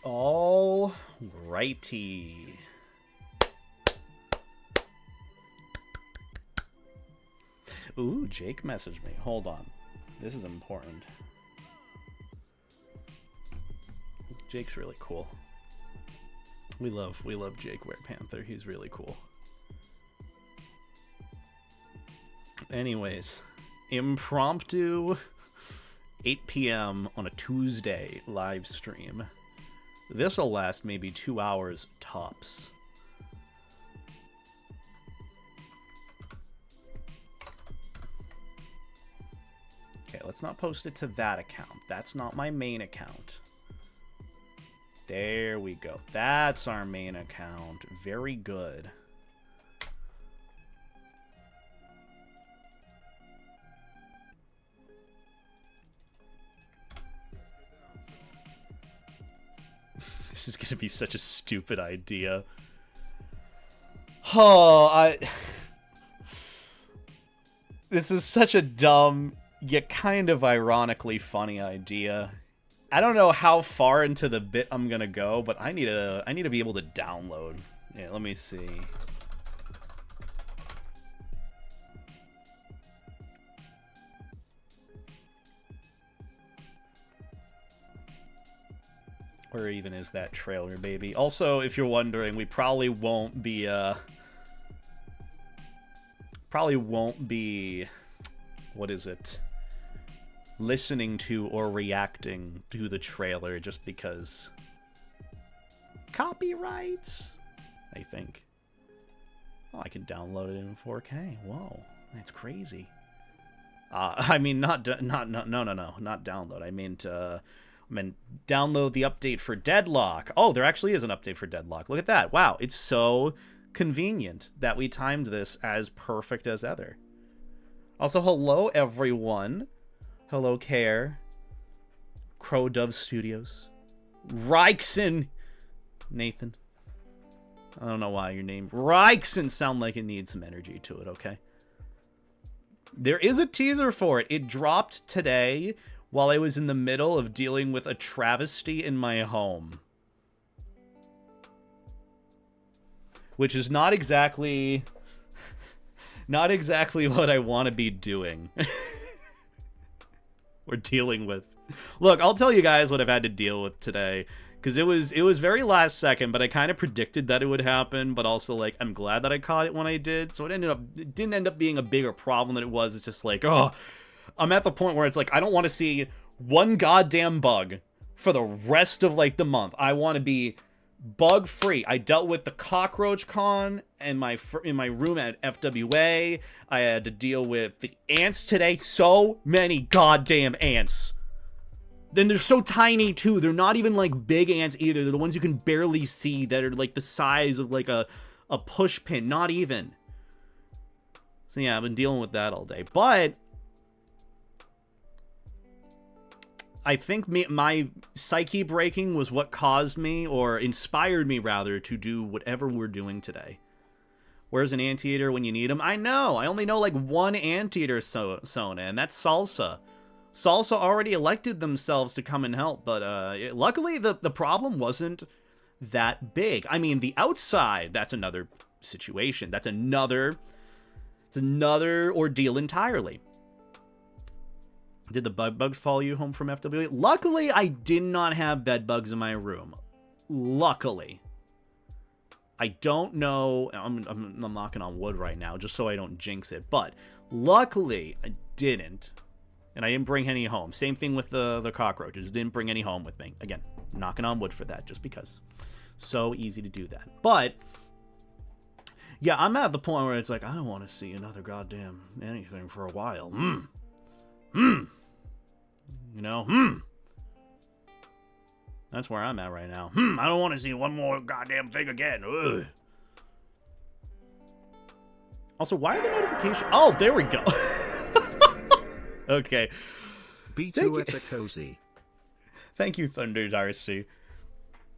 All righty. Ooh, Jake messaged me. Hold on. This is important. Jake's really cool. We love Jake Panther. He's really cool. Anyways, impromptu 8 p.m. on a Tuesday live stream. This'll last maybe 2 hours tops. Okay, let's not post it to that account. That's not my main account. There we go. That's our main account. Very good. This is going to be such a stupid idea. Oh, This is such a dumb, yet kind of ironically funny idea. I don't know how far into the bit I'm going to go, but I need to be able to download. Yeah, let me see. Where even is that trailer, baby? Also, if you're wondering, we probably won't be, what is it? Listening to or reacting to the trailer just because copyrights, I think. Oh, I can download it in 4K. Whoa, that's crazy. I mean, no, not download. I meant download the update for Deadlock. Oh, there actually is an update for Deadlock. Look at that. Wow, it's so convenient that we timed this as perfect as ever. Also, hello, everyone. Hello, Care. Crow Dove Studios. Rykson. Nathan. I don't know why your name Rykson sound like it needs some energy to it, okay? There is a teaser for it. It dropped today while I was in the middle of dealing with a travesty in my home. Which is not exactly what I want to be doing. Or dealing with. Look, I'll tell you guys what I've had to deal with today. Because it was very last second, but I kind of predicted that it would happen. But also, like, I'm glad that I caught it when I did. So it didn't end up being a bigger problem than it was. It's just like, oh, I'm at the point where it's like, I don't want to see one goddamn bug for the rest of, like, the month. I want to be bug-free. I dealt with the cockroach con in my room at FWA. I had to deal with the ants today. So many goddamn ants. Then they're so tiny, too. They're not even, like, big ants either. They're the ones you can barely see that are, like, the size of, like, a push pin. Not even. So, yeah, I've been dealing with that all day. But I think my psyche breaking was what caused me, or inspired me, rather, to do whatever we're doing today. Where's an anteater when you need them? I know. I only know, like, one anteater, Sona, and that's Salsa. Salsa already elected themselves to come and help, but luckily the problem wasn't that big. I mean, the outside, that's another situation. It's another ordeal entirely. Did the bugs follow you home from FWA? Luckily, I did not have bed bugs in my room. Luckily. I don't know. I'm knocking on wood right now, just so I don't jinx it. But luckily, I didn't. And I didn't bring any home. Same thing with the cockroaches. Didn't bring any home with me. Again, knocking on wood for that, just because. So easy to do that. But yeah, I'm at the point where it's like, I don't want to see another goddamn anything for a while. You know, That's where I'm at right now. I don't want to see one more goddamn thing again. Ugh. Also, why are the notifications? Oh, there we go. Okay. B2 at a cozy. Thank you, Thunder Darcy.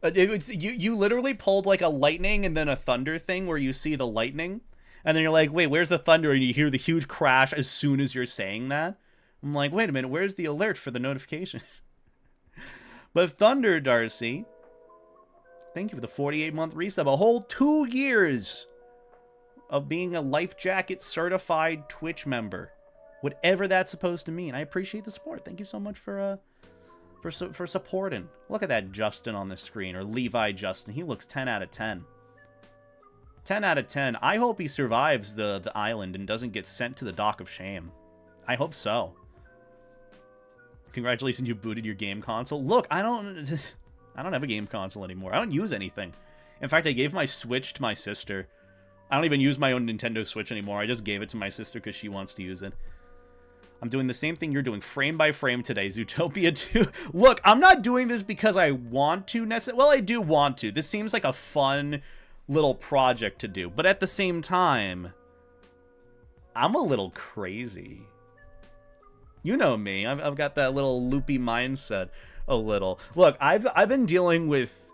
You literally pulled like a lightning and then a thunder thing where you see the lightning, and then you're like, wait, where's the thunder? And you hear the huge crash as soon as you're saying that. I'm like, wait a minute, where's the alert for the notification? But Thunder Darcy, Thank you for the 48-month resub. A whole 2 years of being a Life Jacket certified Twitch member. Whatever that's supposed to mean. I appreciate the support. Thank you so much for supporting. Look at that Justin on the screen, or Levi Justin. He looks 10 out of 10. 10 out of 10. I hope he survives the island and doesn't get sent to the dock of shame. I hope so. Congratulations, you booted your game console. Look, I don't have a game console anymore. I don't use anything. In fact, I gave my Switch to my sister. I don't even use my own Nintendo Switch anymore. I just gave it to my sister because she wants to use it. I'm doing the same thing you're doing, frame by frame today. Zootopia 2. Look, I'm not doing this because I want to necessarily. Well, I do want to. This seems like a fun little project to do. But at the same time, I'm a little crazy. You know me. I've got that little loopy mindset a little. Look, I've been dealing with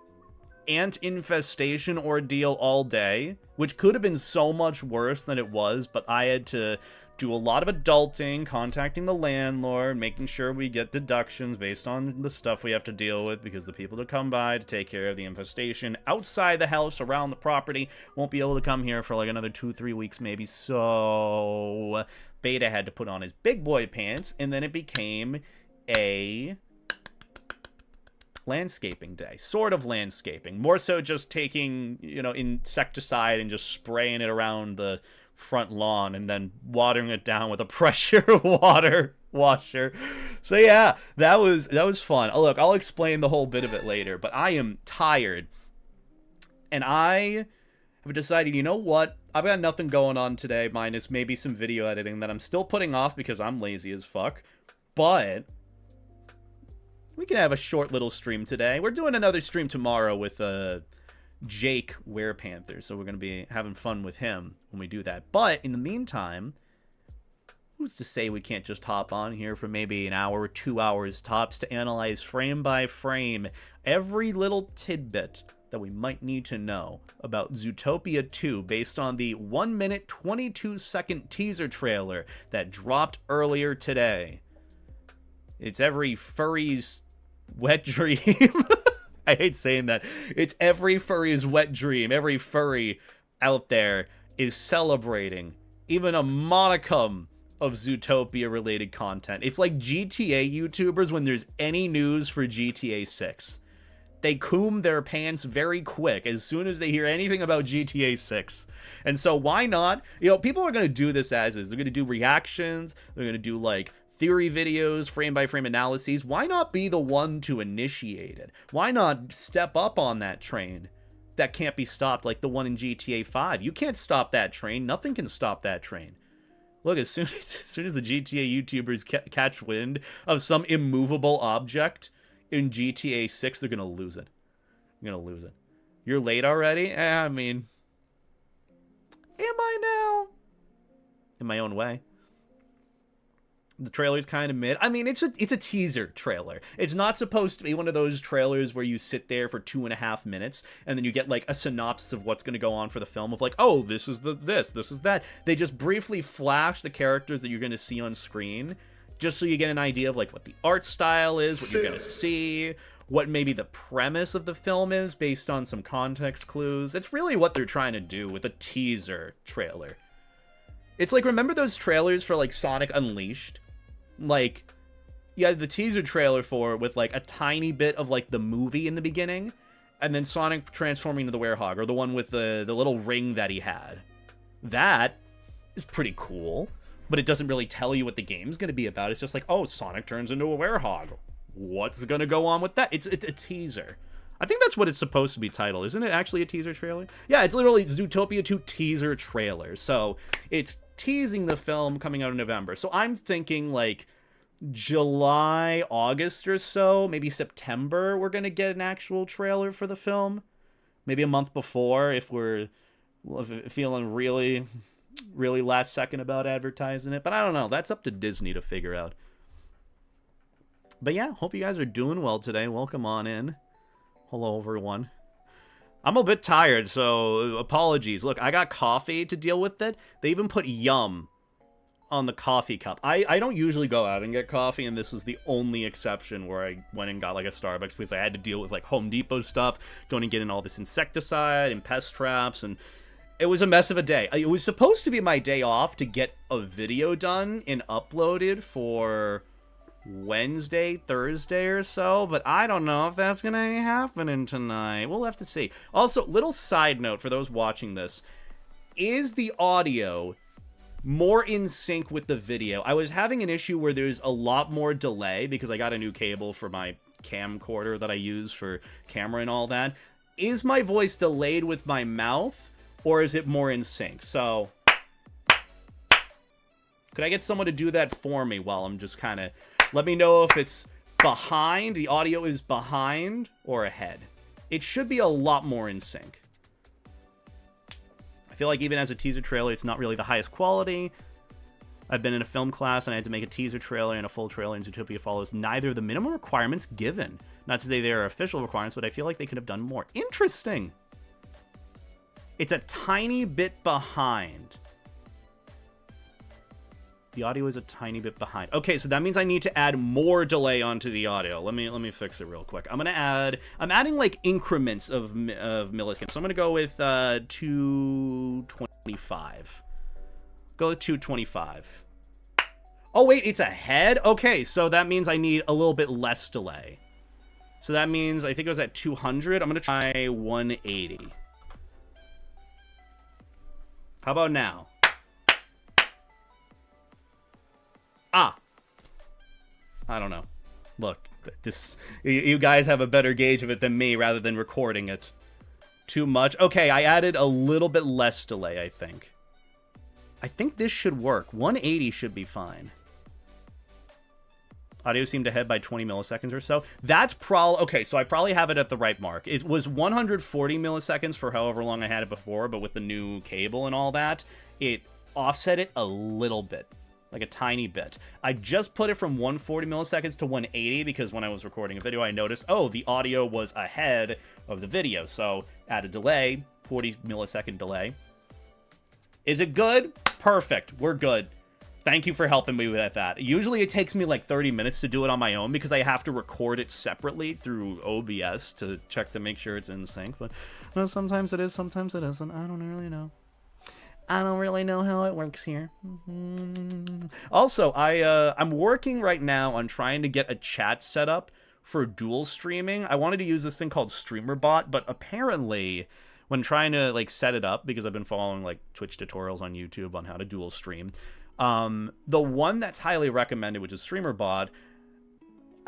ant infestation ordeal all day, which could have been so much worse than it was, but I had to do a lot of adulting, contacting the landlord, making sure we get deductions based on the stuff we have to deal with, because the people that come by to take care of the infestation outside the house, around the property, won't be able to come here for like another 2-3 weeks maybe. So Beta had to put on his big boy pants, and then it became a landscaping day. Sort of landscaping. More so just taking, you know, insecticide and just spraying it around the front lawn and then watering it down with a pressure water washer. So yeah, that was fun. Oh, look, I'll explain the whole bit of it later, but I am tired. And I have decided, you know what? I've got nothing going on today, minus maybe some video editing that I'm still putting off because I'm lazy as fuck. But we can have a short little stream today. We're doing another stream tomorrow with Jake Werepanther, so we're going to be having fun with him when we do that. But in the meantime, who's to say we can't just hop on here for maybe an hour or 2 hours tops to analyze frame by frame every little tidbit that we might need to know about Zootopia 2 based on the 1 minute 22-second teaser trailer that dropped earlier today. It's every furry's wet dream. I hate saying that. It's every furry's wet dream. Every furry out there is celebrating even a modicum of Zootopia-related content. It's like GTA YouTubers when there's any news for GTA 6. They coom their pants very quick as soon as they hear anything about GTA 6. And so why not? You know, people are going to do this as is. They're going to do reactions. They're going to do, like, theory videos, frame-by-frame analyses. Why not be the one to initiate it? Why not step up on that train that can't be stopped like the one in GTA 5? You can't stop that train. Nothing can stop that train. Look, as soon as the GTA YouTubers catch wind of some immovable object in GTA 6, they're going to lose it. You're going to lose it. You're late already? I mean, am I now? In my own way. The trailer's kind of mid. I mean, it's a teaser trailer. It's not supposed to be one of those trailers where you sit there for 2.5 minutes and then you get like a synopsis of what's going to go on for the film of like, oh, this is this is that. They just briefly flash the characters that you're going to see on screen just so you get an idea of like what the art style is, what you're going to see, what maybe the premise of the film is based on some context clues. It's really what they're trying to do with a teaser trailer. It's like, remember those trailers for like Sonic Unleashed? Like, you had the teaser trailer for it with like a tiny bit of like the movie in the beginning, and then Sonic transforming into the werehog, or the one with the little ring that he had. That is pretty cool, but it doesn't really tell you what the game's going to be about. It's just like, oh, Sonic turns into a werehog. What's going to go on with that? It's a teaser. I think that's what it's supposed to be titled. Isn't it actually a teaser trailer? Yeah, it's literally Zootopia 2 teaser trailer. So it's teasing the film coming out in November. So I'm thinking like July, August or so, maybe September, we're going to get an actual trailer for the film. Maybe a month before if we're feeling really, really last second about advertising it. But I don't know. That's up to Disney to figure out. But yeah, hope you guys are doing well today. Welcome on in. Hello, everyone. I'm a bit tired, so apologies. Look, I got coffee to deal with it. They even put yum on the coffee cup. I don't usually go out and get coffee, and this was the only exception where I went and got like a Starbucks because I had to deal with like Home Depot stuff, going and getting all this insecticide and pest traps, and it was a mess of a day. It was supposed to be my day off to get a video done and uploaded for Wednesday, Thursday or so, but I don't know if that's gonna be happening tonight. We'll have to see. Also, little side note for those watching this, is the audio more in sync with the video? I was having an issue where there's a lot more delay because I got a new cable for my camcorder that I use for camera and all that. Is my voice delayed with my mouth, or is it more in sync? So, could I get someone to do that for me while I'm just kind of... Let me know if it's behind, the audio is behind, or ahead. It should be a lot more in sync. I feel like even as a teaser trailer, it's not really the highest quality. I've been in a film class and I had to make a teaser trailer and a full trailer, and Zootopia follows neither of the minimum requirements given. Not to say they are official requirements, but I feel like they could have done more. Interesting. It's a tiny bit behind. The audio is a tiny bit behind. Okay, so that means I need to add more delay onto the audio. Let me fix it real quick. I'm adding like increments of milliseconds. So I'm gonna go with 225. Go with 225. Oh wait, it's ahead? Okay, so that means I need a little bit less delay. So that means I think it was at 200. I'm gonna try 180. How about now? I don't know. Look, just you guys have a better gauge of it than me rather than recording it. Too much? Okay, I added a little bit less delay, I think. I think this should work. 180 should be fine. Audio seemed ahead by 20 milliseconds or so. That's probably... Okay, so I probably have it at the right mark. It was 140 milliseconds for however long I had it before, but with the new cable and all that, it offset it a little bit. Like a tiny bit. I just put it from 140 milliseconds to 180 because when I was recording a video, I noticed, oh, the audio was ahead of the video. So add a delay, 40 millisecond delay. Is it good? Perfect. We're good. Thank you for helping me with that. Usually it takes me like 30 minutes to do it on my own because I have to record it separately through OBS to check to make sure it's in sync. But well, sometimes it is, sometimes it isn't. I don't really know. I don't really know how it works here. Also, I'm working right now on trying to get a chat set up for dual streaming. I wanted to use this thing called StreamerBot, but apparently when trying to like set it up, because I've been following like Twitch tutorials on YouTube on how to dual stream, the one that's highly recommended, which is StreamerBot,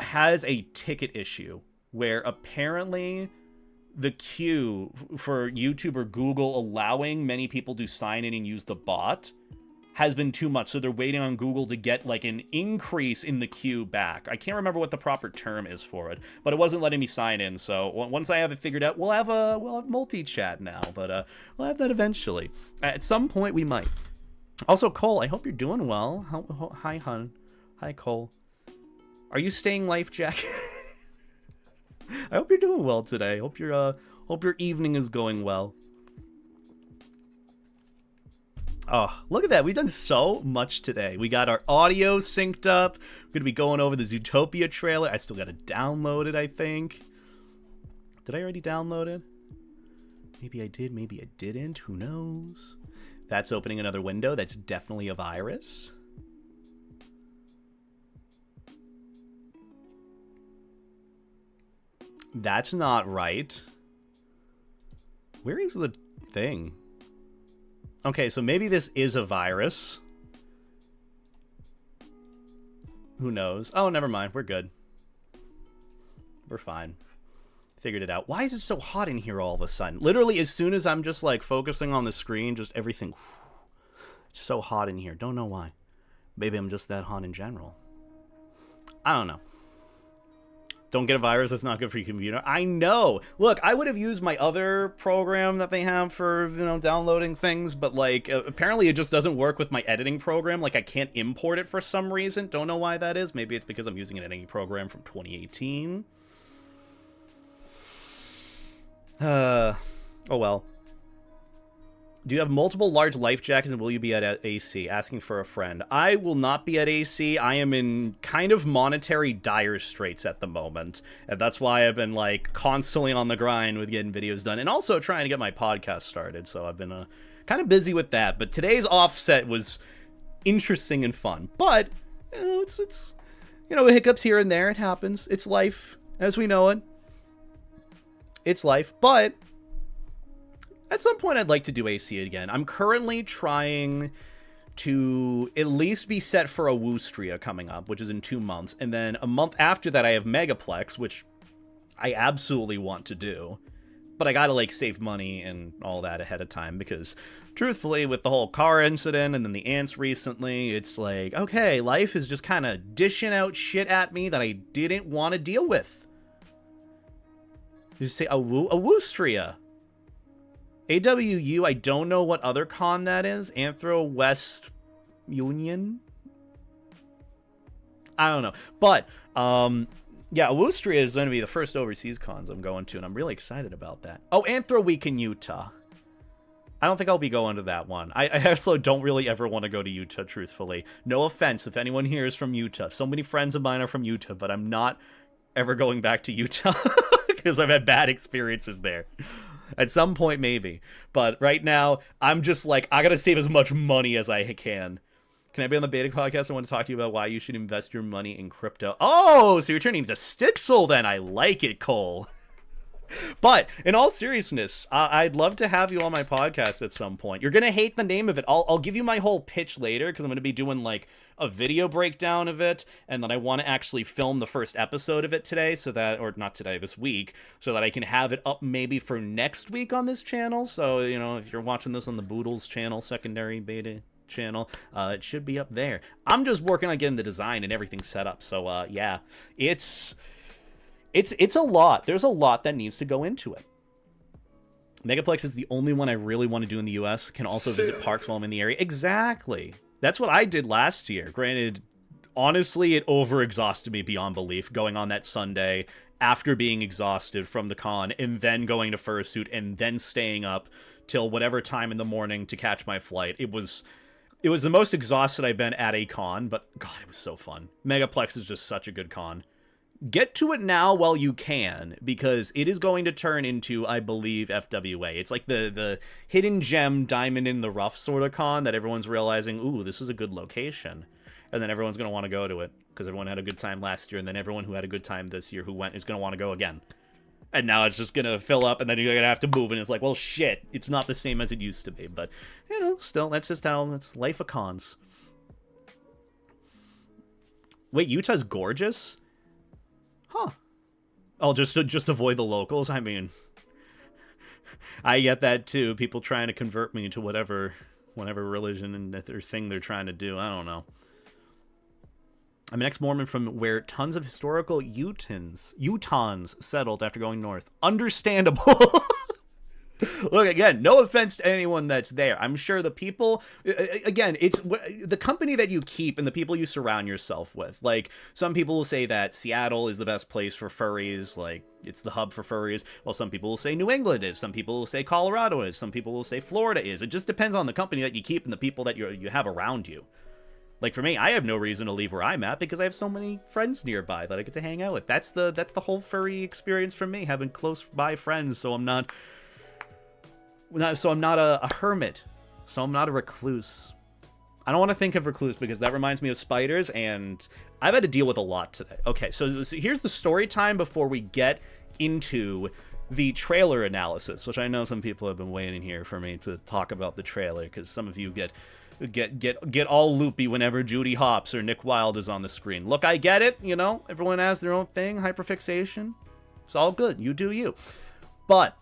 has a ticket issue where apparently the queue for YouTube or Google allowing many people to sign in and use the bot has been too much. So they're waiting on Google to get like an increase in the queue back. I can't remember what the proper term is for it, but it wasn't letting me sign in. So once I have it figured out, we'll have multi-chat now, but we'll have that eventually. At some point we might. Also, Cole, I hope you're doing well. Hi, hun. Hi, Cole. Are you staying life, Jack? I hope you're doing well today. Hope your evening is going well. Oh, look at that. We've done so much today. We got our audio synced up. We're going to be going over the Zootopia trailer. I still got to download it, I think. Did I already download it? Maybe I did, maybe I didn't. Who knows? That's opening another window. That's definitely a virus. That's not right. Where is the thing? Okay, so maybe this is a virus. Who knows? Oh, never mind. We're good. We're fine. Figured it out. Why is it so hot in here all of a sudden? Literally, as soon as I'm just, like, focusing on the screen, just everything... It's so hot in here. Don't know why. Maybe I'm just that hot in general. I don't know. Don't get a virus, that's not good for your computer. I know! Look, I would have used my other program that they have for, you know, downloading things, but, like, apparently it just doesn't work with my editing program. Like, I can't import it for some reason. Don't know why that is. Maybe it's because I'm using an editing program from 2018. Oh well. Do you have multiple large life jackets, and will you be at AC? Asking for a friend. I will not be at AC. I am in kind of monetary dire straits at the moment, and that's why I've been, like, constantly on the grind with getting videos done, and also trying to get my podcast started, so I've been kind of busy with that. But today's offset was interesting and fun, but, you know, it's you know, hiccups here and there. It happens. It's life as we know it. It's life, but at some point, I'd like to do AC again. I'm currently trying to at least be set for a Woostria coming up, which is in 2 months. And then a month after that, I have Megaplex, which I absolutely want to do. But I gotta, like, save money and all that ahead of time because, truthfully, with the whole car incident and then the ants recently, it's like, okay, life is just kind of dishing out shit at me that I didn't want to deal with. You say a Woostria. AWU, I don't know what other con that is. Anthro West Union? I don't know. But, yeah, Woostria is going to be the first overseas cons I'm going to, and I'm really excited about that. Oh, Anthro Week in Utah. I don't think I'll be going to that one. I also don't really ever want to go to Utah, truthfully. No offense if anyone here is from Utah. So many friends of mine are from Utah, but I'm not ever going back to Utah because I've had bad experiences there. At some point, maybe. But right now, I'm just like, I gotta save as much money as I can. Can I be on the beta podcast? I want to talk to you about why you should invest your money in crypto. Oh, so you're turning to Stixel then. I like it, Cole. But in all seriousness, I'd love to have you on my podcast at some point. You're gonna hate the name of it. I'll give you my whole pitch later because I'm gonna be doing like a video breakdown of it, and then I want to actually film the first episode of it today, so that, or not today, this week, so that I can have it up maybe for next week on this channel. So, you know, if you're watching this on the Boodles channel, secondary beta channel, it should be up there. I'm just working on getting the design and everything set up. So, yeah, it's a lot. There's a lot that needs to go into it. Megaplex is the only one I really want to do in the US. Can also visit parks while I'm in the area. Exactly. That's what I did last year. Granted, honestly, it overexhausted me beyond belief going on that Sunday after being exhausted from the con and then going to Fursuit and then staying up till whatever time in the morning to catch my flight. It was the most exhausted I've been at a con, but God, it was so fun. Megaplex is just such a good con. Get to it now while you can, because it is going to turn into, I believe, FWA. It's like the hidden gem, diamond in the rough sort of con that everyone's realizing, ooh, this is a good location. And then everyone's going to want to go to it, because everyone had a good time last year, and then everyone who had a good time this year who went is going to want to go again. And now it's just going to fill up, and then you're going to have to move, and it's like, well, shit, it's not the same as it used to be. But, you know, still, that's just how, it's life of cons. Wait, Utah's gorgeous? Huh. I'll just avoid the locals. I mean, I get that too. People trying to convert me to whatever religion and their thing they're trying to do. I don't know. I'm an ex-Mormon from where tons of historical Utahns settled after going north. Understandable. Look, again, no offense to anyone that's there. I'm sure the people, again, it's the company that you keep and the people you surround yourself with. Like, some people will say that Seattle is the best place for furries, like, it's the hub for furries. Well, some people will say New England is. Some people will say Colorado is. Some people will say Florida is. It just depends on the company that you keep and the people that you have around you. Like, for me, I have no reason to leave where I'm at because I have so many friends nearby that I get to hang out with. That's the whole furry experience for me, having close by friends, so I'm not a hermit. So I'm not a recluse. I don't want to think of recluse because that reminds me of spiders, and I've had to deal with a lot today. Okay, so here's the story time before we get into the trailer analysis, which I know some people have been waiting here for me to talk about the trailer, because some of you get all loopy whenever Judy Hopps or Nick Wilde is on the screen. Look, I get it, you know, everyone has their own thing, hyperfixation. It's all good, you do you. But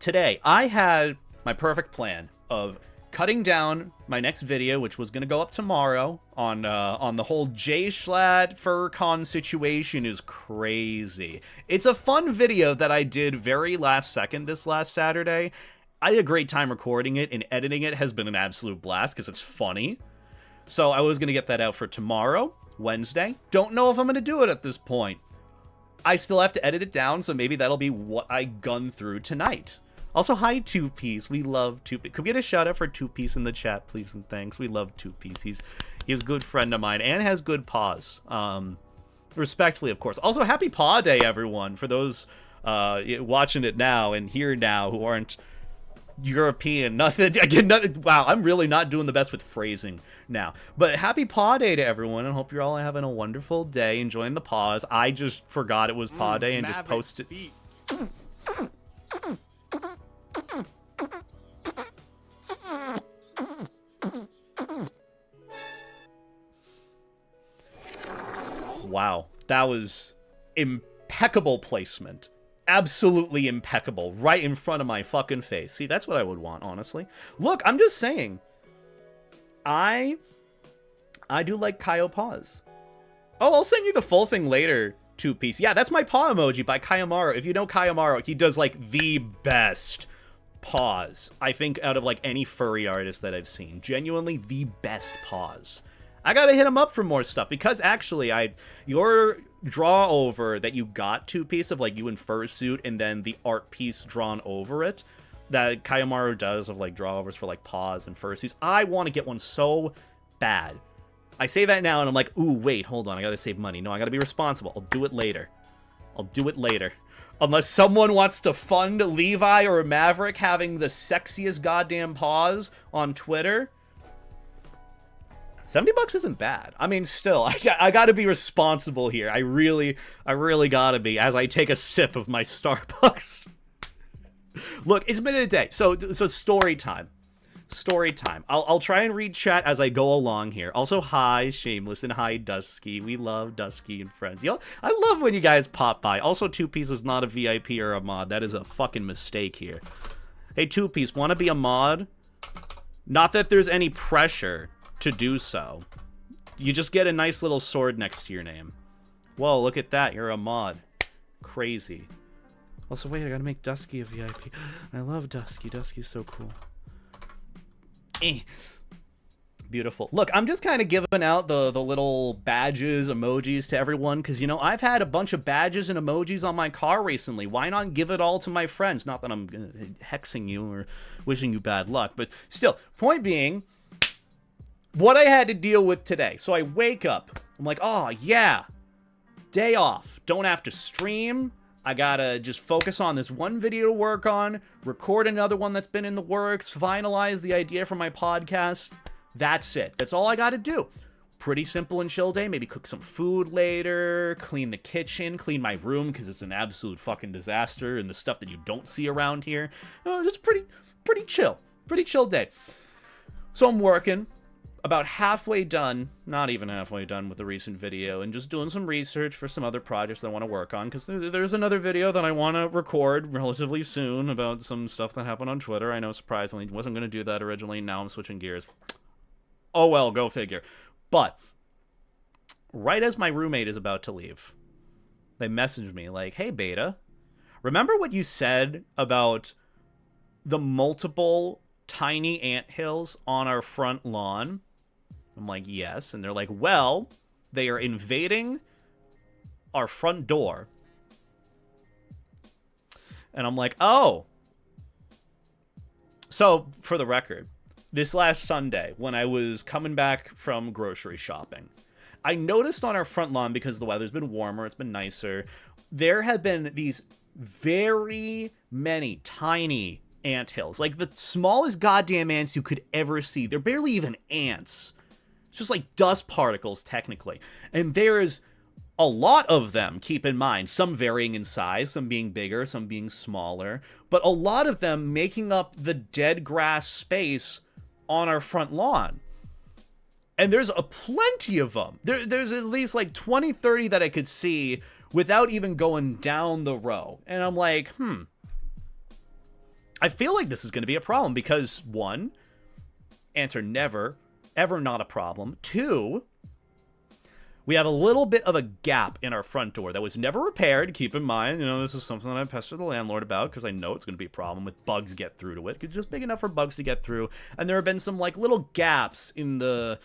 today, I had my perfect plan of cutting down my next video, which was going to go up tomorrow, on the whole J-Schlatt FurCon situation is crazy. It's a fun video that I did very last second this last Saturday. I had a great time recording it, and editing it has been an absolute blast because it's funny. So I was going to get that out for tomorrow, Wednesday. Don't know if I'm going to do it at this point. I still have to edit it down, so maybe that'll be what I gun through tonight. Also, hi, Two Piece. We love Two Piece. Could we get a shout out for Two Piece in the chat, please and thanks? We love Two Piece. He's a good friend of mine and has good paws. Respectfully, of course. Also, happy Paw Day, everyone. For those watching it now and here now who aren't European, nothing. Again, nothing. Wow, I'm really not doing the best with phrasing now. But happy Paw Day to everyone, and hope you're all having a wonderful day, enjoying the paws. I just forgot it was Paw Day and just posted. Wow, that was impeccable placement. Absolutely impeccable. Right in front of my fucking face. See, that's what I would want, honestly. Look, I'm just saying. I do like Kaio paws. Oh, I'll send you the full thing later, Two Piece. Yeah, that's my paw emoji by Kayamaru. If you know Kayamaru, he does, like, the best paws, I think, out of, like, any furry artist that I've seen. Genuinely the best paws. I gotta hit him up for more stuff, because actually, your draw over that you got, Two Piece, of like you in fursuit and then the art piece drawn over it that Kayamaru does of like draw overs for like paws and fursuits. I want to get one so bad. I say that now and I'm like, ooh, wait, hold on, I gotta save money. No, I gotta be responsible. I'll do it later. I'll do it later. Unless someone wants to fund Levi or Maverick having the sexiest goddamn paws on Twitter. $70 isn't bad. I mean, still, I gotta be responsible here. I really gotta be, as I take a sip of my Starbucks. Look, it's been a day. So story time. Story time. I'll try and read chat as I go along here. Also, hi, Shameless, and hi, Dusky. We love Dusky and friends. Yo, I love when you guys pop by. Also, Two Piece is not a VIP or a mod. That is a fucking mistake here. Hey, Two Piece, wanna be a mod? Not that there's any pressure to do so. You just get a nice little sword next to your name. Whoa, look at that. You're a mod. Crazy. Also, wait, I gotta make Dusky a VIP. I love Dusky. Dusky's so cool. Beautiful. Look, I'm just kind of giving out the little badges, emojis to everyone, because, you know, I've had a bunch of badges and emojis on my car recently. Why not give it all to my friends? Not that I'm hexing you or wishing you bad luck, but still, point being, what I had to deal with today. So I wake up. I'm like, oh, yeah. Day off. Don't have to stream. I gotta just focus on this one video to work on, record another one that's been in the works, finalize the idea for my podcast. That's it. That's all I gotta do. Pretty simple and chill day. Maybe cook some food later, clean the kitchen, clean my room because it's an absolute fucking disaster and the stuff that you don't see around here. Just pretty chill. Pretty chill day. So I'm working. About halfway done, not even halfway done with the recent video, and just doing some research for some other projects that I want to work on, because there's another video that I want to record relatively soon about some stuff that happened on Twitter. I know, surprisingly, wasn't going to do that originally. Now I'm switching gears. Oh well, go figure. But right as my roommate is about to leave, they messaged me like, hey, Beta, remember what you said about the multiple tiny anthills on our front lawn? I'm like, yes. And they're like, well, they are invading our front door. And I'm like, oh. So, for the record, this last Sunday, when I was coming back from grocery shopping, I noticed on our front lawn, because the weather's been warmer, it's been nicer, there have been these very many tiny anthills. Like, the smallest goddamn ants you could ever see. They're barely even ants. It's just like dust particles, technically. And there's a lot of them, keep in mind. Some varying in size, some being bigger, some being smaller. But a lot of them making up the dead grass space on our front lawn. And there's a plenty of them. There's at least like 20, 30 that I could see without even going down the row. And I'm like, I feel like this is going to be a problem because, one, ants are never, ever not a problem. Two, we have a little bit of a gap in our front door that was never repaired. Keep in mind, you know, this is something that I pestered the landlord about because I know it's going to be a problem with bugs get through to it. It's just big enough for bugs to get through. And there have been some, like, little gaps in the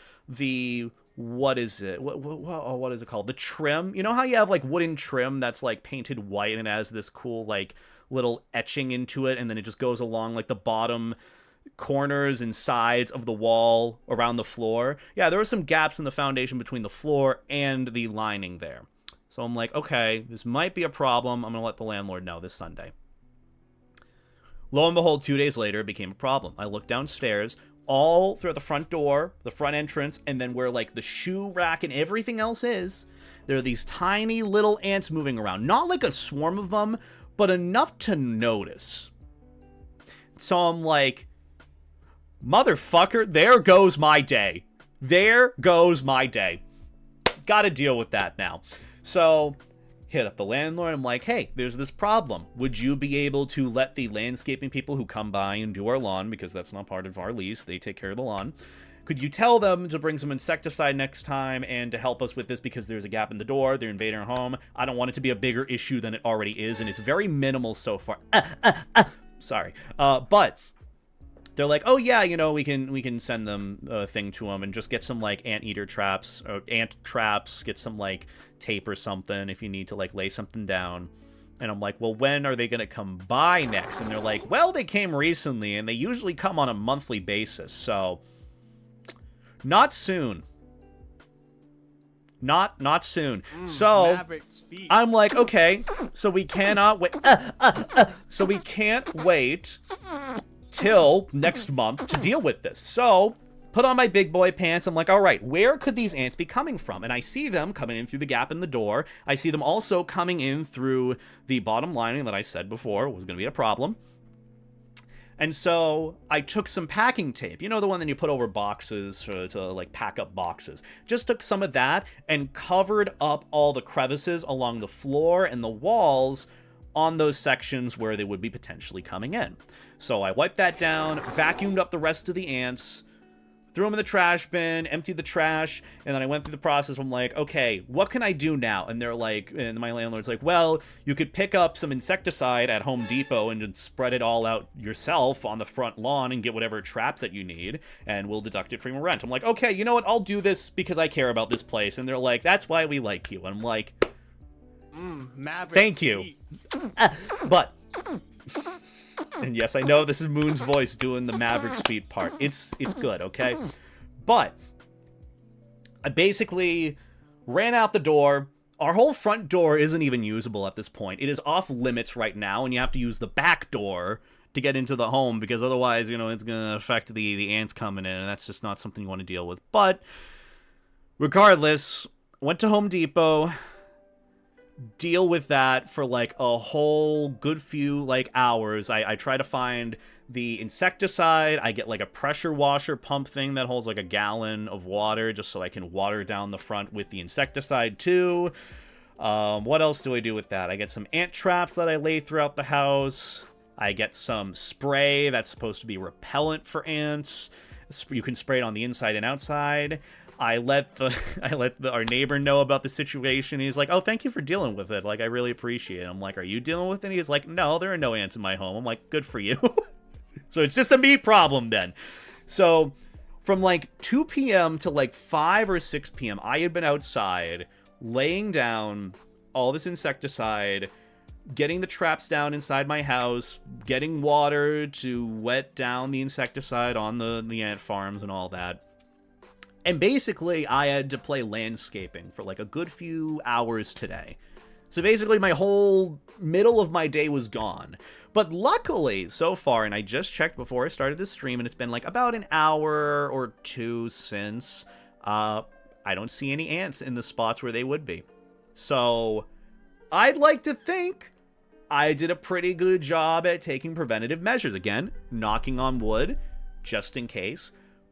what is it? What is it called? The trim. You know how you have like wooden trim that's like painted white and it has this cool like little etching into it, and then it just goes along like the bottom corners and sides of the wall around the floor. Yeah, there were some gaps in the foundation between the floor and the lining there. So I'm like, okay, this might be a problem. I'm going to let the landlord know this Sunday. Lo and behold, 2 days later, it became a problem. I looked downstairs, all throughout the front door, the front entrance, and then where, like, the shoe rack and everything else is, there are these tiny little ants moving around. Not like a swarm of them, but enough to notice. So I'm like, motherfucker, there goes my day. There goes my day. Gotta deal with that now. So, hit up the landlord. I'm like, hey, there's this problem. Would you be able to let the landscaping people who come by and do our lawn, because that's not part of our lease, they take care of the lawn, could you tell them to bring some insecticide next time and to help us with this because there's a gap in the door, they're invading our home. I don't want it to be a bigger issue than it already is, and it's very minimal so far. Sorry. But they're like, oh yeah, you know, we can send them a thing to them and just get some like anteater traps or ant traps, get some like tape or something if you need to like lay something down. And I'm like, well, when are they going to come by next? And they're like, well, they came recently and they usually come on a monthly basis. So not soon. Not soon. So I'm like, okay, so we cannot wait. So we can't wait till next month to deal with this. So put on my big boy pants. I'm like, all right, where could these ants be coming from? And I see them coming in through the gap in the door. I see them also coming in through the bottom lining that I said before was going to be a problem. And so I took some packing tape, you know, the one that you put over boxes to like pack up boxes. Just took some of that and covered up all the crevices along the floor and the walls on those sections where they would be potentially coming in. So I wiped that down, vacuumed up the rest of the ants, threw them in the trash bin, emptied the trash, and then I went through the process. I'm like, okay, what can I do now? And they're like, and my landlord's like, well, you could pick up some insecticide at Home Depot and just spread it all out yourself on the front lawn and get whatever traps that you need, and we'll deduct it from your rent. I'm like, okay, you know what? I'll do this because I care about this place. And they're like, that's why we like you. And I'm like, thank you. But... And yes, I know this is Moon's voice doing the Maverick's feet part. It's good, okay? But I basically ran out the door. Our whole front door isn't even usable at this point. It is off limits right now, and you have to use the back door to get into the home because otherwise, you know, it's going to affect the ants coming in, and that's just not something you want to deal with. But regardless, went to Home Depot, deal with that for like a whole good few like hours. I try to find the insecticide. I get like a pressure washer pump thing that holds like a gallon of water just so I can water down the front with the insecticide too. What else do I do with that? I get some ant traps that I lay throughout the house. I get some spray that's supposed to be repellent for ants. You can spray it on the inside and outside. I let our neighbor know about the situation. He's like, oh, thank you for dealing with it. Like, I really appreciate it. I'm like, are you dealing with it? He's like, no, there are no ants in my home. I'm like, good for you. So it's just a me problem then. So from like 2 p.m. to like 5 or 6 p.m., I had been outside laying down all this insecticide, getting the traps down inside my house, getting water to wet down the insecticide on the ant farms and all that. And basically, I had to play landscaping for like a good few hours today. So basically, my whole middle of my day was gone. But luckily, so far, and I just checked before I started this stream, and it's been like about an hour or two since, I don't see any ants in the spots where they would be. So I'd like to think I did a pretty good job at taking preventative measures. Again, knocking on wood, just in case.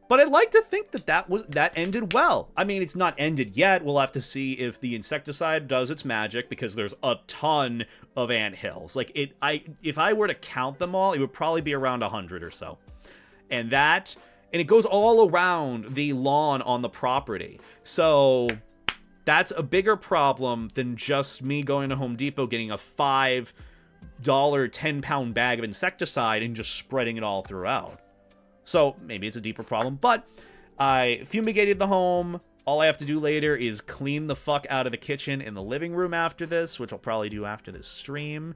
But I'd like to think that ended well. I mean, it's not ended yet. We'll have to see if the insecticide does its magic because there's a ton of ant hills. Like if I were to count them all, it would probably be around 100 or so. And it goes all around the lawn on the property. So that's a bigger problem than just me going to Home Depot getting a $5 10-pound bag of insecticide and just spreading it all throughout. So maybe it's a deeper problem, but I fumigated the home. All I have to do later is clean the fuck out of the kitchen in the living room after this, which I'll probably do after this stream.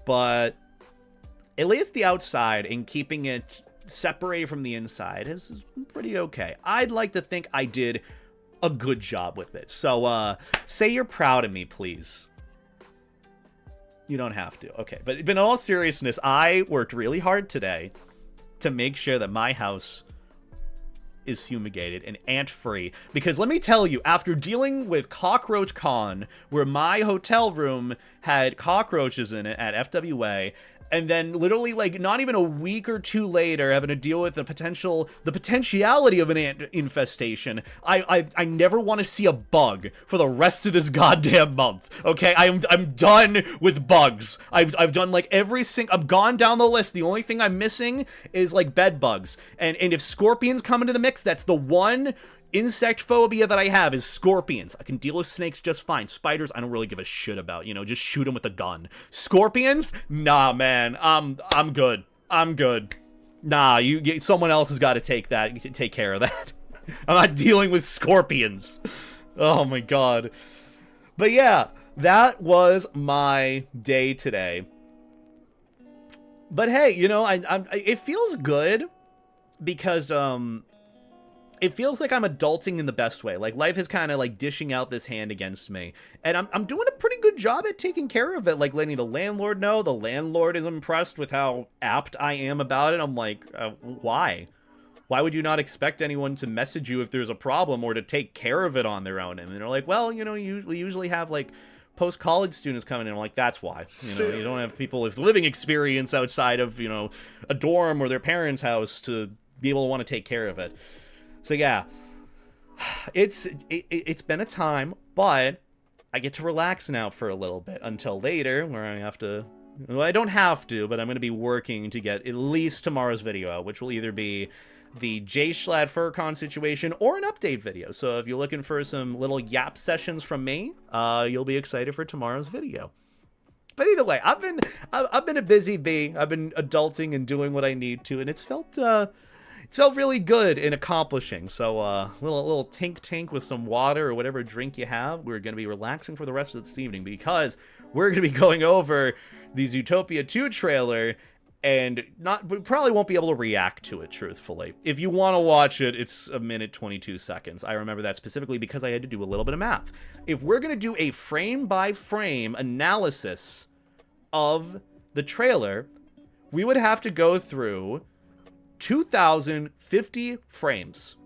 But at least the outside and keeping it separated from the inside is pretty okay. I'd like to think I did a good job with it. So, say you're proud of me, please. You don't have to. Okay, but in all seriousness, I worked really hard today to make sure that my house is fumigated and ant-free. Because let me tell you, after dealing with Cockroach Con, where my hotel room had cockroaches in it at FWA, and then literally, like, not even a week or two later, having to deal with the potentiality of an ant infestation, I never want to see a bug for the rest of this goddamn month. Okay, I'm done with bugs. I've done like I've gone down the list. The only thing I'm missing is like bed bugs, and if scorpions come into the mix, that's the one insect phobia that I have is scorpions. I can deal with snakes just fine. Spiders, I don't really give a shit about. You know, just shoot them with a gun. Scorpions? Nah, man. I'm good. I'm good. Nah, someone else has got to take care of that. I'm not dealing with scorpions. Oh my god. But yeah, that was my day today. But hey, you know, it feels good because it feels like I'm adulting in the best way. Like, life is kind of, like, dishing out this hand against me. And I'm doing a pretty good job at taking care of it. Like, letting the landlord know. The landlord is impressed with how apt I am about it. I'm like, why? Why would you not expect anyone to message you if there's a problem or to take care of it on their own? And they're like, well, you know, we usually have, like, post-college students coming in. I'm like, that's why. You know, you don't have people with living experience outside of, you know, a dorm or their parents' house to be able to want to take care of it. So yeah, it's been a time, but I get to relax now for a little bit until later, where I have to, well, I don't have to, but I'm going to be working to get at least tomorrow's video out, which will either be the J-Schlad FurCon situation or an update video. So if you're looking for some little yap sessions from me, you'll be excited for tomorrow's video. But either way, I've been a busy bee. I've been adulting and doing what I need to, and it's felt really good and accomplishing. So, little tink with some water or whatever drink you have. We're going to be relaxing for the rest of this evening because we're going to be going over the Zootopia 2 trailer, and we probably won't be able to react to it, truthfully. If you want to watch it, it's 1:22 minutes. I remember that specifically because I had to do a little bit of math. If we're going to do a frame-by-frame analysis of the trailer, we would have to go through 2,050 frames.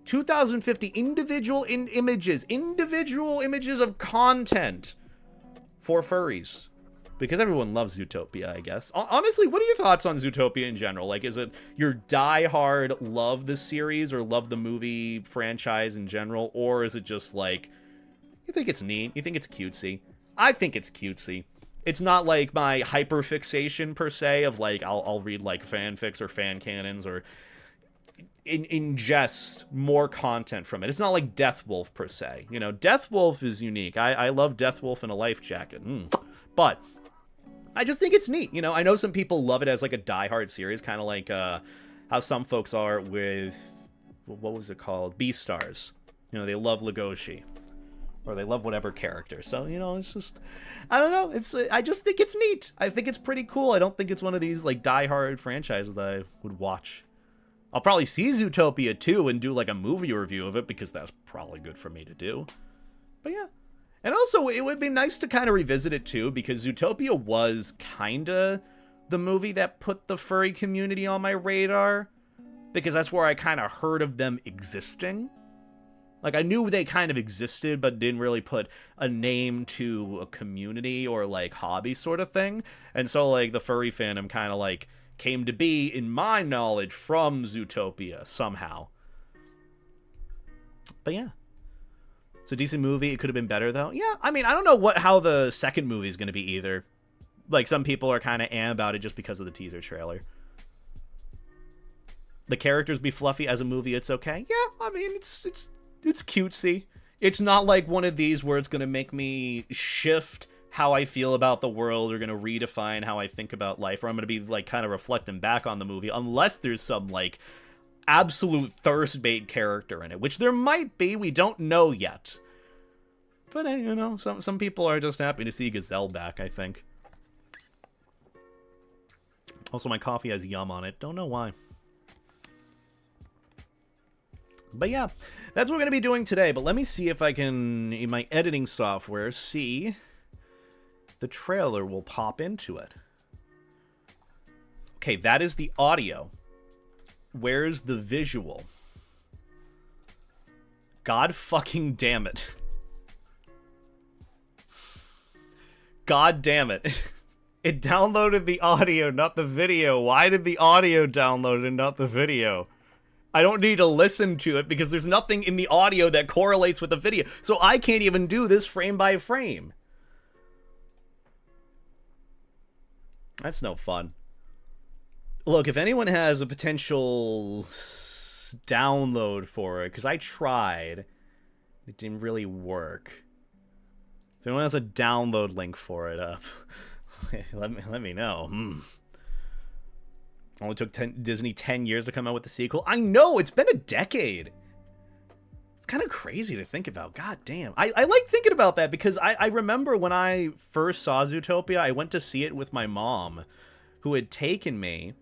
2,050 individual images of content for furries. Because everyone loves Zootopia, I guess. Honestly, what are your thoughts on Zootopia in general? Like, is it your die-hard love the series or love the movie franchise in general? Or is it just like, you think it's neat? You think it's cutesy? I think it's cutesy. It's not like my hyperfixation per se of like I'll read like fanfics or fan canons or ingest more content from it. It's not like Death Wolf per se. You know, Death Wolf is unique. I love Death Wolf in a life jacket. But I just think it's neat. You know, I know some people love it as like a diehard series, kind of like how some folks are with, what was it called? Beastars. You know, they love Legoshi. Or they love whatever character. So, you know, it's just, I don't know. I just think it's neat. I think it's pretty cool. I don't think it's one of these, like, die-hard franchises that I would watch. I'll probably see Zootopia 2 and do, like, a movie review of it, because that's probably good for me to do. But, yeah. And also, it would be nice to kind of revisit it, too, because Zootopia was kind of the movie that put the furry community on my radar. Because that's where I kind of heard of them existing. Like, I knew they kind of existed, but didn't really put a name to a community or, like, hobby sort of thing. And so, like, the furry fandom kind of, like, came to be, in my knowledge, from Zootopia, somehow. But, yeah. It's a decent movie. It could have been better, though. Yeah, I mean, I don't know how the second movie is going to be, either. Like, some people are kind of about it just because of the teaser trailer. The characters be fluffy as a movie, it's okay. Yeah, I mean, it's cutesy. It's not like one of these where it's going to make me shift how I feel about the world or going to redefine how I think about life, or I'm going to be like kind of reflecting back on the movie, unless there's some like absolute thirst bait character in it, which there might be. We don't know yet. But, you know, some people are just happy to see Gazelle back, I think. Also, my coffee has yum on it. Don't know why. But yeah, that's what we're going to be doing today. But let me see if I can, in my editing software, see the trailer will pop into it. Okay, that is the audio. Where's the visual? God fucking damn it. God damn it. It downloaded the audio, not the video. Why did the audio download and not the video? I don't need to listen to it because there's nothing in the audio that correlates with the video. So I can't even do this frame by frame. That's no fun. Look, if anyone has a potential download for it, because I tried, it didn't really work. If anyone has a download link for it, let me know. Only took Disney 10 years to come out with the sequel. I know, it's been a decade. It's kind of crazy to think about. God damn. I like thinking about that because I remember when I first saw Zootopia, I went to see it with my mom, who had taken me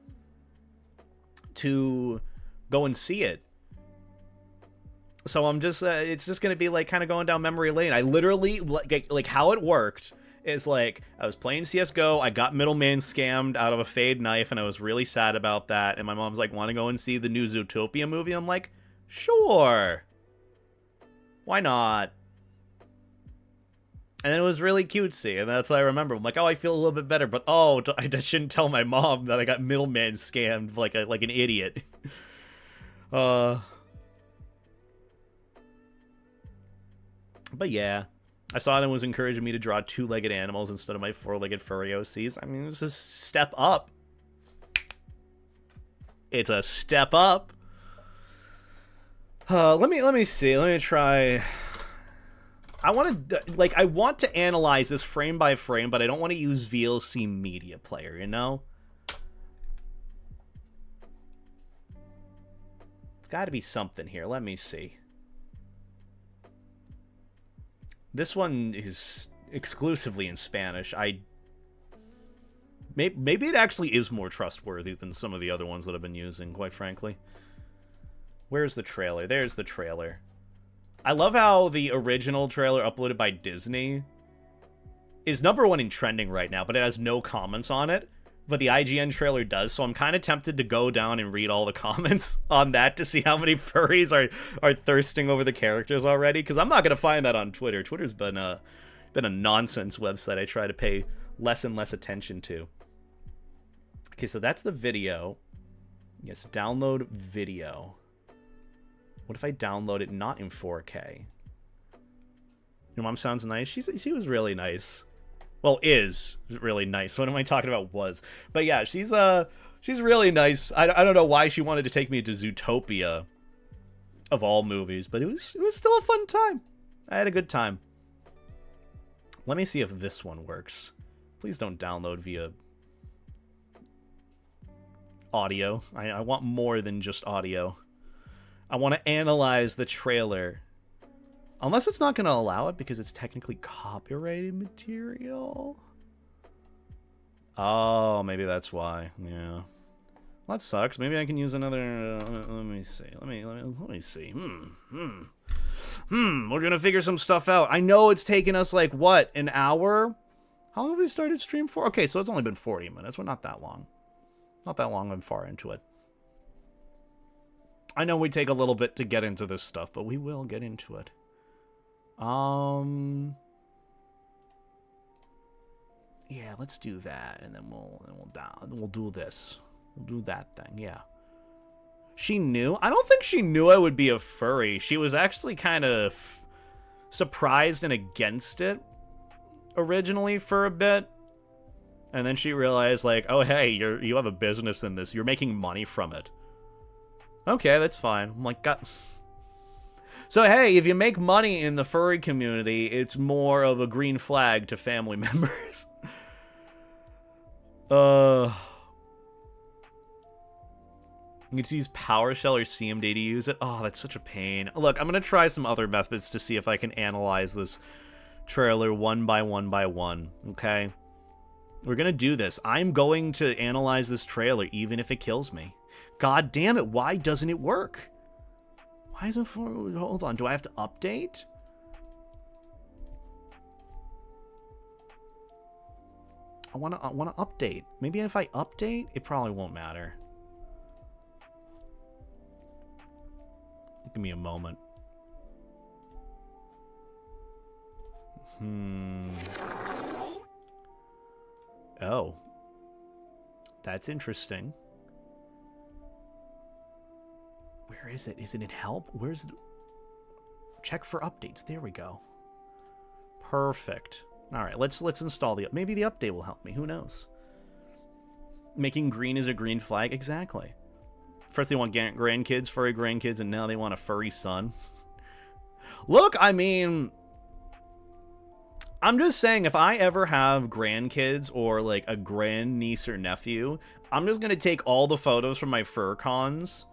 to go and see it. So I'm just, it's just going to be like kind of going down memory lane. I literally, like how it worked is like, I was playing CSGO, I got middleman scammed out of a fade knife, and I was really sad about that, and my mom's like, want to go and see the new Zootopia movie? I'm like, sure. Why not? And then it was really cutesy, and that's what I remember. I'm like, oh, I feel a little bit better, but oh, I shouldn't tell my mom that I got middleman scammed like an idiot. But yeah, I saw it and was encouraging me to draw two-legged animals instead of my four-legged furry OCs. I mean, it's a step up. It's a step up. Let me see. Let me try. I want to analyze this frame by frame, but I don't want to use VLC Media Player, you know? There's got to be something here. Let me see. This one is exclusively in Spanish. Maybe it actually is more trustworthy than some of the other ones that I've been using, quite frankly. Where's the trailer? There's the trailer. I love how the original trailer uploaded by Disney is #1 in trending right now, but it has no comments on it. But the IGN trailer does, so I'm kind of tempted to go down and read all the comments on that to see how many furries are thirsting over the characters already, because I'm not going to find that on Twitter. Twitter's been a nonsense website I try to pay less and less attention to. Okay, so that's the video. Yes, download video. What if I download it not in 4K? Your mom sounds nice. She was really nice. Well, is really nice. What am I talking about? Was. But yeah, she's really nice. I don't know why she wanted to take me to Zootopia of all movies, but it was still a fun time. I had a good time. Let me see if this one works. Please don't download via audio. I want more than just audio. I want to analyze the trailer. Unless it's not going to allow it because it's technically copyrighted material. Oh, maybe that's why. Yeah. Well, that sucks. Maybe I can use another... let me see. Let me see. We're going to figure some stuff out. I know it's taken us, like, what, an hour? How long have we started stream for? Okay, so it's only been 40 minutes. We're not that long. Not that long. I'm far into it. I know we take a little bit to get into this stuff, but we will get into it. Yeah, let's do that, and then we'll do this. We'll do that thing, yeah. She knew? I don't think she knew I would be a furry. She was actually kind of surprised and against it originally for a bit. And then she realized, like, oh, hey, you have a business in this. You're making money from it. Okay, that's fine. I'm like, God. So, hey, if you make money in the furry community, it's more of a green flag to family members. You get to use PowerShell or CMD to use it. Oh, that's such a pain. Look, I'm going to try some other methods to see if I can analyze this trailer one by one, okay? We're going to do this. I'm going to analyze this trailer even if it kills me. God damn it, why doesn't it work? Why isn't it... Hold on, do I have to update? I want to update. Maybe if I update, it probably won't matter. Give me a moment. Oh. That's interesting. Where is it? Is it in help? Where's the... Check for updates. There we go. Perfect. All right, let's install the... Maybe the update will help me. Who knows? Making green is a green flag. Exactly. First they want grandkids, furry grandkids, and now they want a furry son. Look, I mean... I'm just saying, if I ever have grandkids or, like, a grandniece or nephew, I'm just going to take all the photos from my fur cons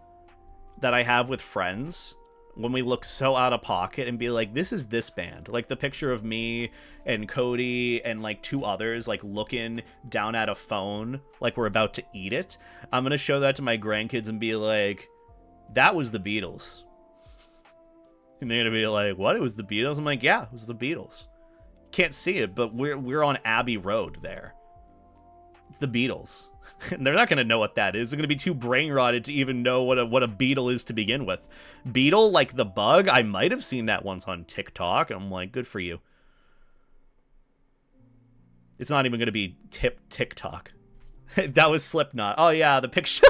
that I have with friends when we look so out of pocket and be like, this is this band. Like, the picture of me and Cody and, like, 2 others, like, looking down at a phone like we're about to eat it. I'm going to show that to my grandkids and be like, that was the Beatles. And they're going to be like, what? It was the Beatles? I'm like, yeah, it was the Beatles. Can't see it, but we're on Abbey Road there. It's the Beatles. And they're not going to know what that is. They're going to be too brain rotted to even know what a beetle is to begin with. Beetle, like the bug, I might have seen that once on TikTok. I'm like, good for you. It's not even going to be TikTok. That was Slipknot. Oh yeah, the picture.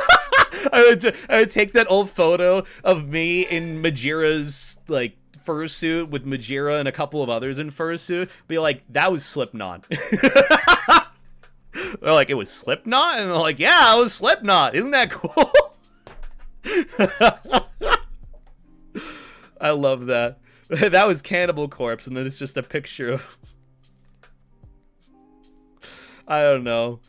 I would take that old photo of me in Majira's, like, fursuit with Majira and a couple of others in fursuit. Be like, that was Slipknot. They're like, it was Slipknot? And they're like, yeah, it was Slipknot. Isn't that cool? I love that. That was Cannibal Corpse, and then it's just a picture of... I don't know,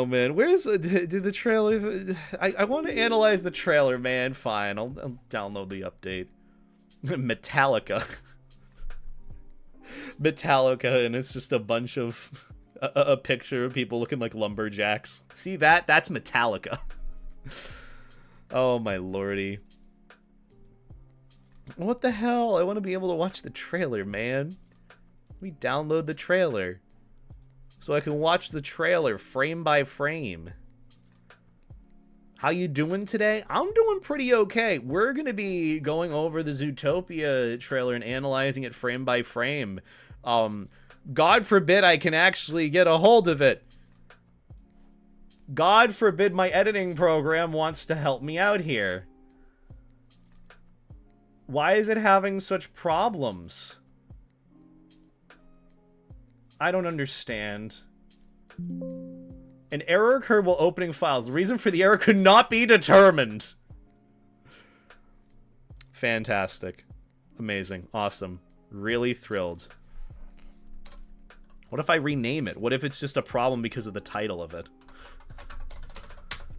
man. Where's the trailer? I want to analyze the trailer, man. Fine, I'll download the update. Metallica, and it's just a bunch of a picture of people looking like lumberjacks. See that? That's Metallica. Oh my lordy. What the hell? I want to be able to watch the trailer, man. Let me download the trailer so I can watch the trailer frame by frame. How you doing today? I'm doing pretty okay. We're going to be going over the Zootopia trailer and analyzing it frame by frame. God forbid I can actually get a hold of it. God forbid my editing program wants to help me out here. Why is it having such problems? I don't understand. An error occurred while opening files. The reason for the error could not be determined. Fantastic. Amazing. Awesome. Really thrilled. What if I rename it? What if it's just a problem because of the title of it?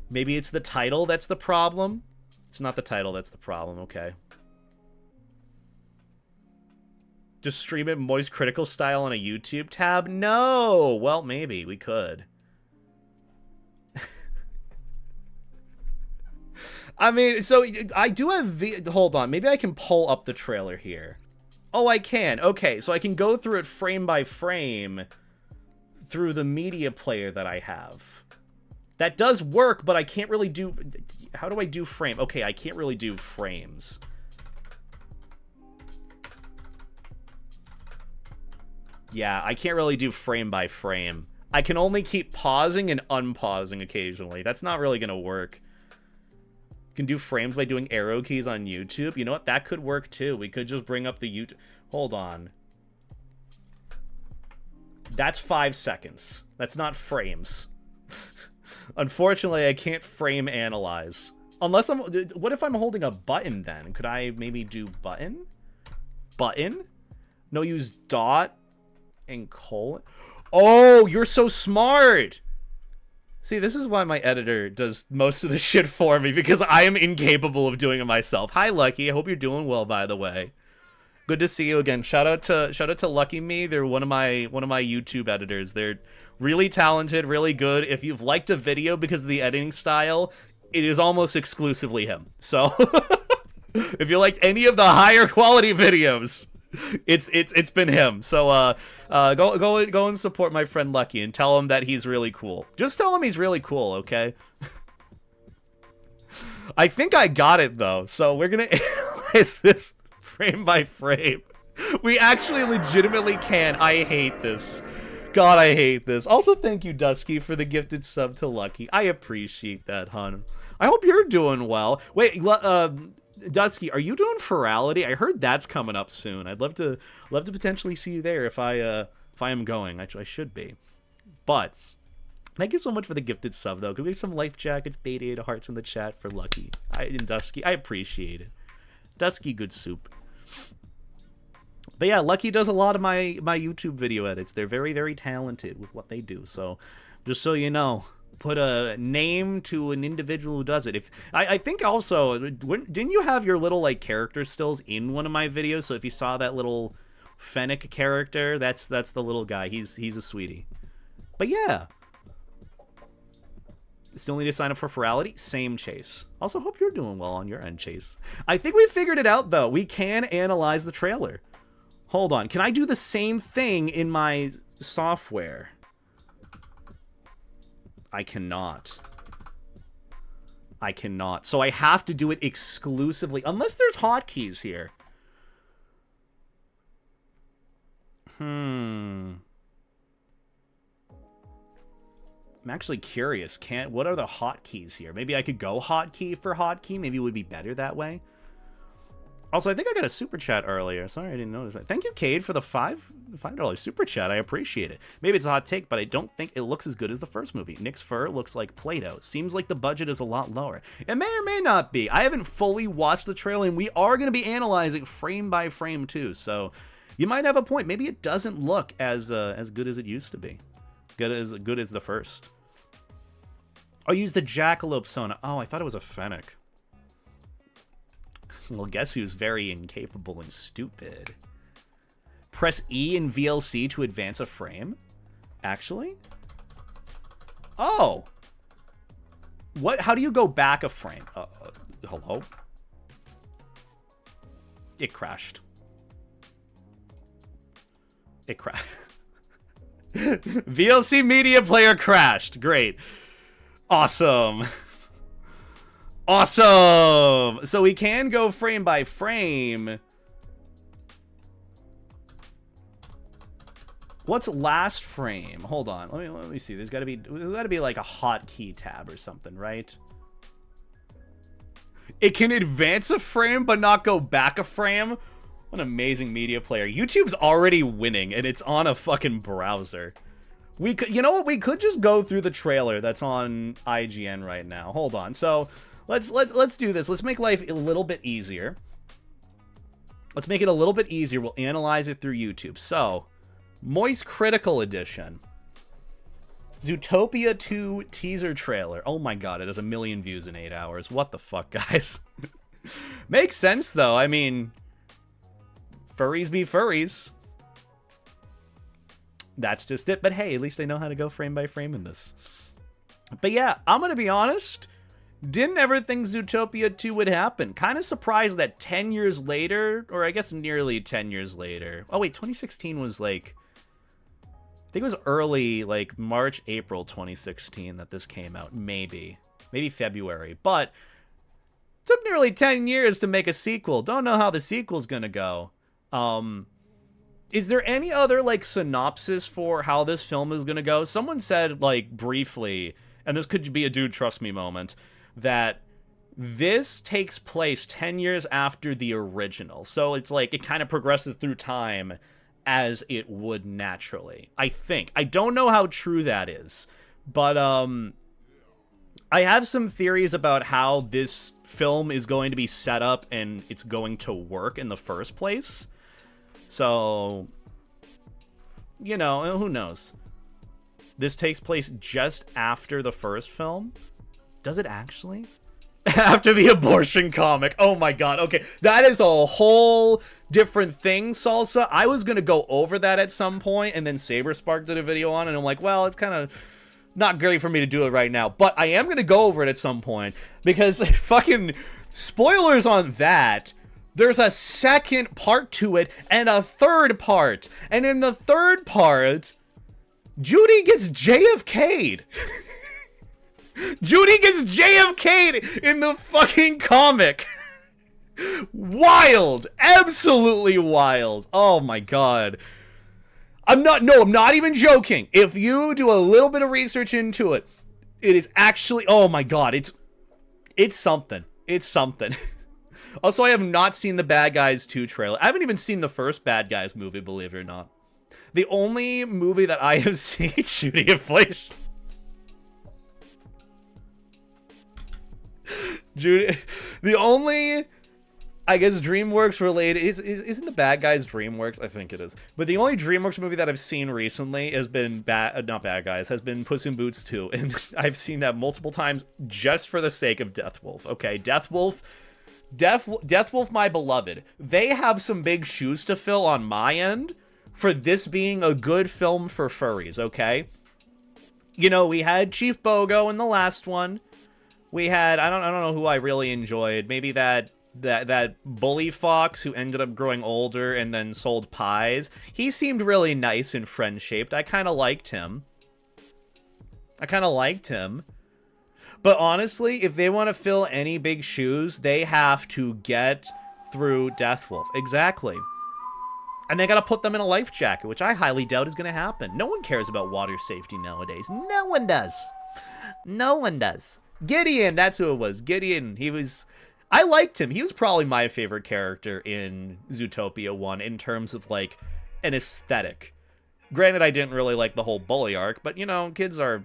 Maybe it's the title that's the problem? It's not the title that's the problem. Okay. Just stream it Moist Critical style on a YouTube tab? No! Well, maybe. We could. I mean, so I do have... Hold on. Maybe I can pull up the trailer here. Oh, I can. Okay, so I can go through it frame by frame through the media player that I have. That does work, but I can't really do... How do I do frame? Okay, I can't really do frames. Yeah, I can't really do frame by frame. I can only keep pausing and unpausing occasionally. That's not really going to work. You can do frames by doing arrow keys on YouTube. You know what? That could work too. We could just bring up the YouTube... Hold on. That's 5 seconds. That's not frames. Unfortunately, I can't frame analyze. Unless I'm... What if I'm holding a button then? Could I maybe do button? Button? No, use dot and colon. Oh, you're so smart! See, this is why my editor does most of the shit for me, because I am incapable of doing it myself. Hi, Lucky. I hope you're doing well, by the way. Good to see you again. Shout out to Lucky Me. They're one of my YouTube editors. They're really talented, really good. If you've liked a video because of the editing style, it is almost exclusively him. So if you liked any of the higher quality videos, it's been him. So go and support my friend Lucky and tell him that he's really cool. Just tell him he's really cool, okay? I think I got it though. So we're gonna analyze this frame by frame. We actually legitimately can. I hate this. God, I hate this. Also, thank you, Dusky, for the gifted sub to Lucky. I appreciate that, hon. I hope you're doing well. Wait, Dusky, are you doing Ferality? I heard that's coming up soon. I'd love to potentially see you there if I am going. I should be. But thank you so much for the gifted sub, though. Could we get some life jackets, beta hearts in the chat for Lucky and Dusky? I appreciate it. Dusky, good soup. But yeah, Lucky does a lot of my YouTube video edits. They're very, very talented with what they do. So just so you know, put a name to an individual who does it. If I think also, didn't you have your little like character stills in one of my videos? So if you saw that little Fennec character, that's the little guy. He's a sweetie. But yeah. Still need to sign up for Ferality? Same, Chase. Also, hope you're doing well on your end, Chase. I think we figured it out, though. We can analyze the trailer. Hold on. Can I do the same thing in my software? I cannot. I cannot. So I have to do it exclusively. Unless there's hotkeys here. I'm actually curious. What are the hotkeys here? Maybe I could go hotkey for hotkey. Maybe it would be better that way. Also, I think I got a super chat earlier. Sorry, I didn't notice that. Thank you, Cade, for the $5 super chat. I appreciate it. Maybe it's a hot take, but I don't think it looks as good as the first movie. Nick's fur looks like Play-Doh. Seems like the budget is a lot lower. It may or may not be. I haven't fully watched the trailer, and we are going to be analyzing frame by frame too. So you might have a point. Maybe it doesn't look as good as it used to be. Good as the first. I'll use the Jackalope Sona. Oh, I thought it was a Fennec. Well, guess who's very incapable and stupid? Press E in VLC to advance a frame? Actually? Oh! What? How do you go back a frame? Hello? It crashed. It crashed. VLC media player crashed. Great. Awesome. Awesome! So we can go frame by frame. What's last frame? Hold on. Let me see. There's got to be like a hotkey tab or something, right? It can advance a frame but not go back a frame? What an amazing media player. YouTube's already winning and it's on a fucking browser. We could, you know what? We could just go through the trailer that's on IGN right now. Hold on. So let's do this. Let's make life a little bit easier. Let's make it a little bit easier. We'll analyze it through YouTube. So, Moist Critical Edition. Zootopia 2 teaser trailer. Oh my god, it has 1 million views in 8 hours. What the fuck, guys? Makes sense, though. I mean, furries be furries. That's just it. But hey, at least I know how to go frame by frame in this. But yeah, I'm going to be honest. Didn't ever think Zootopia 2 would happen. Kind of surprised that 10 years later, or I guess nearly 10 years later. Oh wait, 2016 was like, I think it was early, like March, April 2016 that this came out. Maybe February. But it took nearly 10 years to make a sequel. Don't know how the sequel's gonna go. Is there any other like synopsis for how this film is gonna go? Someone said like briefly, and this could be a dude trust me moment, that this takes place 10 years after the original. So it's like it kind of progresses through time as it would naturally. I think. I don't know how true that is. But I have some theories about how this film is going to be set up and it's going to work in the first place. So, you know, who knows? this takes place just after the first film. Does it actually? After the abortion comic. Oh my god. Okay, that is a whole different thing, Salsa. I was gonna go over that at some point, and then SaberSpark did a video on it, and I'm like, well, it's kind of not great for me to do it right now. But I am gonna go over it at some point, because fucking spoilers on that. There's a second part to it, and a third part. And in the third part, Judy gets JFK'd. Judy gets JFK'd in the fucking comic. Wild. Absolutely wild. Oh my god. I'm not even joking. If you do a little bit of research into it, it is actually, oh my god, it's something. It's something. Also, I have not seen the Bad Guys 2 trailer. I haven't even seen the first Bad Guys movie, believe it or not. The only movie that I have seen, shooting inflation. Judy, the only, I guess, DreamWorks related isn't the Bad Guys DreamWorks? I think it is. But the only DreamWorks movie that I've seen recently has been not Bad Guys, has been Puss in Boots 2, and I've seen that multiple times just for the sake of Death Wolf. Okay, Death Wolf, my beloved. They have some big shoes to fill on my end for this being a good film for furries. Okay, you know, we had Chief Bogo in the last one. We had, I don't know who I really enjoyed. Maybe that bully fox who ended up growing older and then sold pies. He seemed really nice and friend-shaped. I kind of liked him. But honestly, if they want to fill any big shoes, they have to get through Death Wolf. Exactly. And they got to put them in a life jacket, which I highly doubt is going to happen. No one cares about water safety nowadays. No one does. No one does. Gideon, that's who it was. Gideon, I liked him. He was probably my favorite character in Zootopia 1 in terms of, like, an aesthetic. Granted, I didn't really like the whole bully arc, but, you know, kids are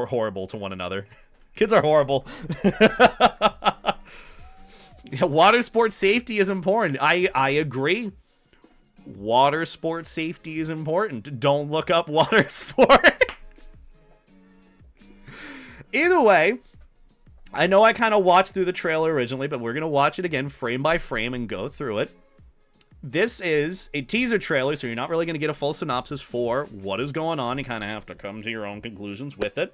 horrible to one another. Kids are horrible. Water sports safety is important. I agree. Water sports safety is important. Don't look up water sport. Either way, I know I kind of watched through the trailer originally, but we're going to watch it again frame by frame and go through it. This is a teaser trailer, so you're not really going to get a full synopsis for what is going on. You kind of have to come to your own conclusions with it.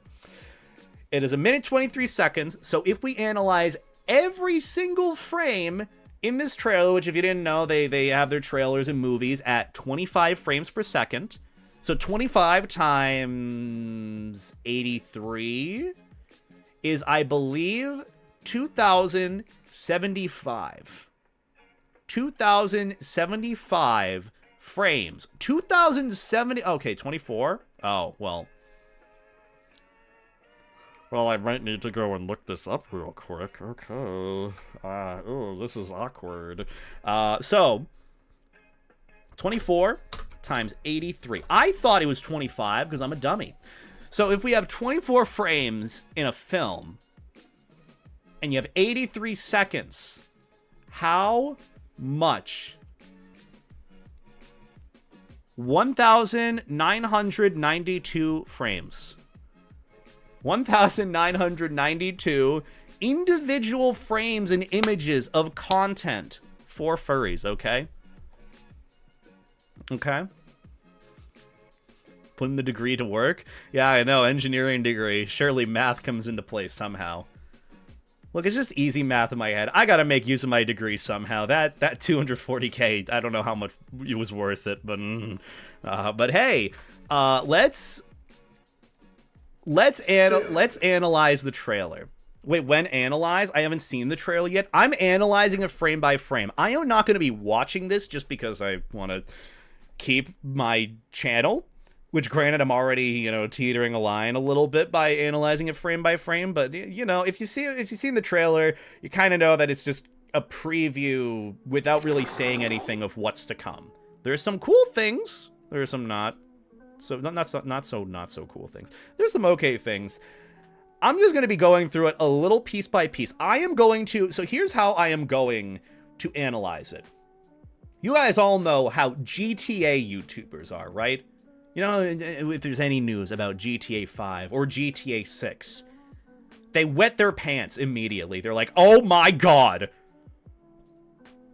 It is 1 minute 23 seconds, so if we analyze every single frame in this trailer, which if you didn't know, they have their trailers and movies at 25 frames per second. So 25 times 83 is, I believe, 2,075. 2,075 frames. 2,070. Okay, 24. Oh, well. Well, I might need to go and look this up real quick. Okay. Oh, this is awkward. So, 24 times 83. I thought it was 25 because I'm a dummy. So if we have 24 frames in a film and you have 83 seconds, how much? 1,992 frames. 1,992 individual frames and images of content for furries, okay? Okay. Putting the degree to work? Yeah, I know, engineering degree. Surely math comes into play somehow. Look, it's just easy math in my head. I gotta make use of my degree somehow. That 240K, I don't know how much it was worth it, but hey, let's analyze the trailer. Wait, when analyze? I haven't seen the trailer yet. I'm analyzing it frame by frame. I am not going to be watching this just because I want to keep my channel, which granted I'm already, teetering a line a little bit by analyzing it frame by frame, but if you've seen the trailer, you kind of know that it's just a preview without really saying anything of what's to come. There's some cool things, there are some not so cool things. There's some okay things. I'm just going to be going through it a little piece by piece. So here's how I am going to analyze it. You guys all know how GTA YouTubers are, right? You know, if there's any news about GTA 5 or GTA 6, they wet their pants immediately. They're like, oh my god.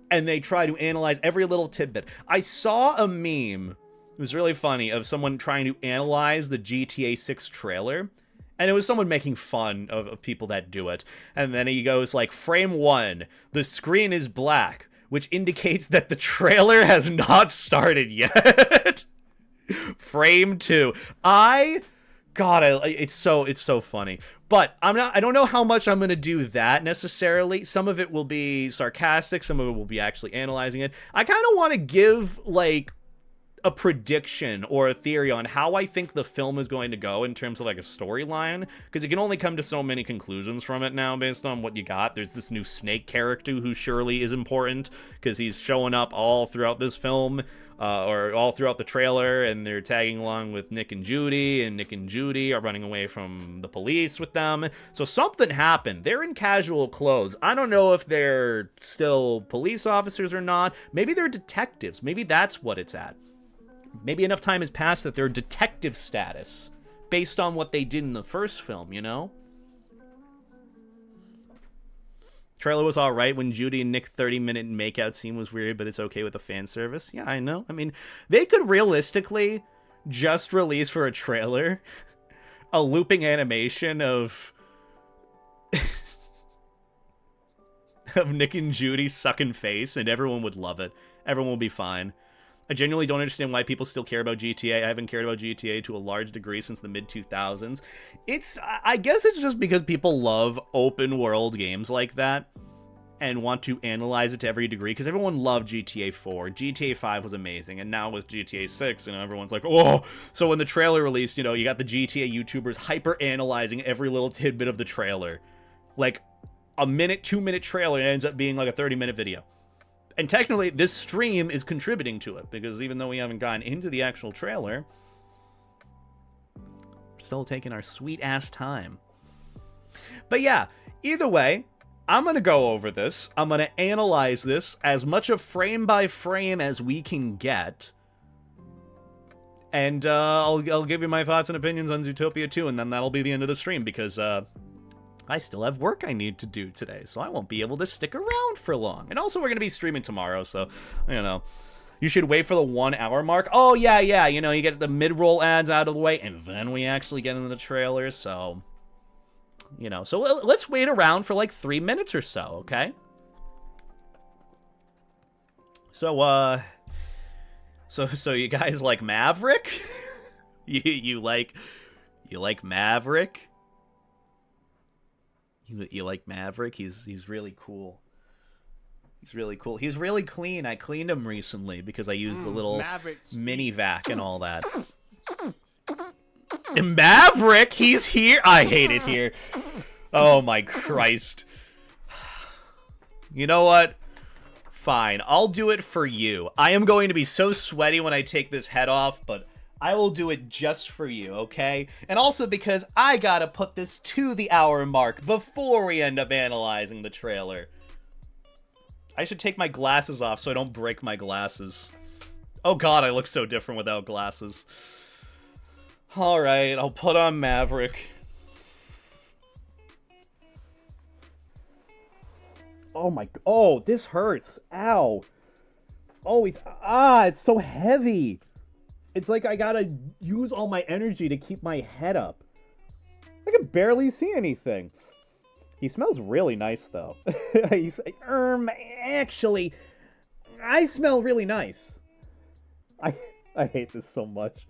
And they try to analyze every little tidbit. I saw a meme, it was really funny, of someone trying to analyze the GTA 6 trailer. And it was someone making fun of people that do it. And then he goes like, frame 1, the screen is black, which indicates that the trailer has not started yet. Frame 2. It's so funny. But I don't know how much I'm going to do that necessarily. Some of it will be sarcastic, some of it will be actually analyzing it. I kind of want to give like a prediction or a theory on how I think the film is going to go in terms of like a storyline, because you can only come to so many conclusions from it now based on what you got. There's this new snake character who surely is important because he's showing up all throughout this film, or all throughout the trailer, and they're tagging along with Nick and Judy, and Nick and Judy are running away from the police with them. So something happened. They're in casual clothes. I don't know if they're still police officers or not. Maybe they're detectives. Maybe that's what it's at. Maybe enough time has passed that they're detective status based on what they did in the first film, you know? Trailer was alright when Judy and Nick 30-minute makeout scene was weird, but it's okay with the fan service. Yeah, I know. I mean, they could realistically just release for a trailer a looping animation of of Nick and Judy sucking face, and everyone would love it. Everyone would be fine. I genuinely don't understand why people still care about GTA. I haven't cared about GTA to a large degree since the mid-2000s. I guess it's just because people love open-world games like that and want to analyze it to every degree, because everyone loved GTA 4. GTA 5 was amazing, and now with GTA 6, everyone's like, oh! So when the trailer released, you got the GTA YouTubers hyper-analyzing every little tidbit of the trailer. Like, a 2-minute trailer ends up being like a 30-minute video. And technically, this stream is contributing to it, because even though we haven't gotten into the actual trailer, we're still taking our sweet-ass time. But yeah, either way, I'm going to go over this. I'm going to analyze this as much of frame by frame as we can get. And I'll give you my thoughts and opinions on Zootopia 2, and then that'll be the end of the stream, because I still have work I need to do today, so I won't be able to stick around for long. And also, we're going to be streaming tomorrow, so, you should wait for the 1 hour mark. Oh, yeah, you get the mid-roll ads out of the way, and then we actually get into the trailer, so, So let's wait around for like 3 minutes or so, okay? So you guys like Maverick? you like Maverick? You like Maverick? He's really cool. He's really cool. He's really clean. I cleaned him recently because I used the little mini vac and all that. And Maverick, he's here. I hate it here. Oh my Christ. You know what? Fine. I'll do it for you. I am going to be so sweaty when I take this head off, but I will do it just for you, okay? And also because I gotta put this to the hour mark before we end up analyzing the trailer. I should take my glasses off so I don't break my glasses. Oh god, I look so different without glasses. Alright, I'll put on Maverick. Oh, this hurts. Ow. Oh, it's so heavy. It's like I gotta use all my energy to keep my head up. I can barely see anything. He smells really nice, though. Actually, I smell really nice. I hate this so much.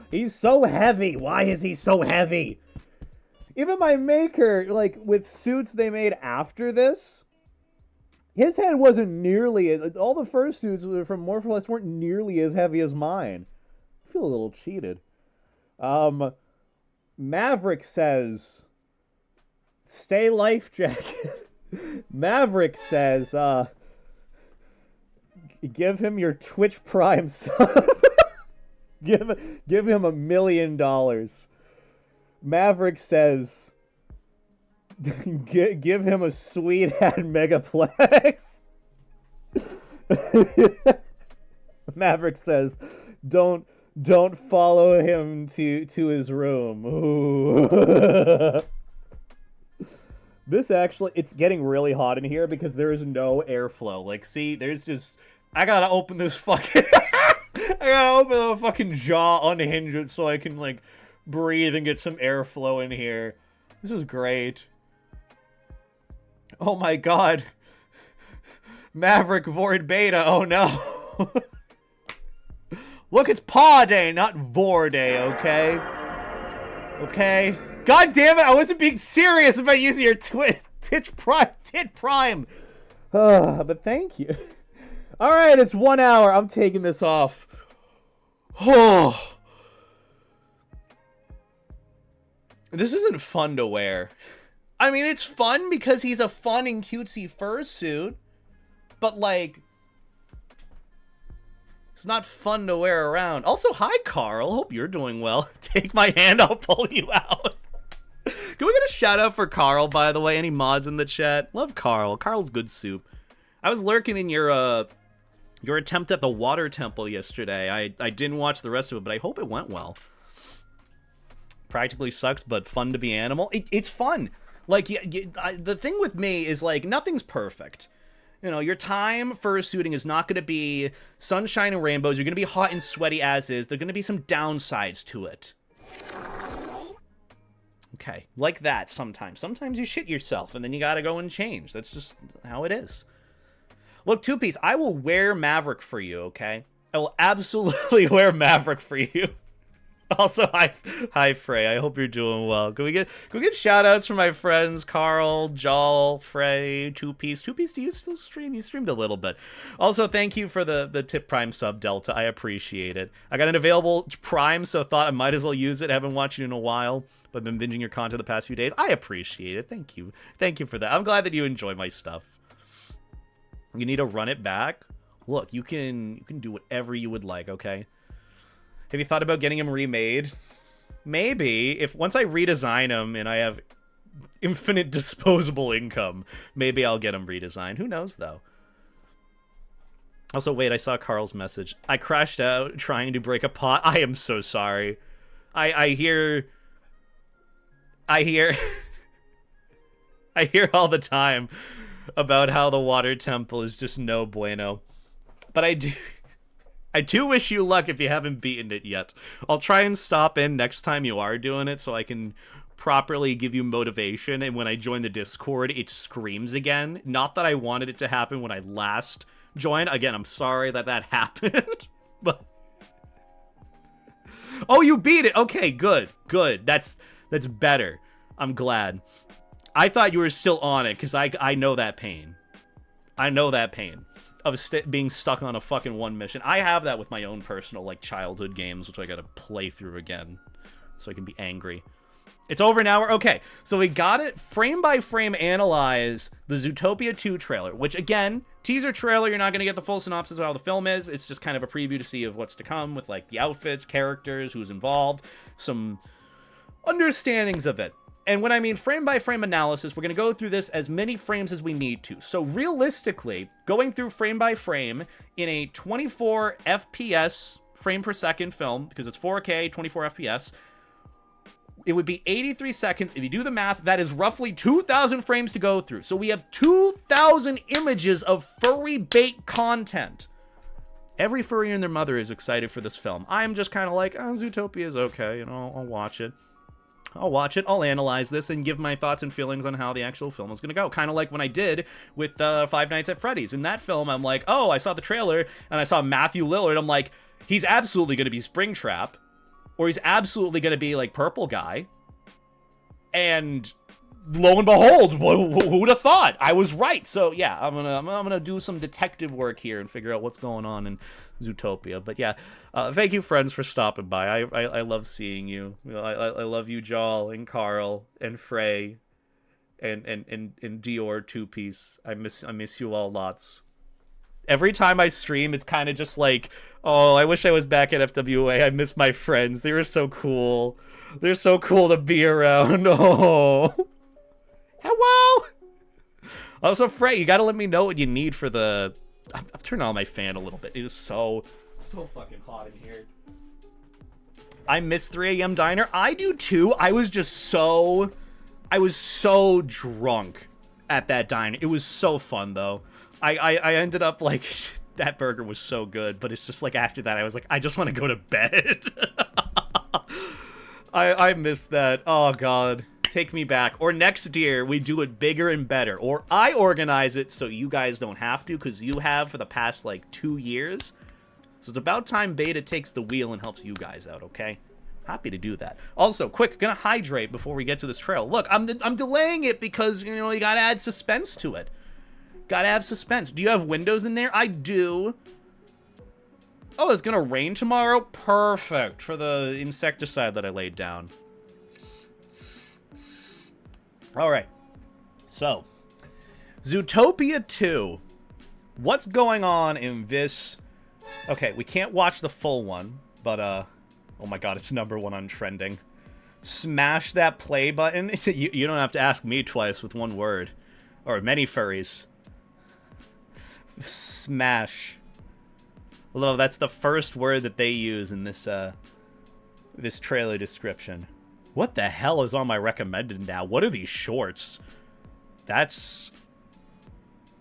He's so heavy. Why is he so heavy? Even my maker, like, with suits they made after this, his head wasn't nearly as... All the first suits from More for Less weren't nearly as heavy as mine. I feel a little cheated. Maverick says, stay life jacket. Maverick says, give him your Twitch Prime sub. give him $1 million. Maverick says, give him a sweet hat Megaplex. Maverick says, don't Don't follow him to his room. Ooh. This actually, it's getting really hot in here because there is no airflow. Like, see, there's just, I gotta open this fucking, I gotta open the fucking jaw, unhinge it so I can, like, breathe and get some airflow in here. This is great. Oh my god. Maverick Void Beta, oh no. Look, it's Paw Day, not Vor Day, okay? Okay? God damn it, I wasn't being serious about using your Tit Prime. But thank you. Alright, it's 1 hour. I'm taking this off. Oh. This isn't fun to wear. I mean, it's fun because he's a fun and cutesy fursuit. But, like, it's not fun to wear around. Also, hi, Carl. Hope you're doing well. Take my hand, I'll pull you out. Can we get a shout out for Carl, by the way? Any mods in the chat? Love Carl. Carl's good soup. I was lurking in your attempt at the water temple yesterday. I didn't watch the rest of it, but I hope it went well. Practically sucks, but fun to be animal. It's fun. Like, the thing with me is, like, nothing's perfect. You know, your time fursuiting is not going to be sunshine and rainbows. You're going to be hot and sweaty as is. There are going to be some downsides to it. Okay, like that sometimes. Sometimes you shit yourself, and then you gotta go and change. That's just how it is. Look, Two Piece, I will wear Maverick for you, okay? I will absolutely wear Maverick for you. Also, hi Frey. I hope you're doing well. Can we get shout-outs from my friends Carl, Jal, Frey, Two Piece. Two Piece, do you still stream? You streamed a little bit. Also, thank you for the Tip Prime sub, Delta. I appreciate it. I got an available Prime, so thought I might as well use it. I haven't watched you in a while, but I've been binging your content the past few days. I appreciate it. Thank you. Thank you for that. I'm glad that you enjoy my stuff. You need to run it back? Look, you can do whatever you would like, okay? Have you thought about getting him remade? Maybe. If once I redesign him and I have infinite disposable income, maybe I'll get him redesigned. Who knows, though? Also, wait, I saw Carl's message. I crashed out trying to break a pot. I am so sorry. I hear I hear all the time about how the water temple is just no bueno. But I do wish you luck if you haven't beaten it yet. I'll try and stop in next time you are doing it so I can properly give you motivation, and when I join the Discord, it screams again. Not that I wanted it to happen when I last joined. Again, I'm sorry that happened. But oh, you beat it! Okay, good. That's better. I'm glad. I thought you were still on it, because I know that pain. I know that pain of being stuck on a fucking one mission. I have that with my own personal, like, childhood games, which I gotta play through again so I can be angry. It's over an hour? Okay, so we got it. Frame by frame analyze the Zootopia 2 trailer, which, again, teaser trailer, you're not going to get the full synopsis of how the film is. It's just kind of a preview to see of what's to come with, like, the outfits, characters, who's involved, some understandings of it. And when I mean frame by frame analysis, we're going to go through this as many frames as we need to. So realistically, going through frame by frame in a 24 FPS frame per second film, because it's 4K, 24 FPS, it would be 83 seconds. If you do the math, that is roughly 2,000 frames to go through. So we have 2,000 images of furry bait content. Every furry and their mother is excited for this film. I'm just kind of like, oh, Zootopia is okay, you know, I'll watch it. I'll analyze this and give my thoughts and feelings on how the actual film is going to go. Kind of like when I did with Five Nights at Freddy's. In that film, I'm like, oh, I saw the trailer, and I saw Matthew Lillard. I'm like, he's absolutely going to be Springtrap, or he's absolutely going to be, like, Purple Guy. And lo and behold, who'd have thought? I was right. So, yeah, I'm gonna do some detective work here and figure out what's going on in Zootopia. But yeah, thank you, friends, for stopping by. I love seeing you. I love you, Jal and Carl and Frey and Dior Two Piece. I miss you all lots. Every time I stream, it's kind of just like, oh, I wish I was back at FWA. I miss my friends. They were so cool. They're so cool to be around. Oh, hello. Also, Frey, you gotta let me know what you need for the. I'm turning on my fan a little bit. It is so fucking hot in here. I miss 3 a.m. diner. I do too. I was so drunk at that diner. It was so fun though. I ended up like, that burger was so good, but it's just like after that I was like, I just want to go to bed. I missed that. Oh god. Take me back. Or next year we do it bigger and better. Or I organize it so you guys don't have to, because you have for the past like 2 years. So it's about time Beta takes the wheel and helps you guys out, okay? Happy to do that. Also, quick, gonna hydrate before we get to this trail. Look, I'm delaying it because, you know, you gotta add suspense to it. Gotta have suspense. Do you have windows in there? I do. Oh, it's gonna rain tomorrow? Perfect for the insecticide that I laid down. Alright. So, Zootopia 2. What's going on in this... Okay, we can't watch the full one, but, oh my god, it's #1 on trending. Smash that play button. You don't have to ask me twice with one word. Or many furries. Smash. Although that's the first word that they use in this, this trailer description. What the hell is on my recommended now? What are these shorts? That's...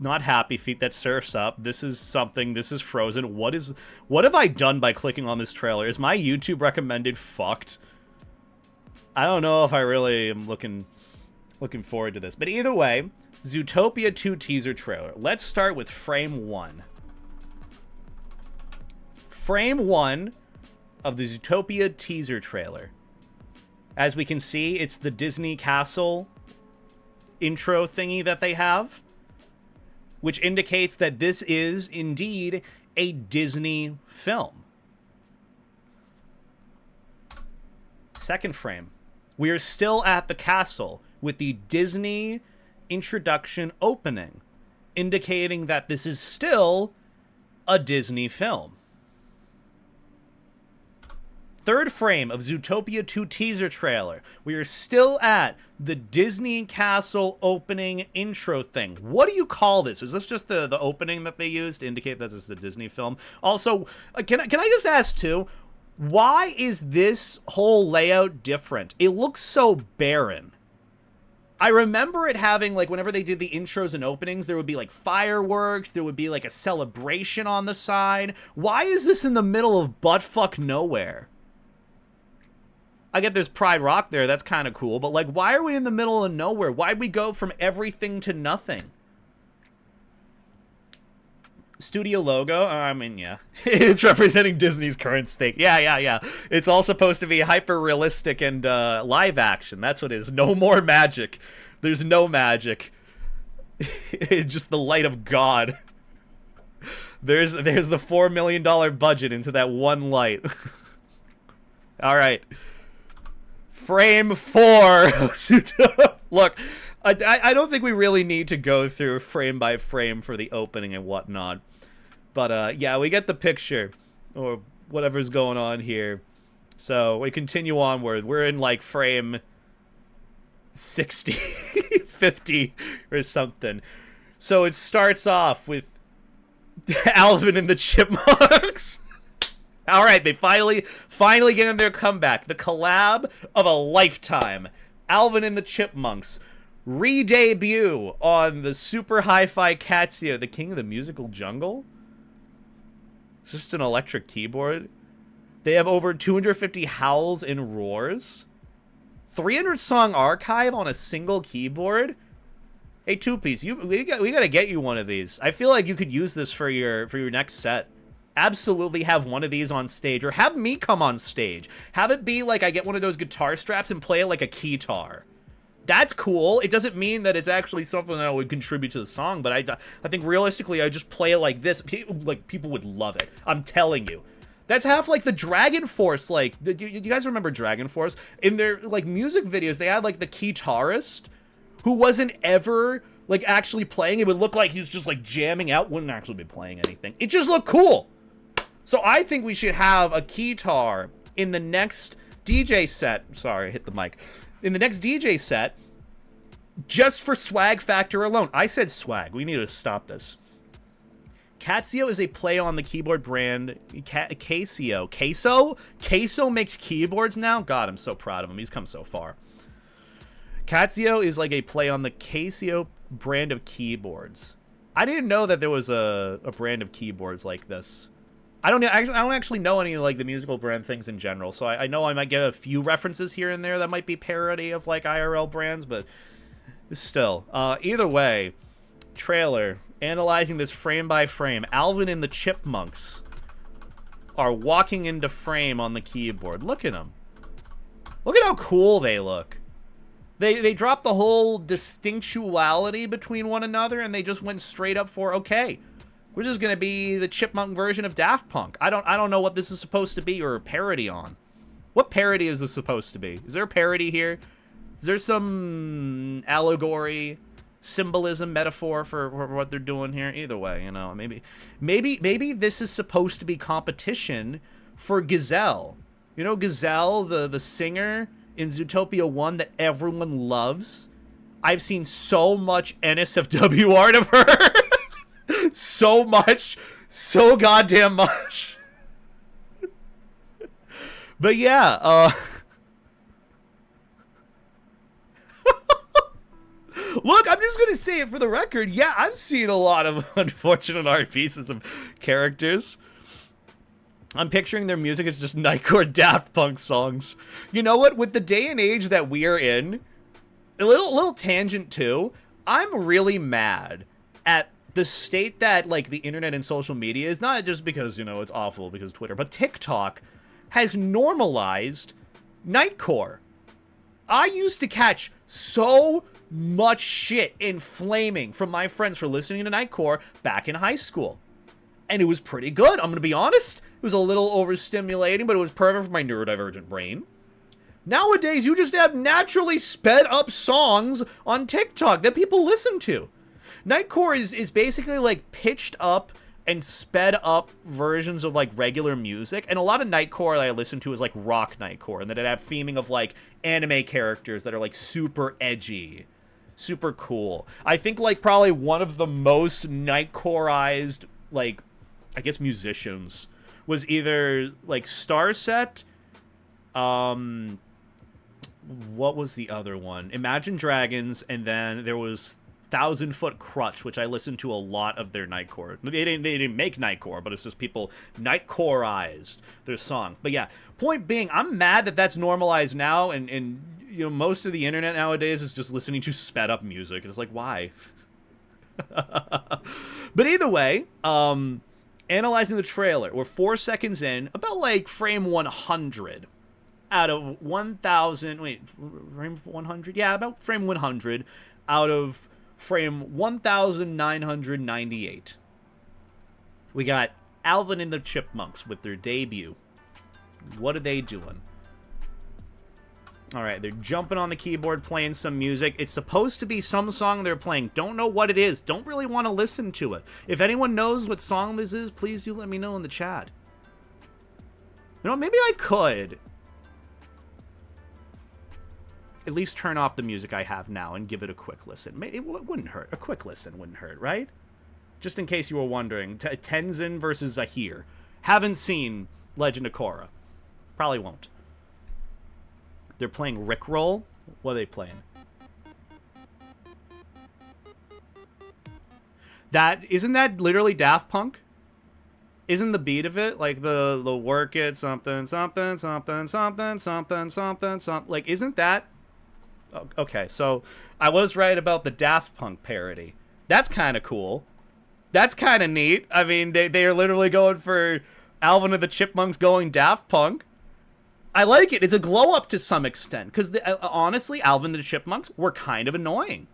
not Happy Feet, that Surf's Up. This is something, this is Frozen. What have I done by clicking on this trailer? Is my YouTube recommended fucked? I don't know if I really am looking forward to this. But either way, Zootopia 2 teaser trailer. Let's start with frame 1. Frame 1 of the Zootopia teaser trailer. As we can see, it's the Disney Castle intro thingy that they have, which indicates that this is indeed a Disney film. Second frame. We are still at the castle with the Disney introduction opening, indicating that this is still a Disney film. Third frame of Zootopia 2 teaser trailer. We are still at the Disney Castle opening intro thing. What do you call this? Is this just the opening that they used to indicate that this is a Disney film? Also, can I just ask too, why is this whole layout different? It looks so barren. I remember it having, like, whenever they did the intros and openings, there would be, like, fireworks, there would be, like, a celebration on the side. Why is this in the middle of buttfuck nowhere? I get there's Pride Rock there, that's kind of cool, but, like, why are we in the middle of nowhere? Why'd we go from everything to nothing? Studio logo? I mean, yeah. It's representing Disney's current state. Yeah. It's all supposed to be hyper-realistic and live action. That's what it is. No more magic. There's no magic. It's just the light of God. There's the $4 million budget into that one light. All right. Frame 4. Look, I don't think we really need to go through frame by frame for the opening and whatnot. But, yeah, we get the picture, or whatever's going on here. So, we continue onward. We're in, like, frame 60, 50, or something. So, it starts off with Alvin and the Chipmunks. All right, they finally getting their comeback. The collab of a lifetime. Alvin and the Chipmunks re-debut on the super hi-fi Katsuya, the King of the Musical Jungle. It's just an electric keyboard. They have over 250 howls and roars. 300 song archive on a single keyboard. Hey, Two-Piece, we gotta get you one of these. I feel like you could use this for your next set. Absolutely have one of these on stage, or have me come on stage. Have it be like I get one of those guitar straps and play it like a keytar. That's cool. It doesn't mean that it's actually something that would contribute to the song, but I think realistically, I just play it like this. Like, people would love it. I'm telling you. That's half like the Dragon Force, like, do you guys remember Dragon Force? In their, like, music videos, they had, like, the guitarist who wasn't ever, like, actually playing. It would look like he was just, like, jamming out, wouldn't actually be playing anything. It just looked cool. So I think we should have a keytar in the next DJ set. Sorry, I hit the mic. In the next DJ set, just for swag factor alone. I said swag. We need to stop this. Casio is a play on the keyboard brand Casio. Queso makes keyboards now? God, I'm so proud of him. He's come so far. Casio is like a play on the Casio brand of keyboards. I didn't know that there was a brand of keyboards like this. I don't actually know any like the musical brand things in general, so I know I might get a few references here and there that might be parody of like IRL brands, but still. Either way, trailer, analyzing this frame by frame. Alvin and the Chipmunks are walking into frame on the keyboard. Look at them. Look at how cool they look. They dropped the whole distinctuality between one another, and they just went straight up for, okay, we're just gonna be the chipmunk version of Daft Punk. I don't know what this is supposed to be or a parody on. What parody is this supposed to be? Is there a parody here? Is there some allegory, symbolism, metaphor for what they're doing here? Either way, you know, maybe this is supposed to be competition for Gazelle. You know, Gazelle, the singer in Zootopia 1 that everyone loves. I've seen so much NSFW art of her. So much. So goddamn much. But yeah, look, I'm just going to say it for the record. Yeah, I've seen a lot of unfortunate art pieces of characters. I'm picturing their music as just Nightcore Daft Punk songs. You know what? With the day and age that we are in, a little tangent too, I'm really mad at the state that, like, the internet and social media is, not just because, you know, it's awful because of Twitter, but TikTok has normalized Nightcore. I used to catch so much shit in flaming from my friends for listening to Nightcore back in high school. And it was pretty good, I'm gonna be honest. It was a little overstimulating, but it was perfect for my neurodivergent brain. Nowadays, you just have naturally sped up songs on TikTok that people listen to. Nightcore is basically like pitched up and sped up versions of like regular music. And a lot of Nightcore that I listen to is like rock Nightcore. And then it had theming of like anime characters that are like super edgy, super cool. I think like probably one of the most Nightcoreized, like, I guess musicians was either like Starset, what was the other one? Imagine Dragons, and then there was 1000 Foot Crutch, which I listened to a lot of their Nightcore. They didn't make Nightcore, but it's just people Nightcoreized their songs. But yeah, point being, I'm mad that that's normalized now, and you know, most of the internet nowadays is just listening to sped up music, and it's like, why? But either way, analyzing the trailer, we're 4 seconds in, about like frame 100 out of 1,000. Wait, frame 100? Yeah, about frame 100 out of frame 1,998. We got Alvin and the Chipmunks with their debut. What are they doing? All right, they're jumping on the keyboard, playing some music. It's supposed to be some song they're playing. Don't know what it is. Don't really want to listen to it. If anyone knows what song this is, please do let me know in the chat. You know, maybe I could at least turn off the music I have now and give it a quick listen. It wouldn't hurt. A quick listen wouldn't hurt, right? Just in case you were wondering. Tenzin versus Zahir. Haven't seen Legend of Korra. Probably won't. They're playing Rickroll. What are they playing? Isn't that literally Daft Punk? Isn't the beat of it like the work it something something something something something something something, like, isn't that? Okay, so I was right about the Daft Punk parody. That's kind of cool. That's kind of neat. I mean, they are literally going for Alvin and the Chipmunks going Daft Punk. I like it. It's a glow up to some extent, because honestly, Alvin and the Chipmunks were kind of annoying.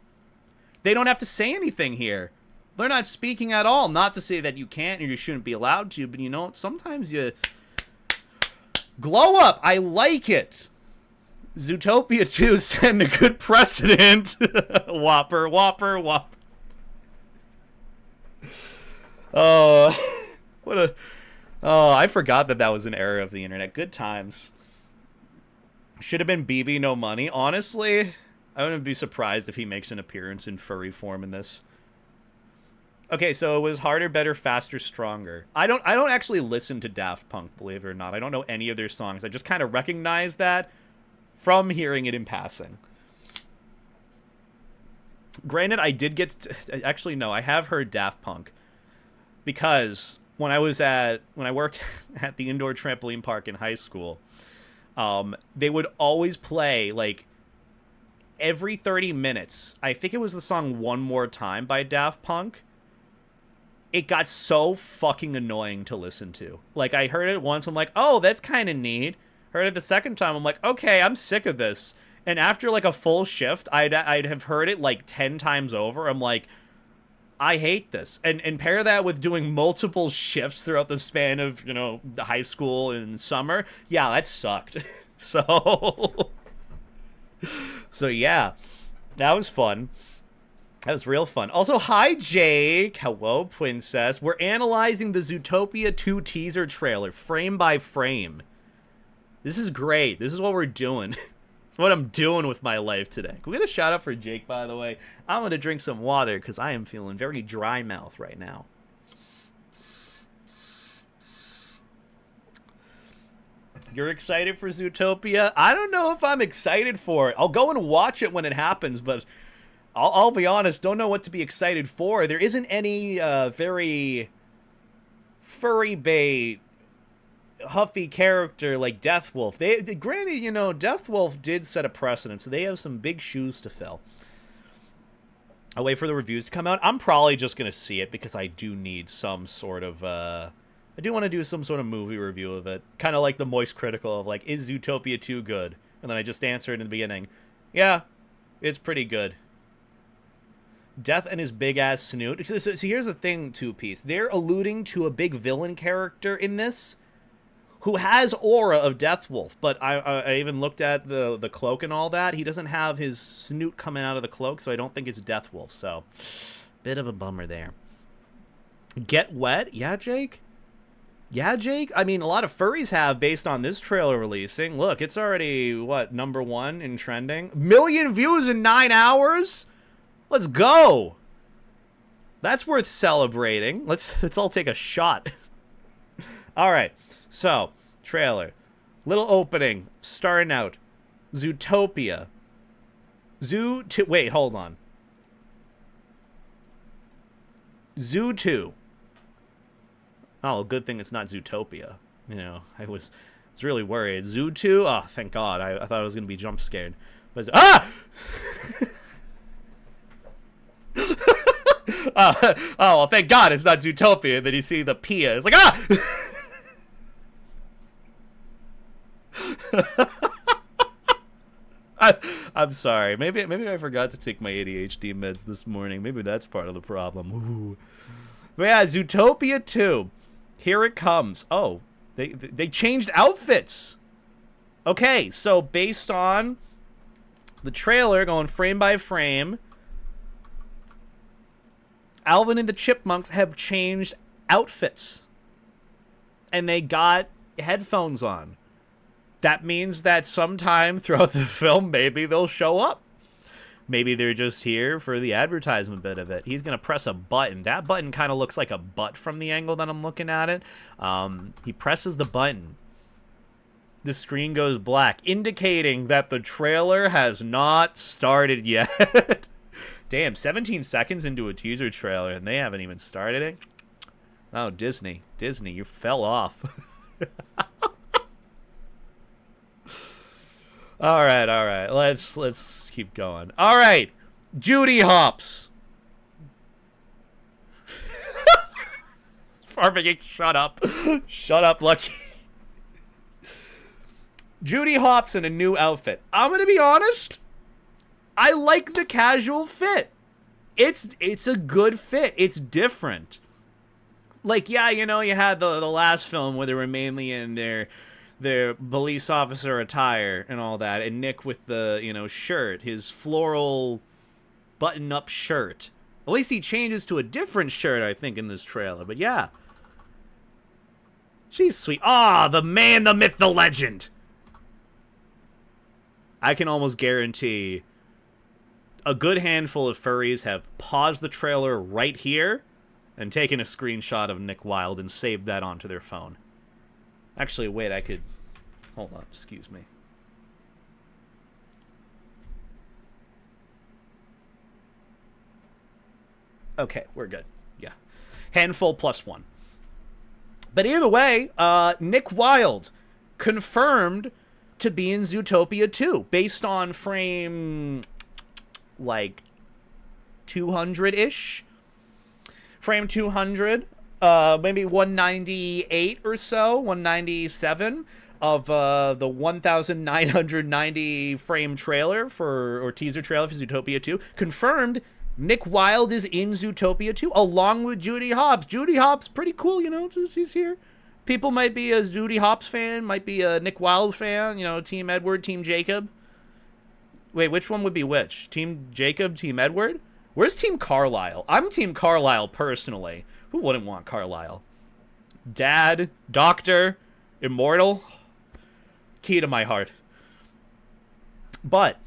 They don't have to say anything here. They're not speaking at all. Not to say that you can't or you shouldn't be allowed to, but you know, sometimes you glow up. I like it. Zootopia 2 setting a good precedent. Whopper, whopper, whopper. Oh, what a... Oh, I forgot that was an era of the internet. Good times. Should have been BB No Money. Honestly, I wouldn't be surprised if he makes an appearance in furry form in this. Okay, so it was harder, better, faster, stronger. I don't actually listen to Daft Punk, believe it or not. I don't know any of their songs. I just kind of recognize that from hearing it in passing. Granted, I did get actually no, I have heard Daft Punk because when I worked at the indoor trampoline park in high school, they would always play like every 30 minutes. I think it was the song One More Time by Daft Punk. It got so fucking annoying to listen to. Like, I heard it once, I'm like, oh, that's kind of neat. Heard it the second time, I'm like, okay, I'm sick of this. And after, like, a full shift, I'd have heard it, like, 10 times over. I'm like, I hate this. And pair that with doing multiple shifts throughout the span of, you know, the high school and summer. Yeah, that sucked. So yeah, that was fun. That was real fun. Also, hi, Jake. Hello, Princess. We're analyzing the Zootopia 2 teaser trailer, frame by frame. This is great. This is what we're doing. It's what I'm doing with my life today. Can we get a shout out for Jake, by the way? I'm going to drink some water because I am feeling very dry mouth right now. You're excited for Zootopia? I don't know if I'm excited for it. I'll go and watch it when it happens, but I'll be honest, don't know what to be excited for. There isn't any very furry bait, huffy character like Deathwolf. Granted, you know, Deathwolf did set a precedent, so they have some big shoes to fill. I'll wait for the reviews to come out. I'm probably just going to see it because I do need some sort of... I do want to do some sort of movie review of it. Kind of like the Moist Critical of, like, is Zootopia 2 good? And then I just answered in the beginning, yeah, it's pretty good. Death and his big-ass snoot. So here's the thing, Two-Piece. They're alluding to a big villain character in this who has aura of Deathwolf. But I even looked at the cloak and all that. He doesn't have his snoot coming out of the cloak, so I don't think it's Deathwolf. So, bit of a bummer there. Get wet? Yeah, Jake? Yeah, Jake? I mean, a lot of furries have based on this trailer releasing. Look, it's already, what, #1 in trending? 1 million views in 9 hours? Let's go. That's worth celebrating. Let's all take a shot. All right. So, trailer. Little opening. Starting out. Zootopia. Wait, hold on. Zoo 2. Oh, good thing it's not Zootopia. You know, I was really worried. Zoo 2? Oh, thank God. I thought I was going to be jump scared. But ah! Oh, well, thank God it's not Zootopia. And then you see the Pia. It's like, ah! I'm sorry. Maybe I forgot to take my ADHD meds this morning. Maybe that's part of the problem. Ooh. But yeah, Zootopia 2. Here it comes. Oh, they changed outfits. Okay, so based on the trailer going frame by frame, Alvin and the Chipmunks have changed outfits. And they got headphones on. That means that sometime throughout the film, maybe they'll show up. Maybe they're just here for the advertisement bit of it. He's going to press a button. That button kind of looks like a butt from the angle that I'm looking at it. He presses the button. The screen goes black, indicating that the trailer has not started yet. Damn, 17 seconds into a teaser trailer, and they haven't even started it? Oh, Disney, you fell off. All right. Let's keep going. All right, Judy Hopps. Farming, shut up. Shut up, Lucky. Judy Hopps in a new outfit. I'm gonna be honest. I like the casual fit. It's a good fit. It's different. Like, yeah, you know, you had the last film where they were mainly in their police officer attire and all that, and Nick with the, you know, shirt, his floral button-up shirt. At least he changes to a different shirt, I think, in this trailer. But yeah, she's sweet. Ah, the man, the myth, the legend. I can almost guarantee a good handful of furries have paused the trailer right here and taken a screenshot of Nick Wilde and saved that onto their phone. Actually, wait, I could... Hold on, excuse me. Okay, we're good. Yeah. Handful +1. But either way, Nick Wilde confirmed to be in Zootopia 2, based on frame, like, 200-ish. Frame 200, maybe 198 or so, 197 of the 1,990 frame trailer or teaser trailer for Zootopia 2, confirmed Nick Wilde is in Zootopia 2, along with Judy Hopps. Judy Hopps, pretty cool, you know, she's here. People might be a Judy Hopps fan, might be a Nick Wilde fan, you know, Team Edward, Team Jacob. Wait, which one would be which? Team Jacob, Team Edward? Where's Team Carlisle? I'm Team Carlisle, personally. Who wouldn't want Carlisle? Dad, Doctor, Immortal. Key to my heart. But,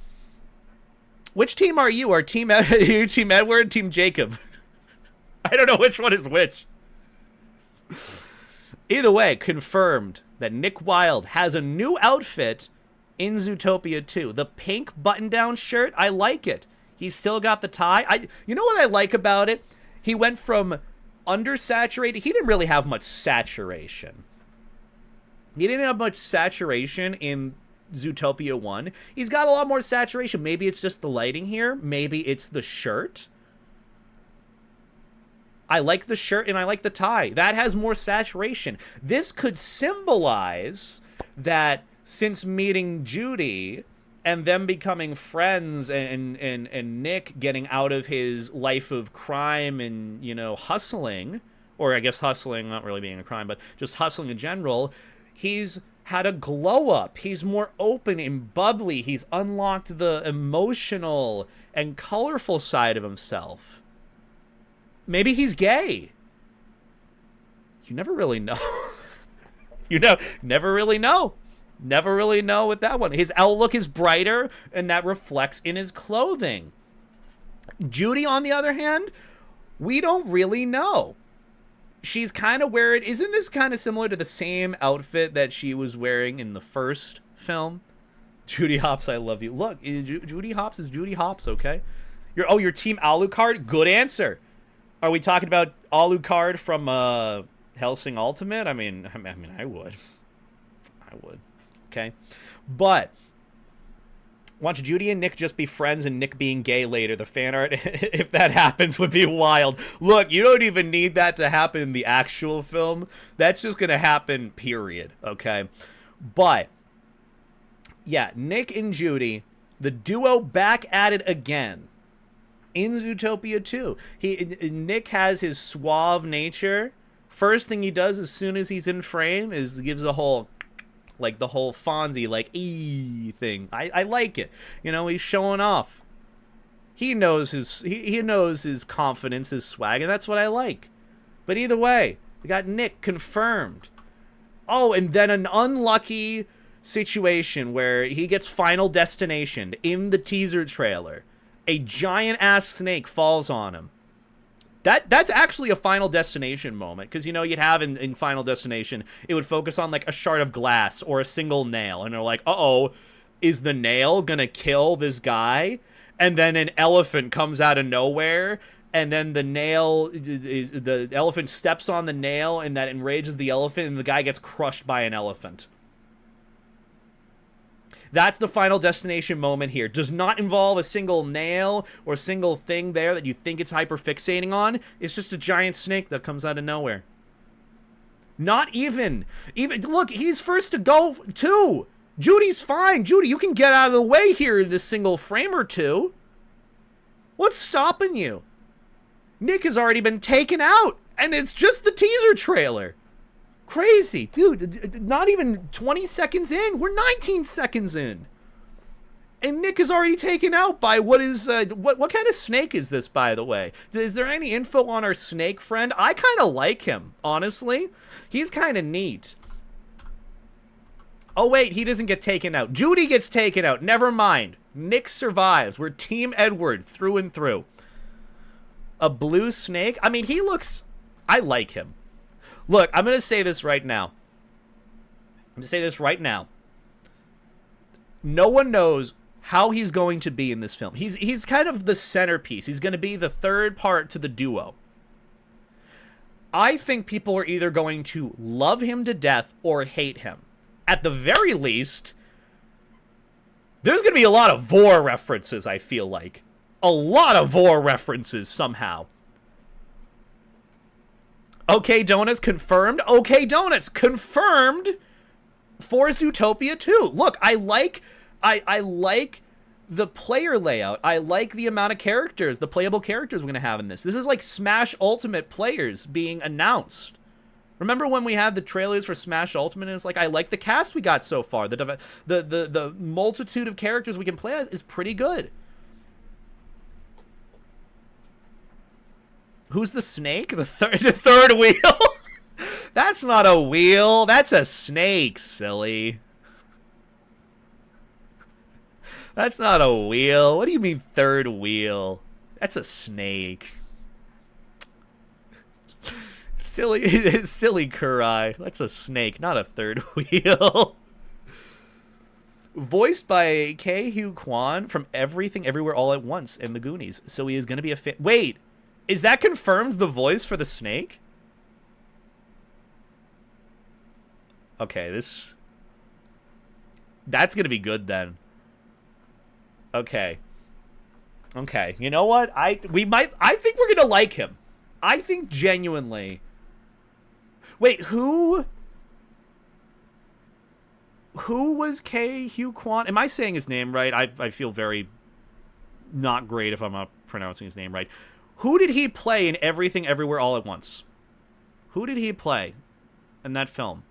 which team are you? Are you Team Edward, Team Jacob? I don't know which one is which. Either way, confirmed that Nick Wilde has a new outfit in Zootopia 2. The pink button-down shirt, I like it. He's still got the tie. You know what I like about it? He went from undersaturated. He didn't really have much saturation. He didn't have much saturation in Zootopia 1. He's got a lot more saturation. Maybe it's just the lighting here. Maybe it's the shirt. I like the shirt and I like the tie. That has more saturation. This could symbolize that since meeting Judy and them becoming friends and Nick getting out of his life of crime and, you know, hustling, or I guess hustling, not really being a crime, but just hustling in general, he's had a glow up. He's more open and bubbly. He's unlocked the emotional and colorful side of himself. Maybe he's gay. You never really know. Never really know. Never really know with that one. His outlook is brighter, and that reflects in his clothing. Judy, on the other hand, we don't really know. She's kind of wearing... Isn't this kind of similar to the same outfit that she was wearing in the first film? Judy Hopps, I love you. Look, Judy Hopps is Judy Hopps, okay? You're Team Alucard? Good answer. Are we talking about Alucard from Hellsing Ultimate? I mean, I would. Okay, but watch Judy and Nick just be friends and Nick being gay later. The fan art, if that happens, would be wild. Look, you don't even need that to happen in the actual film. That's just gonna happen, period. Okay, but yeah, Nick and Judy, the duo back at it again in Zootopia 2. Nick has his suave nature. First thing he does as soon as he's in frame is gives a whole... like the whole Fonzie, like, ee thing. I like it. You know, he's showing off. He knows his confidence, his swag, and that's what I like. But either way, we got Nick confirmed. Oh, and then an unlucky situation where he gets Final Destination in the teaser trailer. A giant-ass snake falls on him. That's actually a Final Destination moment, because, you know, you'd have in Final Destination, it would focus on, like, a shard of glass or a single nail, and they're like, uh-oh, is the nail gonna kill this guy? And then an elephant comes out of nowhere, and then the elephant steps on the nail, and that enrages the elephant, and the guy gets crushed by an elephant. That's the Final Destination moment here. Does not involve a single nail or a single thing there that you think it's hyperfixating on. It's just a giant snake that comes out of nowhere. Not even look, he's first to go too. Judy's fine. Judy, you can get out of the way here in this single frame or two. What's stopping you? Nick has already been taken out, and it's just the teaser trailer. Crazy, dude. Not even 20 seconds in. We're 19 seconds in. And Nick is already taken out by what is, what kind of snake is this, by the way? Is there any info on our snake friend? I kind of like him, honestly. He's kind of neat. Oh, wait, he doesn't get taken out. Judy gets taken out. Never mind. Nick survives. We're Team Edward through and through. A blue snake? I mean, he looks I like him. Look, I'm going to say this right now. I'm going to say this right now. No one knows how he's going to be in this film. He's kind of the centerpiece. He's going to be the third part to the duo. I think people are either going to love him to death or hate him. At the very least, there's going to be a lot of Vor references, I feel like. A lot of Vor references somehow. Okay, Donuts confirmed. Okay, Donuts confirmed for Zootopia 2. Look, I like the player layout. I like the amount of characters, the playable characters we're going to have in this. This is like Smash Ultimate players being announced. Remember when we had the trailers for Smash Ultimate, and it's like, I like the cast we got so far. The multitude of characters we can play as is pretty good. Who's the snake? The third wheel? That's not a wheel. That's a snake, silly. That's not a wheel. What do you mean third wheel? That's a snake. Silly Kurai. That's a snake, not a third wheel. Voiced by Ke-Huy Quan from Everything Everywhere All at Once in The Goonies. So he is going to be a fan. Wait, is that confirmed, the voice for the snake? Okay, that's going to be good then. Okay. Okay, you know what? I think we're going to like him. I think genuinely. Wait, who was Ke-Huy Quan? Am I saying his name right? I feel very not great if I'm not pronouncing his name right. Who did he play in Everything Everywhere All at Once? Who did he play in that film?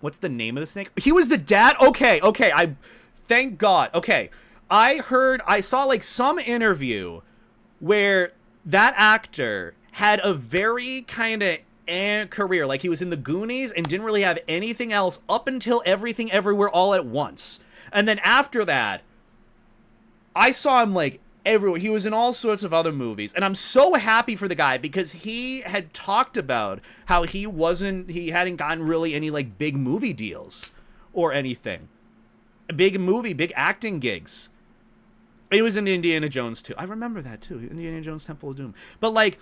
What's the name of the snake? He was the dad? Okay. Thank God. Okay. I saw like some interview where that actor had a very kind of career. Like he was in the Goonies and didn't really have anything else up until Everything Everywhere All at Once. And then after that, I saw him like everywhere. He was in all sorts of other movies. And I'm so happy for the guy because he had talked about how he hadn't gotten really any like big movie deals or anything. Big acting gigs. He was in Indiana Jones too. I remember that too. Indiana Jones Temple of Doom. But like,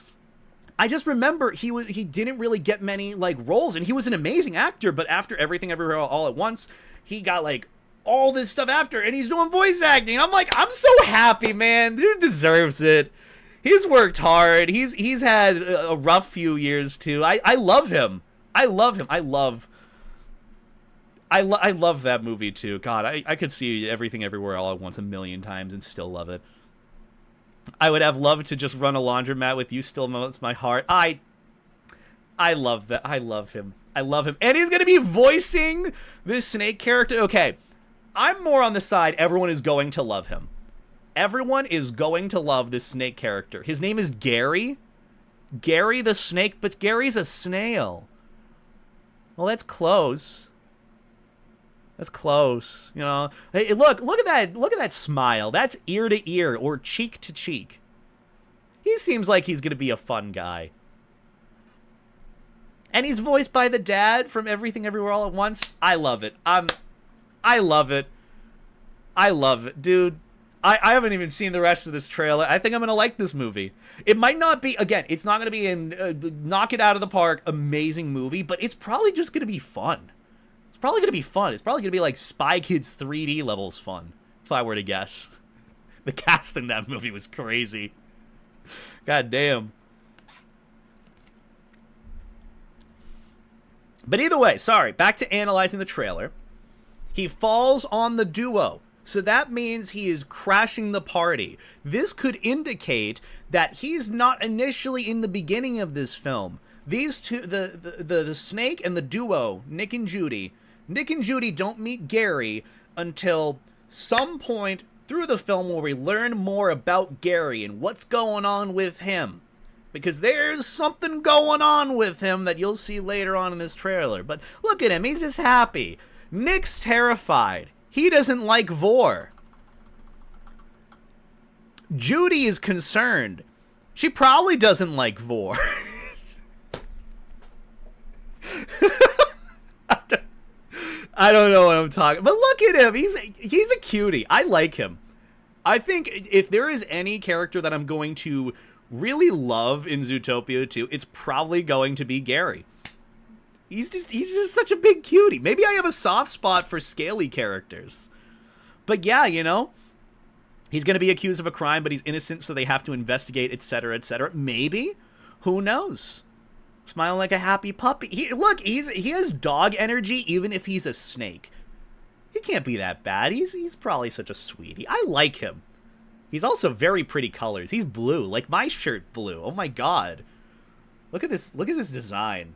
I just remember he didn't really get many like roles, and he was an amazing actor. But after Everything Everywhere All at Once, he got like all this stuff after, and he's doing voice acting. I'm like, I'm so happy, man. Dude deserves it. He's worked hard. He's had a rough few years too. I love him. I love him. I love that movie too. God, I could see Everything Everywhere All at Once a million times and still love it. I would have loved to just run a laundromat with You Still Melts My Heart. I love that. I love him. And he's going to be voicing this snake character. Okay, I'm more on the side everyone is going to love him. Everyone is going to love this snake character. His name is Gary. Gary the snake, but Gary's a snail. Well, that's close. That's close, you know. Hey, look at that smile. That's ear to ear or cheek to cheek. He seems like he's gonna be a fun guy. And he's voiced by the dad from Everything Everywhere All at Once. I love it. I love it. Dude. I haven't even seen the rest of this trailer. I think I'm gonna like this movie. It might not be, again, it's not gonna be a knock it out of the park, amazing movie, but it's probably just gonna be fun. It's probably gonna be fun. It's probably gonna be like Spy Kids 3D levels fun, if I were to guess. The cast in that movie was crazy. God damn. But either way, sorry, back to analyzing the trailer. He falls on the duo. So that means he is crashing the party. This could indicate that he's not initially in the beginning of this film. These two, the snake and the duo, Nick and Judy don't meet Gary until some point through the film where we learn more about Gary and what's going on with him. Because there's something going on with him that you'll see later on in this trailer. But look at him, he's just happy. Nick's terrified. He doesn't like Vor. Judy is concerned. She probably doesn't like Vor. I don't know what I'm talking, but look at him. He's a cutie. I like him. I think if there is any character that I'm going to really love in Zootopia 2, it's probably going to be Gary. He's just such a big cutie. Maybe I have a soft spot for scaly characters. But yeah, you know, he's going to be accused of a crime, but he's innocent, so they have to investigate, etc., etc. Maybe. Who knows? Smiling like a happy puppy. He has dog energy even if he's a snake. He can't be that bad. He's probably such a sweetie. I like him. He's also very pretty colors. He's blue, like my shirt blue. Oh my god. Look at this design.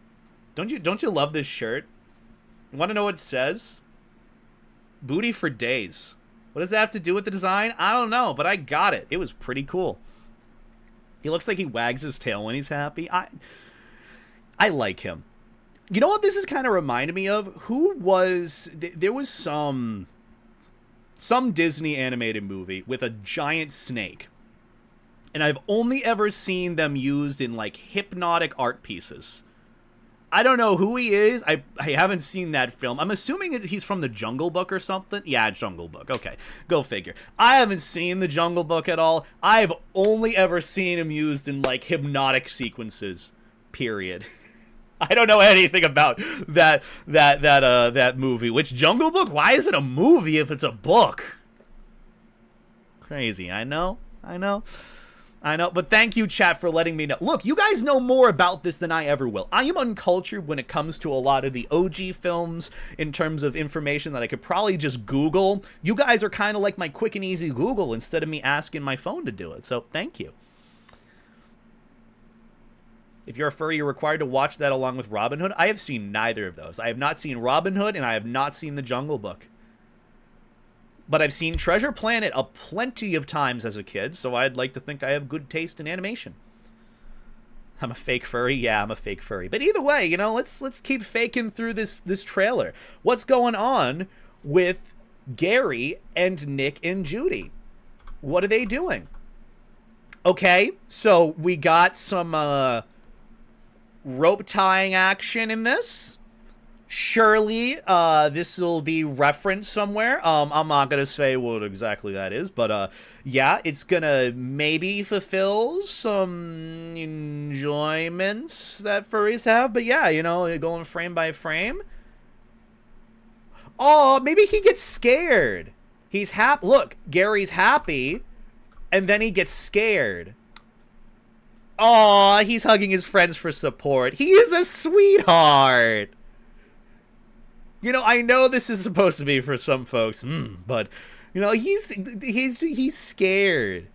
Don't you love this shirt? You want to know what it says? Booty for days. What does that have to do with the design? I don't know, but I got it. It was pretty cool. He looks like he wags his tail when he's happy. I like him. You know what this is kind of reminded me of? There was some Disney animated movie with a giant snake. And I've only ever seen them used in, like, hypnotic art pieces. I don't know who he is. I haven't seen that film. I'm assuming he's from the Jungle Book or something. Yeah, Jungle Book. Okay, go figure. I haven't seen the Jungle Book at all. I've only ever seen him used in, like, hypnotic sequences. Period. I don't know anything about that movie. Which Jungle Book? Why is it a movie if it's a book? Crazy. I know. But thank you, chat, for letting me know. Look, you guys know more about this than I ever will. I am uncultured when it comes to a lot of the OG films in terms of information that I could probably just Google. You guys are kind of like my quick and easy Google instead of me asking my phone to do it. So thank you. If you're a furry, you're required to watch that along with Robin Hood. I have seen neither of those. I have not seen Robin Hood, and I have not seen The Jungle Book. But I've seen Treasure Planet a plenty of times as a kid, so I'd like to think I have good taste in animation. I'm a fake furry? Yeah, I'm a fake furry. But either way, you know, let's keep faking through this trailer. What's going on with Gary and Nick and Judy? What are they doing? Okay, so we got some rope tying action in this. Surely this will be referenced somewhere. I'm not gonna say what exactly that is, but yeah, it's gonna maybe fulfill some enjoyments that furries have. But yeah, you know, going frame by frame. Oh, maybe he gets scared. He's happy. Look, Gary's happy, and then he gets scared. Aw, he's hugging his friends for support. He is a sweetheart. You know, I know this is supposed to be for some folks, but you know, he's scared.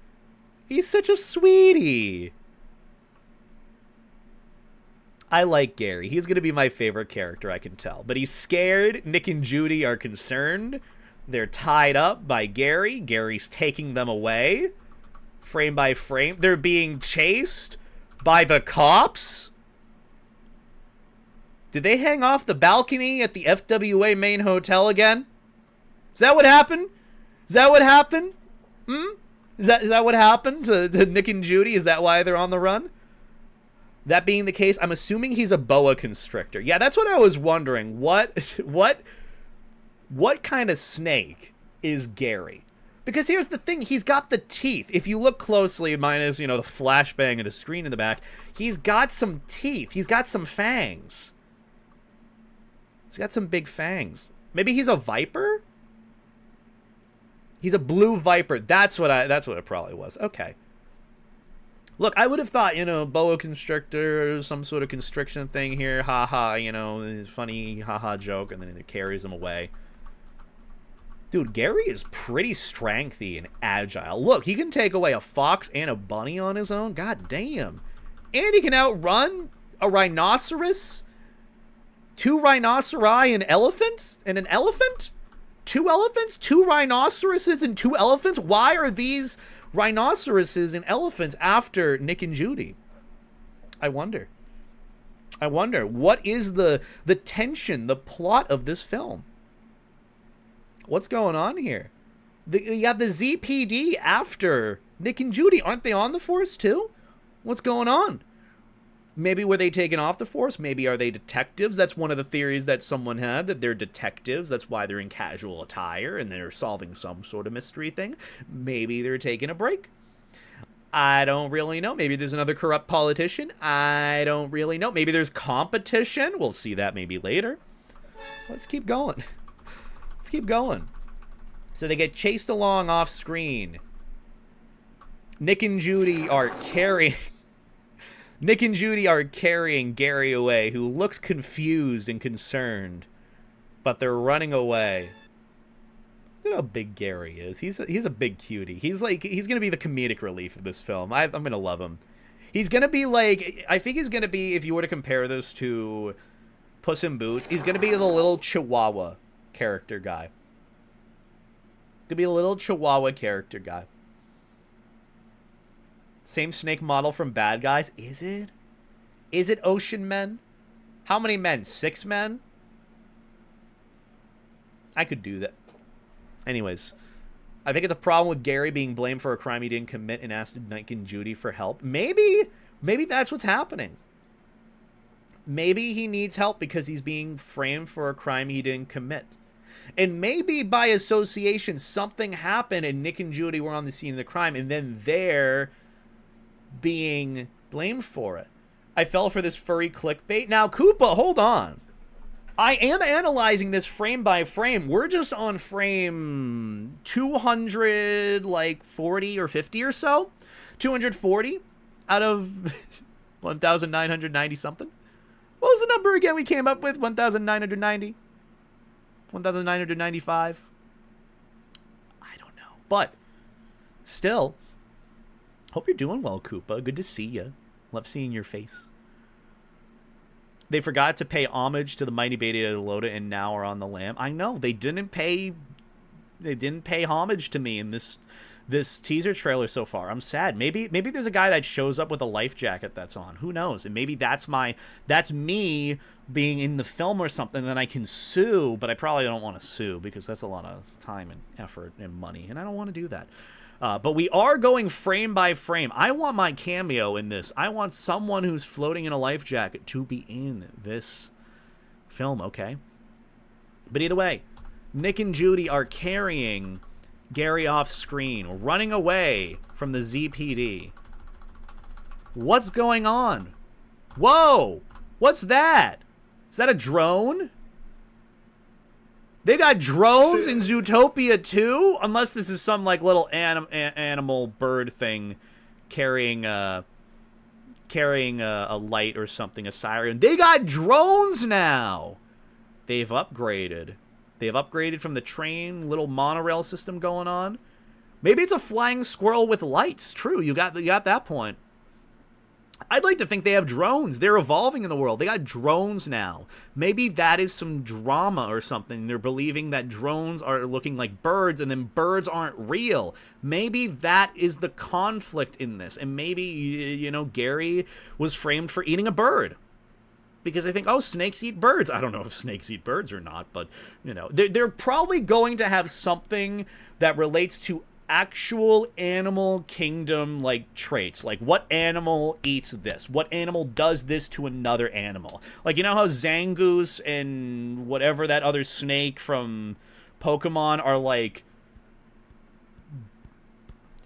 He's such a sweetie. I like Gary. He's gonna be my favorite character, I can tell. But he's scared. Nick and Judy are concerned. They're tied up by Gary. Gary's taking them away. Frame by frame. They're being chased by the cops. Did they hang off the balcony at the FWA main hotel again? Is that what happened? Is that what happened? Is that what happened to Nick and Judy? Is that why they're on the run? That being the case, I'm assuming he's a boa constrictor. Yeah, that's what I was wondering. What kind of snake is Gary? Because here's the thing, he's got the teeth. If you look closely, minus, you know, the flashbang of the screen in the back, he's got some teeth. He's got some fangs. He's got some big fangs. Maybe he's a viper? He's a blue viper. That's what it probably was. Okay. Look, I would have thought, you know, boa constrictor, some sort of constriction thing here. Ha, you know, funny ha joke, and then it carries him away. Dude, Gary is pretty strengthy and agile. Look, he can take away a fox and a bunny on his own. God damn. And he can outrun a rhinoceros, 2 rhinoceri, and elephants, and an elephant? 2 elephants? 2 rhinoceroses and 2 elephants? Why are these rhinoceroses and elephants after Nick and Judy? I wonder. What is the tension, the plot of this film? What's going on here? You got the ZPD after Nick and Judy, aren't they on the force too? What's going on? Maybe were they taken off the force? Maybe are they detectives? That's one of the theories that someone had, that they're detectives. That's why they're in casual attire and they're solving some sort of mystery thing. Maybe they're taking a break. I don't really know. Maybe there's another corrupt politician. I don't really know. Maybe there's competition. We'll see that maybe later. Let's keep going. Let's keep going. So they get chased along off screen. Nick and Judy are carrying Gary away, who looks confused and concerned, but they're running away. Look at how big Gary is. He's a big cutie. He's gonna be the comedic relief of this film. I'm gonna love him. He's gonna be like, I think he's gonna be, if you were to compare this to Puss in Boots, he's gonna be the little Chihuahua character guy. Gonna be a little Chihuahua character guy. Same snake model from Bad Guys. Is it? Is it Ocean Men? How many men? 6 men? I could do that. Anyways, I think it's a problem with Gary being blamed for a crime he didn't commit and asked Nick and Judy for help. Maybe that's what's happening. Maybe he needs help because he's being framed for a crime he didn't commit. And maybe by association, something happened and Nick and Judy were on the scene of the crime, and then they're being blamed for it. I fell for this furry clickbait. Now, Koopa, hold on. I am analyzing this frame by frame. We're just on frame 240 or 50 or so. 240 out of 1,990 something. What was the number again we came up with? 1,990? 1,995? I don't know. But still, hope you're doing well, Koopa. Good to see you. Love seeing your face. They forgot to pay homage to the mighty Beta Loda and now are on the lam. I know. They didn't pay homage to me in this teaser trailer so far. I'm sad. Maybe there's a guy that shows up with a life jacket that's on. Who knows? And maybe that's me being in the film or something, then I can sue, but I probably don't want to sue because that's a lot of time and effort and money, and I don't want to do that. But we are going frame by frame. I want my cameo in this. I want someone who's floating in a life jacket to be in this film, okay? But either way, Nick and Judy are carrying Gary off screen, running away from the ZPD. What's going on? Whoa! What's that? Is that a drone? They got drones in Zootopia too? Unless this is some like little animal bird thing carrying a light or something, a siren. They got drones now. They've upgraded. They've upgraded from the train little monorail system going on. Maybe it's a flying squirrel with lights. True, you got that point. I'd like to think they have drones. They're evolving in the world. They got drones now. Maybe that is some drama or something. They're believing that drones are looking like birds and then birds aren't real. Maybe that is the conflict in this. And maybe, you know, Gary was framed for eating a bird. Because I think, oh, snakes eat birds. I don't know if snakes eat birds or not, but, you know, they're probably going to have something that relates to actual animal kingdom like traits. Like, what animal eats this? What animal does this to another animal? Like, you know how Zangoose and whatever that other snake from Pokemon are like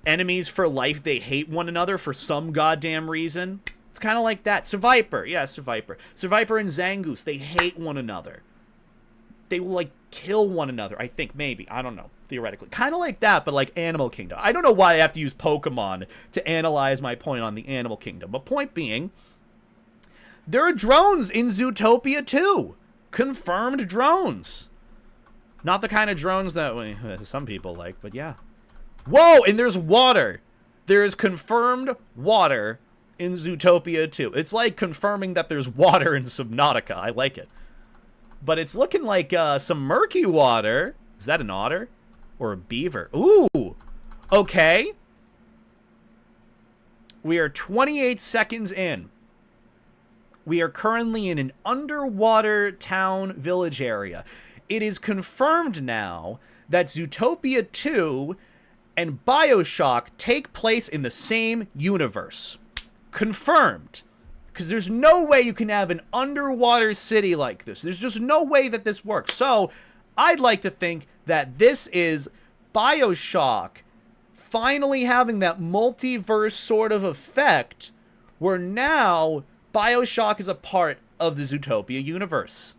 enemies for life? They hate one another for some goddamn reason. It's kind of like that. Seviper. Yeah, Seviper. Seviper and Zangoose, they hate one another. They will, like, kill one another, I think, maybe. I don't know, theoretically. Kind of like that, but like Animal Kingdom. I don't know why I have to use Pokemon to analyze my point on the Animal Kingdom. But point being, there are drones in Zootopia too. Confirmed drones. Not the kind of drones that some people like, but yeah. Whoa, and there's water. There's confirmed water in Zootopia too. It's like confirming that there's water in Subnautica. I like it. But it's looking like some murky water. Is that an otter? Or a beaver? Ooh. Okay. We are 28 seconds in. We are currently in an underwater town village area. It is confirmed now that Zootopia 2 and BioShock take place in the same universe. Confirmed. Because there's no way you can have an underwater city like this. There's just no way that this works. So, I'd like to think that this is BioShock finally having that multiverse sort of effect where now BioShock is a part of the Zootopia universe.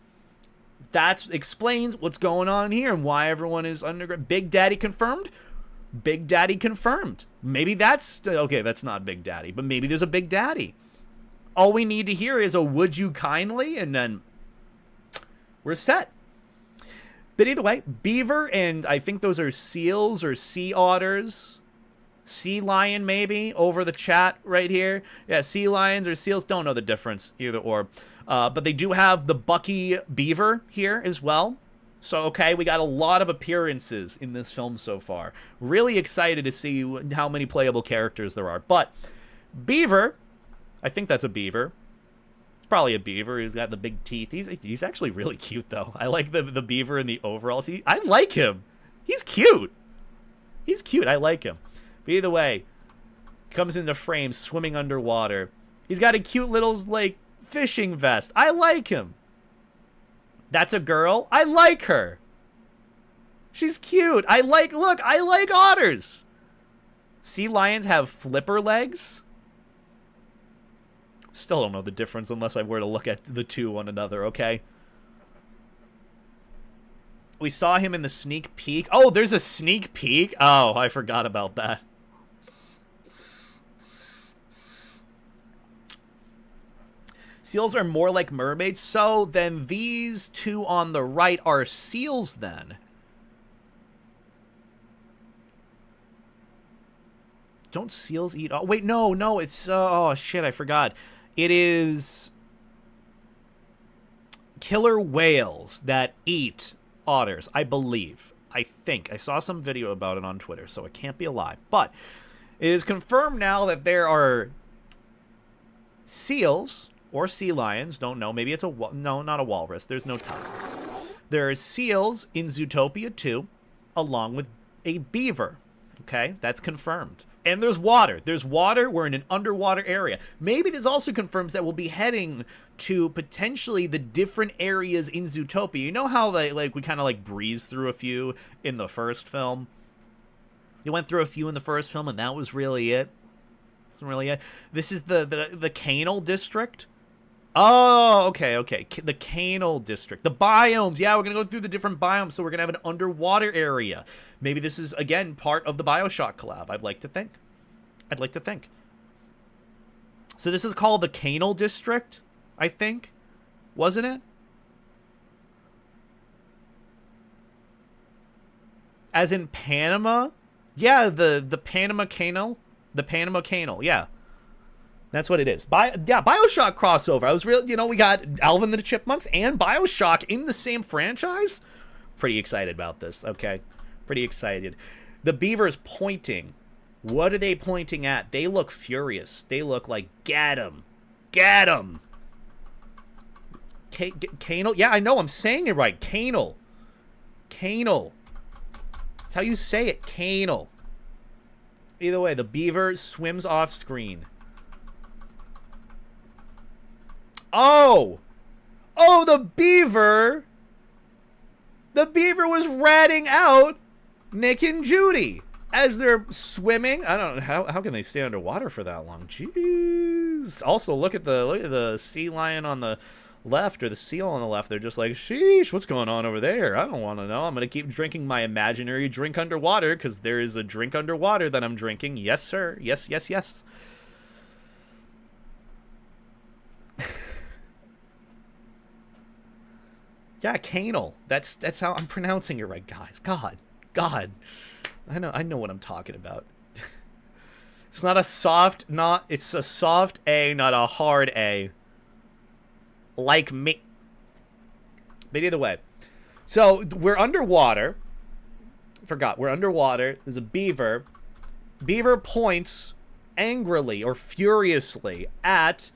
That explains what's going on here and why everyone is underground. Big Daddy confirmed? Big Daddy confirmed. Maybe that's... Okay, that's not Big Daddy, but maybe there's a Big Daddy. All we need to hear is a would you kindly, and then we're set. But either way, beaver and I think those are seals or sea otters. Sea lion, maybe, over the chat right here. Yeah, sea lions or seals, don't know the difference, either or. But they do have the Bucky beaver here as well. So, okay, we got a lot of appearances in this film so far. Really excited to see how many playable characters there are. But beaver, I think that's a beaver. It's probably a beaver. He's got the big teeth. He's actually really cute, though. I like the beaver in the overalls. I like him. He's cute. He's cute. I like him. But either way, comes into frame swimming underwater. He's got a cute little, like, fishing vest. I like him. That's a girl. I like her. She's cute. Look, I like otters. Sea lions have flipper legs. Still don't know the difference unless I were to look at the two one another, okay? We saw him in the sneak peek. Oh, there's a sneak peek? Oh, I forgot about that. Seals are more like mermaids, so then these two on the right are seals then. Don't seals eat... Oh, wait, no, it's... oh, shit, I forgot. It is killer whales that eat otters, I believe. I think. I saw some video about it on Twitter, so it can't be a lie. But it is confirmed now that there are seals... or sea lions, don't know. Maybe it's no, not a walrus. There's no tusks. There are seals in Zootopia 2, along with a beaver. Okay, that's confirmed. And there's water. There's water. We're in an underwater area. Maybe this also confirms that we'll be heading to potentially the different areas in Zootopia. You know how we kind of breezed through a few in the first film? You went through a few in the first film, and that was really it. Wasn't really it. This is the Canal district. Oh, okay. The Canal district. The biomes. Yeah, we're going to go through the different biomes, so we're going to have an underwater area. Maybe this is, again, part of the BioShock collab. I'd like to think. So this is called the Canal district, I think. Wasn't it? As in Panama? Yeah, the Panama Canal. The Panama Canal, yeah. That's what it is. BioShock crossover. I was really, we got Alvin the Chipmunks and BioShock in the same franchise. Pretty excited about this, okay? Pretty excited. The beaver's pointing. What are they pointing at? They look furious. They look like, get him. Get him. Canal? Yeah, I know. I'm saying it right. Canal. Canal. That's how you say it. Canal. Either way, the beaver swims off screen. Oh, the beaver. The beaver was ratting out Nick and Judy as they're swimming. I don't know how can they stay underwater for that long. Jeez. Also, look at the sea lion on the left, or the seal on the left. They're just like, sheesh, what's going on over there? I don't want to know. I'm gonna keep drinking my imaginary drink underwater because there is a drink underwater that I'm drinking. Yes, sir. Yes. Yeah, Canal. That's how I'm pronouncing it right, guys. God. I know what I'm talking about. It's not a soft, it's a soft A, not a hard A. Like me. But either way. So, we're underwater. We're underwater. There's a beaver. Beaver points angrily or furiously at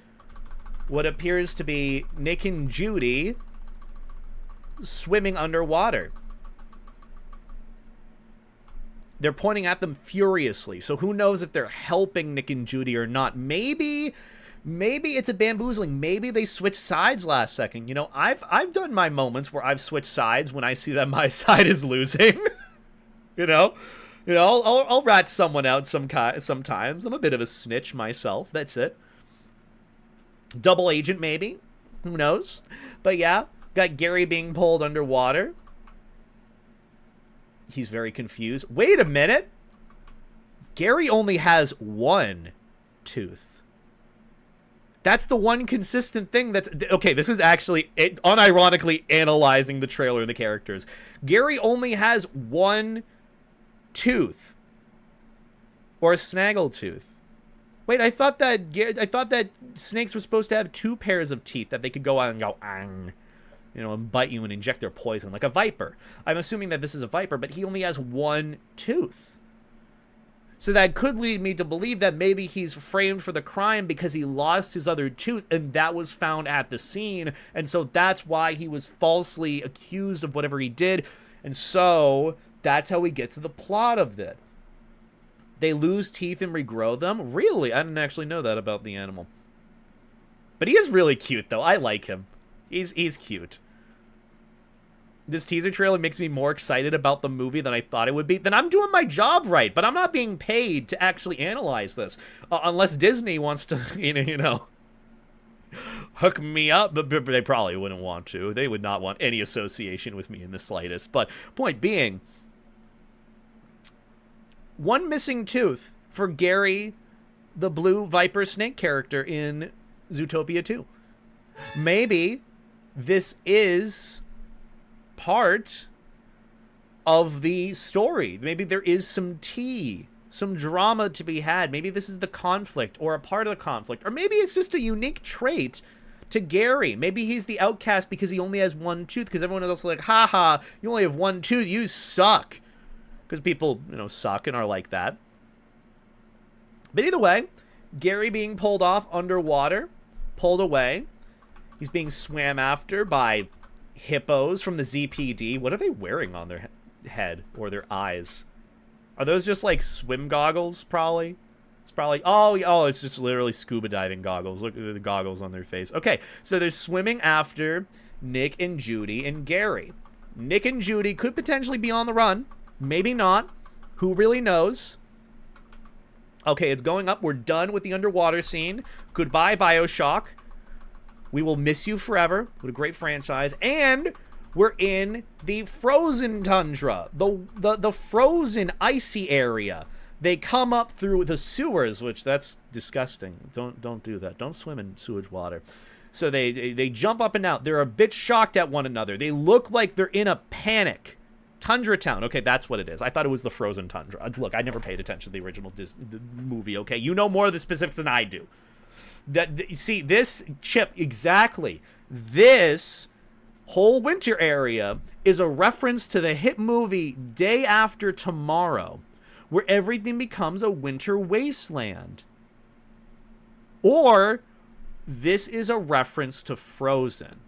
what appears to be Nick and Judy swimming underwater. They're pointing at them furiously. So who knows if they're helping Nick and Judy or not. Maybe it's a bamboozling. Maybe they switched sides last second. You know, I've done my moments where I've switched sides when I see that my side is losing. you know, I'll rat someone out sometimes. I'm a bit of a snitch myself. That's it. Double agent, maybe. Who knows? But yeah, got Gary being pulled underwater. He's very confused. Wait a minute. Gary only has one tooth. That's the one consistent thing that's... Okay, this is actually unironically analyzing the trailer and the characters. Gary only has one tooth. Or a snaggletooth. Wait, I thought that snakes were supposed to have two pairs of teeth that they could go out and go, ang, you know, and bite you and inject their poison, like a viper. I'm assuming that this is a viper, but he only has one tooth. So that could lead me to believe that maybe he's framed for the crime because he lost his other tooth, and that was found at the scene, and so that's why he was falsely accused of whatever he did, and so that's how we get to the plot of it. They lose teeth and regrow them? Really? I didn't actually know that about the animal. But he is really cute, though. I like him. He's cute. This teaser trailer makes me more excited about the movie than I thought it would be. Then I'm doing my job right, but I'm not being paid to actually analyze this. Unless Disney wants to, you know, hook me up. But they probably wouldn't want to. They would not want any association with me in the slightest. But point being... one missing tooth for Gary, the blue viper snake character in Zootopia 2. Maybe this is part of the story. Maybe there is some tea, some drama to be had. Maybe this is the conflict or a part of the conflict. Or maybe it's just a unique trait to Gary. Maybe he's the outcast because he only has one tooth, because everyone else is like, haha, you only have one tooth, you suck. Because people, you know, suck and are like that. But either way, Gary being pulled off underwater, pulled away. He's being swam after by hippos from the ZPD. What are they wearing on their head or their eyes? Are those just like swim goggles, probably? It's probably... Oh, it's just literally scuba diving goggles. Look at the goggles on their face. Okay, so they're swimming after Nick and Judy and Gary. Nick and Judy could potentially be on the run. Maybe not. Who really knows? Okay, it's going up. We're done with the underwater scene. Goodbye, BioShock. We will miss you forever. What a great franchise. And we're in the frozen tundra. The frozen, icy area. They come up through the sewers, which that's disgusting. Don't do that. Don't swim in sewage water. So they jump up and out. They're a bit shocked at one another. They look like they're in a panic. Tundra Town. Okay, that's what it is. I thought it was the frozen tundra. Look, I never paid attention to the original the movie, okay? You know more of the specifics than I do. See, this chip, exactly. This whole winter area is a reference to the hit movie Day After Tomorrow, where everything becomes a winter wasteland. Or this is a reference to Frozen,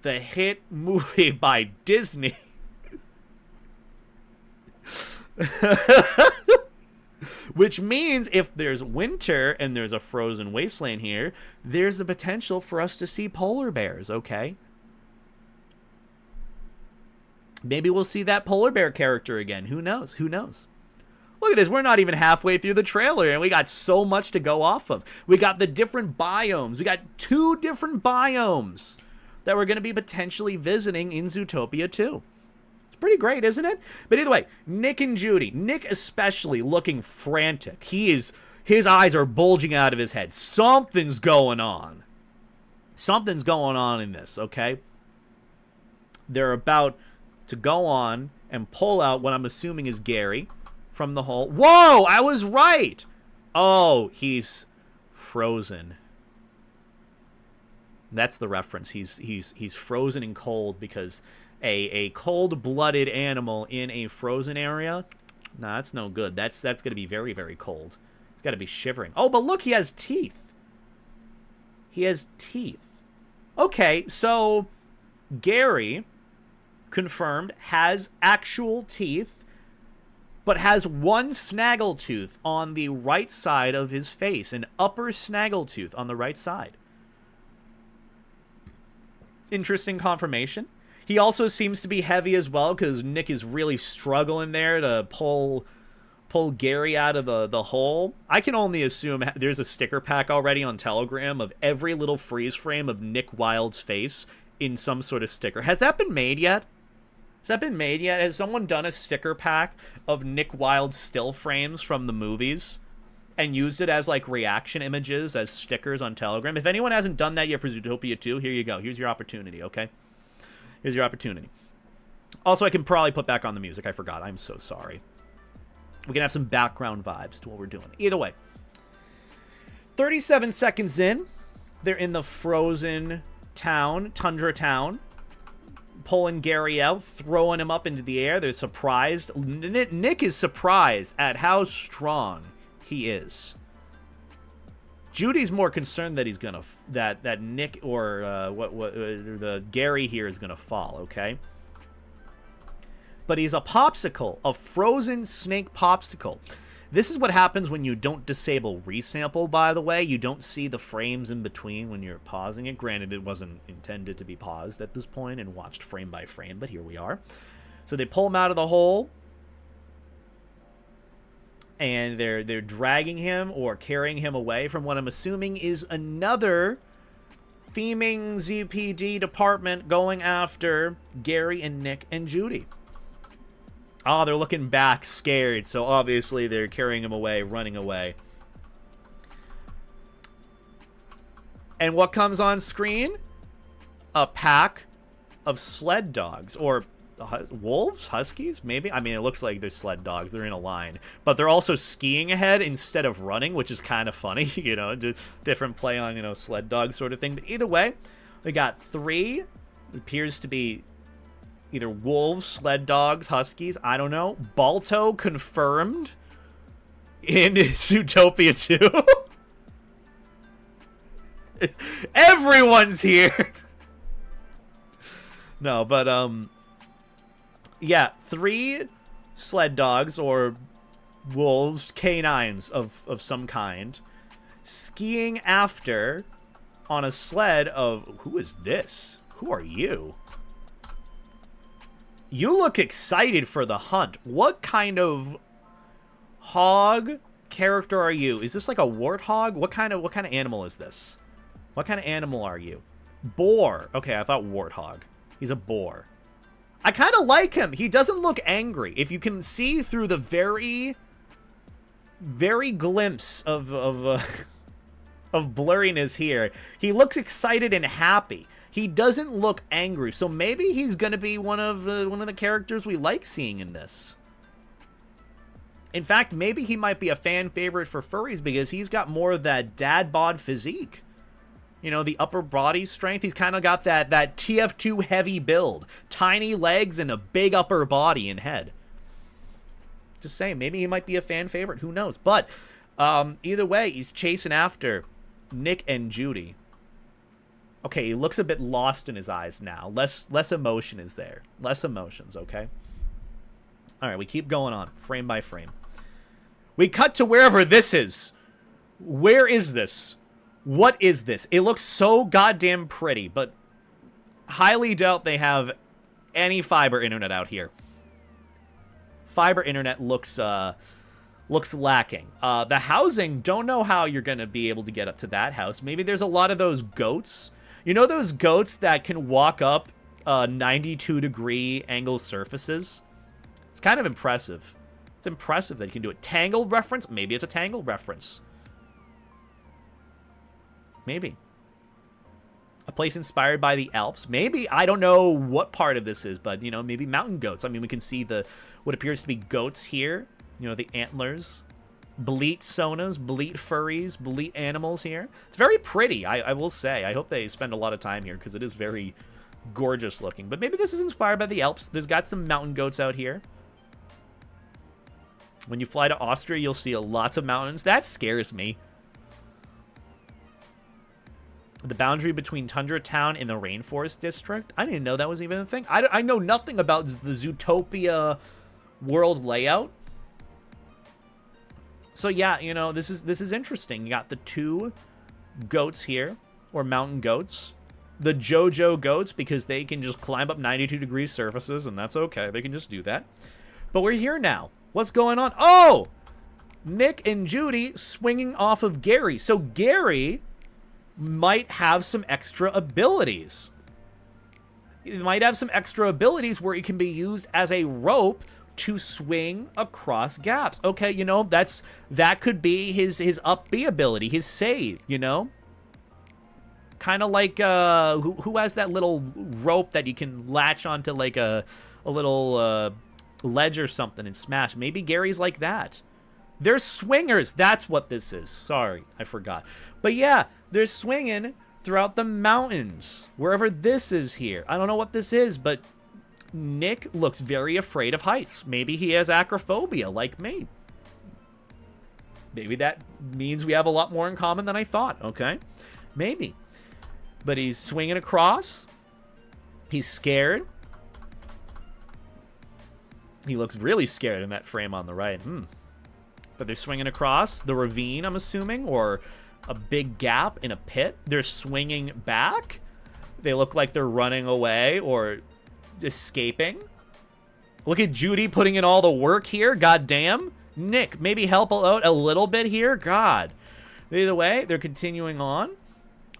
the hit movie by Disney. Which means if there's winter and there's a frozen wasteland here, there's the potential for us to see polar bears, okay? Maybe we'll see that polar bear character again. Who knows? Who knows? Look at this. We're not even halfway through the trailer, and we got so much to go off of. We got the different biomes. We got 2 different biomes that we're going to be potentially visiting in Zootopia 2. Pretty great, isn't it? But either way, Nick and Judy. Nick especially looking frantic. His eyes are bulging out of his head. Something's going on. Something's going on in this, okay? They're about to go on and pull out what I'm assuming is Gary from the hole. Whoa, I was right. Oh, he's frozen. That's the reference. He's frozen and cold because a cold-blooded animal in a frozen area, nah, that's no good. That's going to be very, very cold. It's got to be shivering. Oh, but look, he has teeth. He has teeth. Okay, so Gary, confirmed, has actual teeth, but has one snaggletooth on the right side of his face, an upper snaggletooth on the right side. Interesting confirmation. He also seems to be heavy as well, because Nick is really struggling there to pull Gary out of the hole. I can only assume there's a sticker pack already on Telegram of every little freeze frame of Nick Wilde's face in some sort of sticker. Has that been made yet? Has someone done a sticker pack of Nick Wilde's still frames from the movies and used it as like reaction images as stickers on Telegram? If anyone hasn't done that yet for Zootopia 2, here you go. Here's your opportunity, okay? Here's your opportunity. Also, I can probably put back on the music. I forgot. I'm so sorry. We can have some background vibes to what we're doing. Either way. 37 seconds in. They're in the frozen town, tundra town. Pulling Gary out, throwing him up into the air. They're surprised. Nick is surprised at how strong he is. Judy's more concerned that he's gonna that Nick or the Gary here is gonna fall. Okay. But he's a popsicle, a frozen snake popsicle. This is what happens when you don't disable resample, by the way. You don't see the frames in between when you're pausing it. Granted, it wasn't intended to be paused at this point and watched frame by frame, but here we are. So they pull him out of the hole, and they're dragging him or carrying him away from what I'm assuming is another theming ZPD department going after Gary and Nick and Judy. Oh, they're looking back, scared. So obviously they're carrying him away, running away. And what comes on screen? A pack of sled dogs. Or wolves? Huskies? Maybe? I mean, it looks like they're sled dogs. They're in a line. But they're also skiing ahead instead of running, which is kind of funny. You know, different play on, you know, sled dog sort of thing. But either way, we got 3. It appears to be either wolves, sled dogs, huskies, I don't know. Balto confirmed in Zootopia 2. Everyone's here. No, but yeah, 3 sled dogs or wolves, canines of some kind, skiing after on a sled of, who is this? Who are you? You look excited for the hunt. What kind of hog character are you? Is this like a warthog? What kind of animal is this? What kind of animal are you? Boar. Okay, I thought warthog. He's a boar. I kind of like him. He doesn't look angry. If you can see through the very glimpse of blurriness here, he looks excited and happy. He doesn't look angry, so maybe he's gonna be one of the characters we like seeing in this. In fact, maybe he might be a fan favorite for furries because he's got more of that dad bod physique. You know, the upper body strength. He's kind of got that TF2 heavy build, tiny legs and a big upper body and head. Just saying, maybe he might be a fan favorite. Who knows? But either way, he's chasing after Nick and Judy. Okay, he looks a bit lost in his eyes now. Less emotion is there. Less emotions, okay? All right, we keep going on, frame by frame. We cut to wherever this is. Where is this? What is this? It looks so goddamn pretty, but highly doubt they have any fiber internet out here. Fiber internet looks lacking. The housing, don't know how you're going to be able to get up to that house. Maybe there's a lot of those goats. You know those goats that can walk up 92-degree angle surfaces? It's kind of impressive. It's impressive that you can do it. Tangled reference? Maybe it's a Tangled reference. Maybe. A place inspired by the Alps? Maybe. I don't know what part of this is, but, you know, maybe mountain goats. I mean, we can see what appears to be goats here. You know, the antlers. Bleat sonas, bleat furries, bleat animals here. It's very pretty, I will say. I hope they spend a lot of time here because it is very gorgeous looking. But maybe this is inspired by the Alps. There's got some mountain goats out here. When you fly to Austria, you'll see lots of mountains. That scares me. The boundary between Tundra Town and the Rainforest District. I didn't know that was even a thing. I know nothing about the Zootopia world layout. So yeah, you know, this is interesting. You got the 2 goats here, or mountain goats. The JoJo goats, because they can just climb up 92-degree surfaces, and that's okay. They can just do that. But we're here now. What's going on? Oh! Nick and Judy swinging off of Gary. So Gary might have some extra abilities. He might have some extra abilities where it can be used as a rope to swing across gaps. Okay, you know, that could be his up B ability, his save, you know? Kind of like, who has that little rope that you can latch onto like a little ledge or something and smash? Maybe Gary's like that. They're swingers. That's what this is. Sorry, I forgot. But yeah, they're swinging throughout the mountains, wherever this is here. I don't know what this is, but Nick looks very afraid of heights. Maybe he has acrophobia like me. Maybe that means we have a lot more in common than I thought, okay? Maybe. But he's swinging across. He's scared. He looks really scared in that frame on the right. But they're swinging across the ravine, I'm assuming, or a big gap in a pit. They're swinging back. They look like they're running away or escaping. Look at Judy putting in all the work here. God damn. Nick, maybe help out a little bit here. God. Either way, they're continuing on.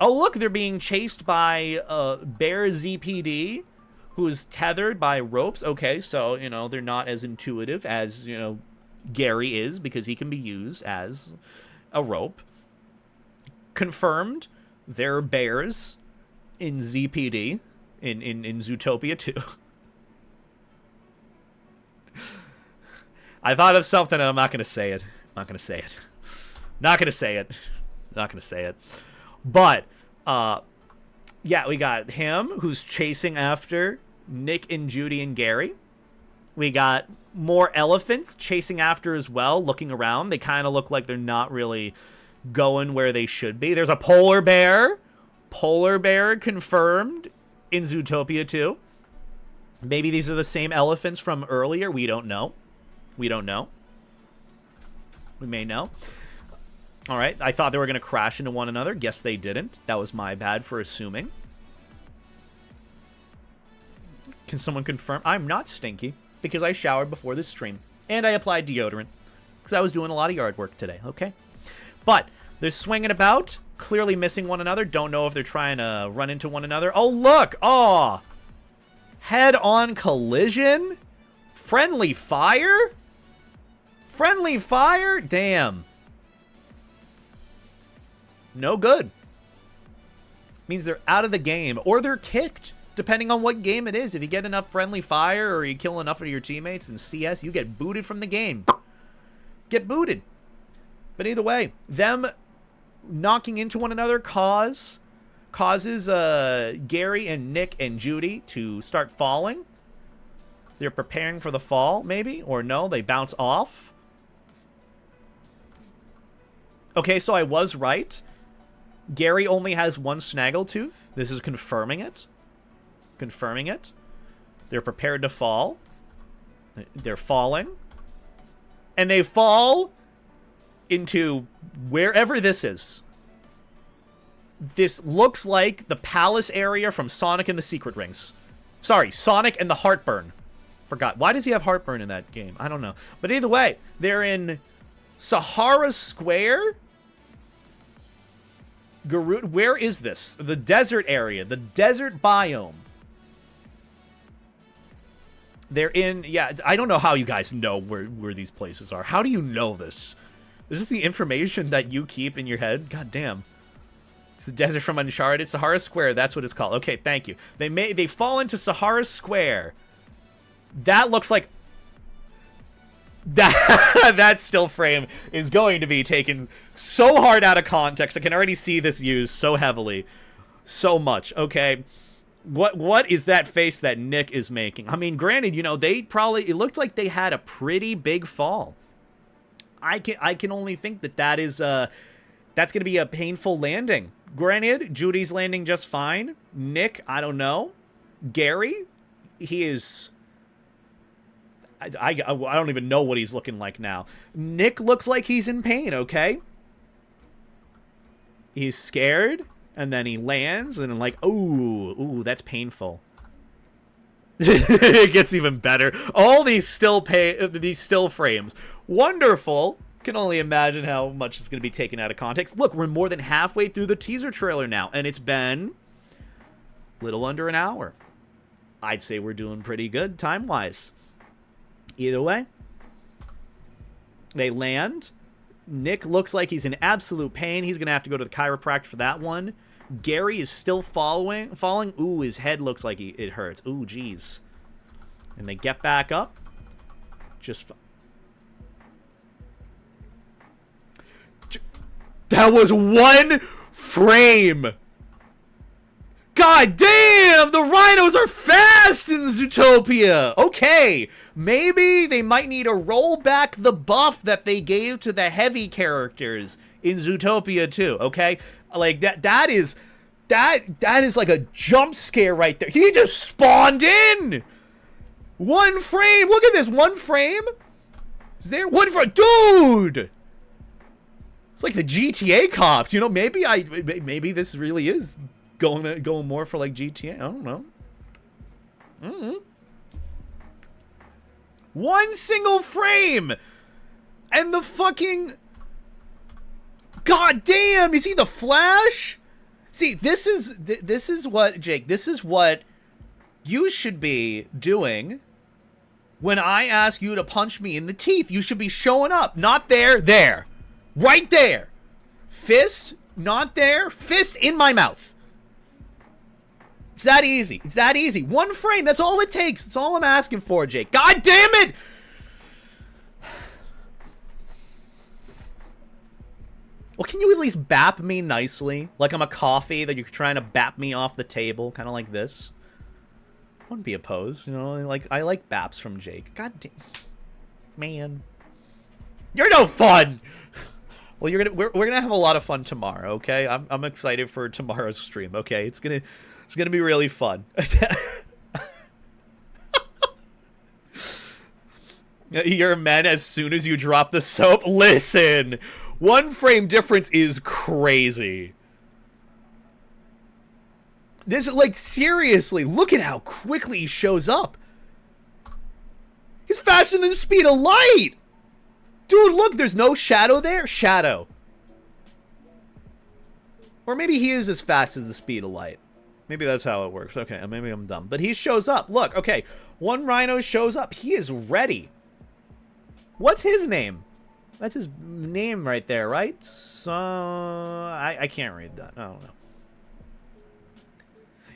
Oh, look, they're being chased by Bear ZPD, who's tethered by ropes. Okay, so, you know, they're not as intuitive as, you know, Gary is, because he can be used as a rope. Confirmed, there are bears in ZPD, in Zootopia 2. I thought of something and I'm not going to say it. Not going to say it. Not going to say it. Not going to say it. But, yeah, we got him, who's chasing after Nick and Judy and Gary. We got more elephants chasing after as well, looking around. They kind of look like they're not really going where they should be. There's a polar bear. Polar bear confirmed in Zootopia 2. Maybe these are the same elephants from earlier. We don't know. We don't know. We may know. All right, I thought they were going to crash into one another. Guess they didn't. That was my bad for assuming. Can someone confirm? I'm not stinky because I showered before this stream. And I applied deodorant because I was doing a lot of yard work today, okay? But they're swinging about, clearly missing one another. Don't know if they're trying to run into one another. Oh, look! Oh! Head-on collision? Friendly fire? Friendly fire? Damn. No good. Means they're out of the game, or they're kicked, depending on what game it is. If you get enough friendly fire, or you kill enough of your teammates in CS, you get booted from the game. Get booted. But either way, them knocking into one another causes Gary and Nick and Judy to start falling. They're preparing for the fall, maybe, or no, they bounce off. Okay, so I was right. Gary only has one snaggletooth. This is confirming it. Confirming it. They're prepared to fall. They're falling. And they fall into wherever this is. This looks like the palace area from Sonic and the Secret Rings. Sorry, Sonic and the Heartburn. Forgot. Why does he have heartburn in that game? I don't know. But either way, they're in Sahara Square. Where is this? The desert area. The desert biome. They're in... Yeah, I don't know how you guys know where these places are. How do you know this? Is this the information that you keep in your head? God damn. It's the desert from Uncharted. Sahara Square, that's what it's called. Okay, thank you. They fall into Sahara Square. That looks like... That still frame is going to be taken so hard out of context. I can already see this used so heavily. So much. Okay. What is that face that Nick is making? I mean, granted, you know, it looked like they had a pretty big fall. I can only think that is that's going to be a painful landing. Granted, Judy's landing just fine. Nick, I don't know. Gary, he is... I don't even know what he's looking like now. Nick looks like he's in pain, okay? He's scared, and then he lands, and like, ooh, that's painful. It gets even better. All these still frames. Wonderful. Can only imagine how much is going to be taken out of context. Look, we're more than halfway through the teaser trailer now, and it's been a little under an hour. I'd say we're doing pretty good time-wise. Either way, they land. Nick looks like he's in absolute pain. He's going to have to go to the chiropractor for that one. Gary is still falling. Ooh, his head looks like it hurts. Ooh, jeez. And they get back up. That was one frame. God damn, the rhinos are fast in Zootopia. Okay, maybe they might need to roll back the buff that they gave to the heavy characters in Zootopia too, okay? Like that is like a jump scare right there. He just spawned in. One frame. Look at this, one frame. Is there one frame? Dude. It's like the GTA cops, you know, maybe this really is going more for like GTA. I don't know. One single frame, and the fucking god damn, is he the Flash? See, this is what, Jake. This is what you should be doing when I ask you to punch me in the teeth. You should be showing up, not there, right there. Fist, not there. Fist in my mouth. It's that easy. It's that easy. One frame. That's all it takes. That's all I'm asking for, Jake. God damn it! Well, can you at least bap me nicely? Like I'm a coffee that you're trying to bap me off the table. Kind of like this. I wouldn't be opposed. You know, like I like baps from Jake. God damn. Man. You're no fun! Well, we're gonna have a lot of fun tomorrow, okay? I'm excited for tomorrow's stream, okay? It's gonna be really fun. You're a man as soon as you drop the soap. Listen, one frame difference is crazy. This, like, seriously, look at how quickly he shows up. He's faster than the speed of light. Dude, look, there's no shadow there. Shadow. Or maybe he is as fast as the speed of light. Maybe that's how it works. Okay, maybe I'm dumb. But he shows up. Look, okay. One rhino shows up. He is ready. What's his name? That's his name right there, right? So, I can't read that. I don't know.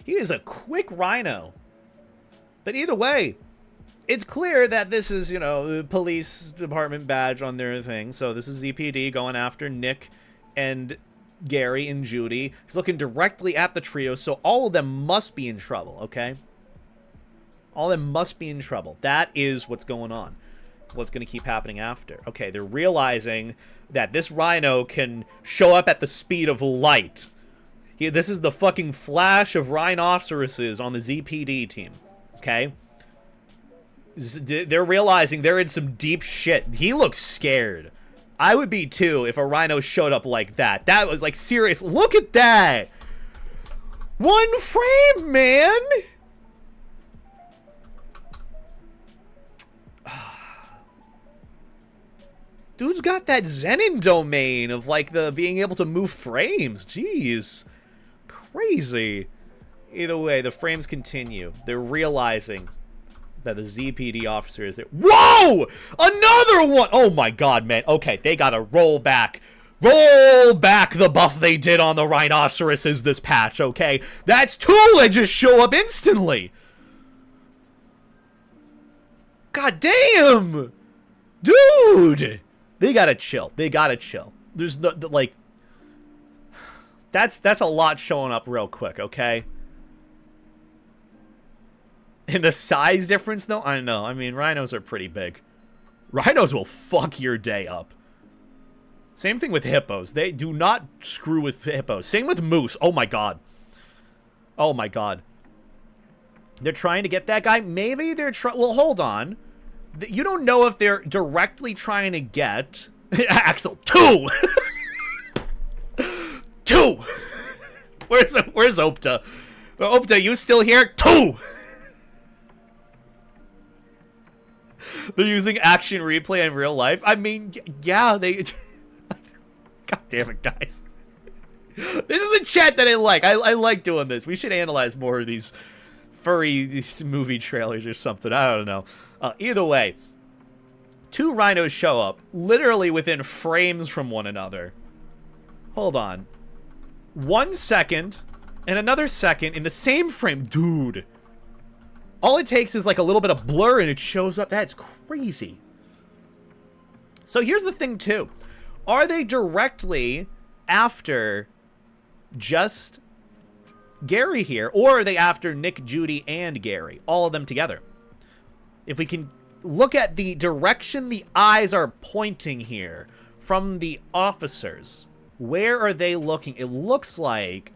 He is a quick rhino. But either way, it's clear that this is, you know, the police department badge on their thing. So this is ZPD going after Nick and Gary and Judy. He's looking directly at the trio, so all of them must be in trouble, okay? All of them must be in trouble. That is what's going on. What's going to keep happening after. Okay, they're realizing that this rhino can show up at the speed of light. This is the fucking Flash of rhinoceroses on the ZPD team, okay? They're realizing they're in some deep shit. He looks scared. I would be too if a rhino showed up like that. That was like serious. Look at that. One frame, man. Dude's got that Zenin domain of like the being able to move frames. Jeez. Crazy. Either way, the frames continue. They're realizing that the ZPD officer is there. Whoa! Another one! Oh my god, man. Okay, they gotta roll back. Roll back the buff they did on the rhinoceroses this patch, okay? That's two that just show up instantly. God damn! Dude! They gotta chill. They gotta chill. There's no, like... That's a lot showing up real quick, okay? And the size difference, though? I know. I mean, rhinos are pretty big. Rhinos will fuck your day up. Same thing with hippos. They do not screw with hippos. Same with moose. Oh, my God. Oh, my God. They're trying to get that guy. Maybe they're trying... Well, hold on. You don't know if they're directly trying to get... Axel, 2! 2! Where's Opta? Opta, you still here? 2! They're using action replay in real life. I mean, yeah, they... God damn it, guys. This is a chat that I like. I like doing this. We should analyze more of these furry movie trailers or something. I don't know. Either way, 2 rhinos show up literally within frames from one another. Hold on. 1 second and another second in the same frame. Dude. All it takes is like a little bit of blur and it shows up. That's crazy. So here's the thing too. Are they directly after just Gary here? Or are they after Nick, Judy, and Gary? All of them together. If we can look at the direction the eyes are pointing here from the officers, where are they looking? It looks like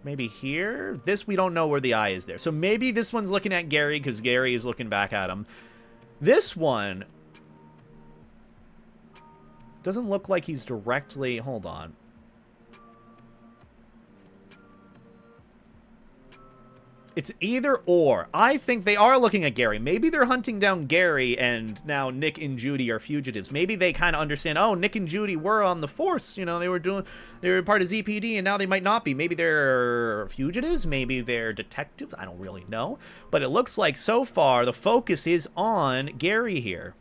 maybe here? This, we don't know where the eye is there. So maybe this one's looking at Gary because Gary is looking back at him. This one doesn't look like he's directly... Hold on. It's either or. I think they are looking at Gary. Maybe they're hunting down Gary and now Nick and Judy are fugitives. Maybe they kind of understand, oh, Nick and Judy were on the force. You know, they were part of ZPD and now they might not be. Maybe they're fugitives. Maybe they're detectives. I don't really know. But it looks like so far the focus is on Gary here.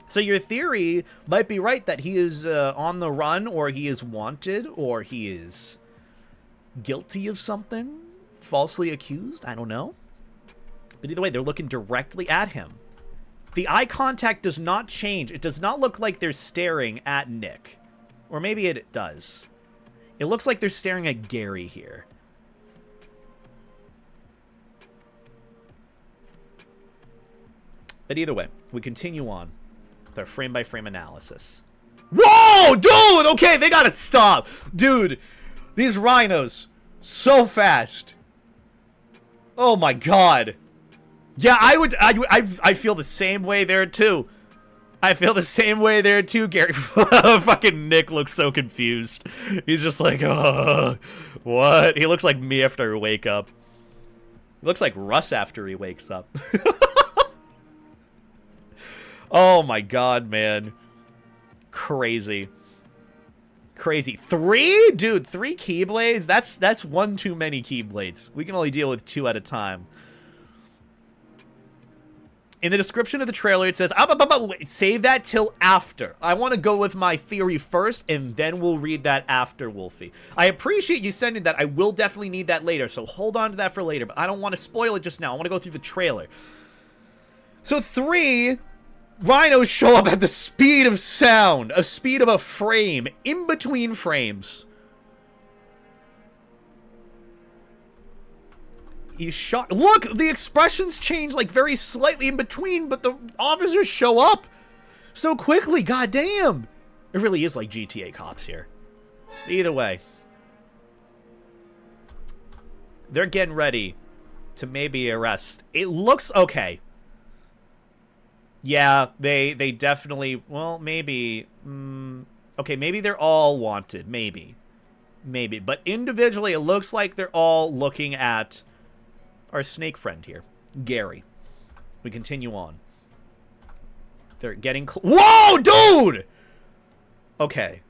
So your theory might be right that he is on the run, or he is wanted, or he is guilty of something. Falsely accused? I don't know. But either way, they're looking directly at him. The eye contact does not change. It does not look like they're staring at Nick. Or maybe it does. It looks like they're staring at Gary here. But either way, we continue on with our frame-by-frame analysis. Whoa, dude! Okay, they gotta stop. Dude, these rhinos, so fast. Oh my god. Yeah, I feel the same way there too. I feel the same way there too, Gary. Fucking Nick looks so confused. He's just like, oh, what? He looks like me after I wake up. He looks like Russ after he wakes up. Oh my god, man. Crazy. Crazy. 3? Dude, 3 Keyblades? That's one too many Keyblades. We can only deal with 2 at a time. In the description of the trailer, it says, wait, save that till after. I want to go with my theory first, and then we'll read that after, Wolfie. I appreciate you sending that. I will definitely need that later, so hold on to that for later. But I don't want to spoil it just now. I want to go through the trailer. So 3... rhinos show up at the speed of sound, a speed of a frame, in between frames. He's shot. Look, the expressions change like very slightly in between, but the officers show up so quickly. God damn. It really is like GTA cops here. Either way, they're getting ready to maybe arrest. It looks okay. Yeah, they definitely, well, maybe, okay, maybe they're all wanted, maybe, but individually it looks like they're all looking at our snake friend here, Gary. We continue on. They're getting, whoa, dude! Okay.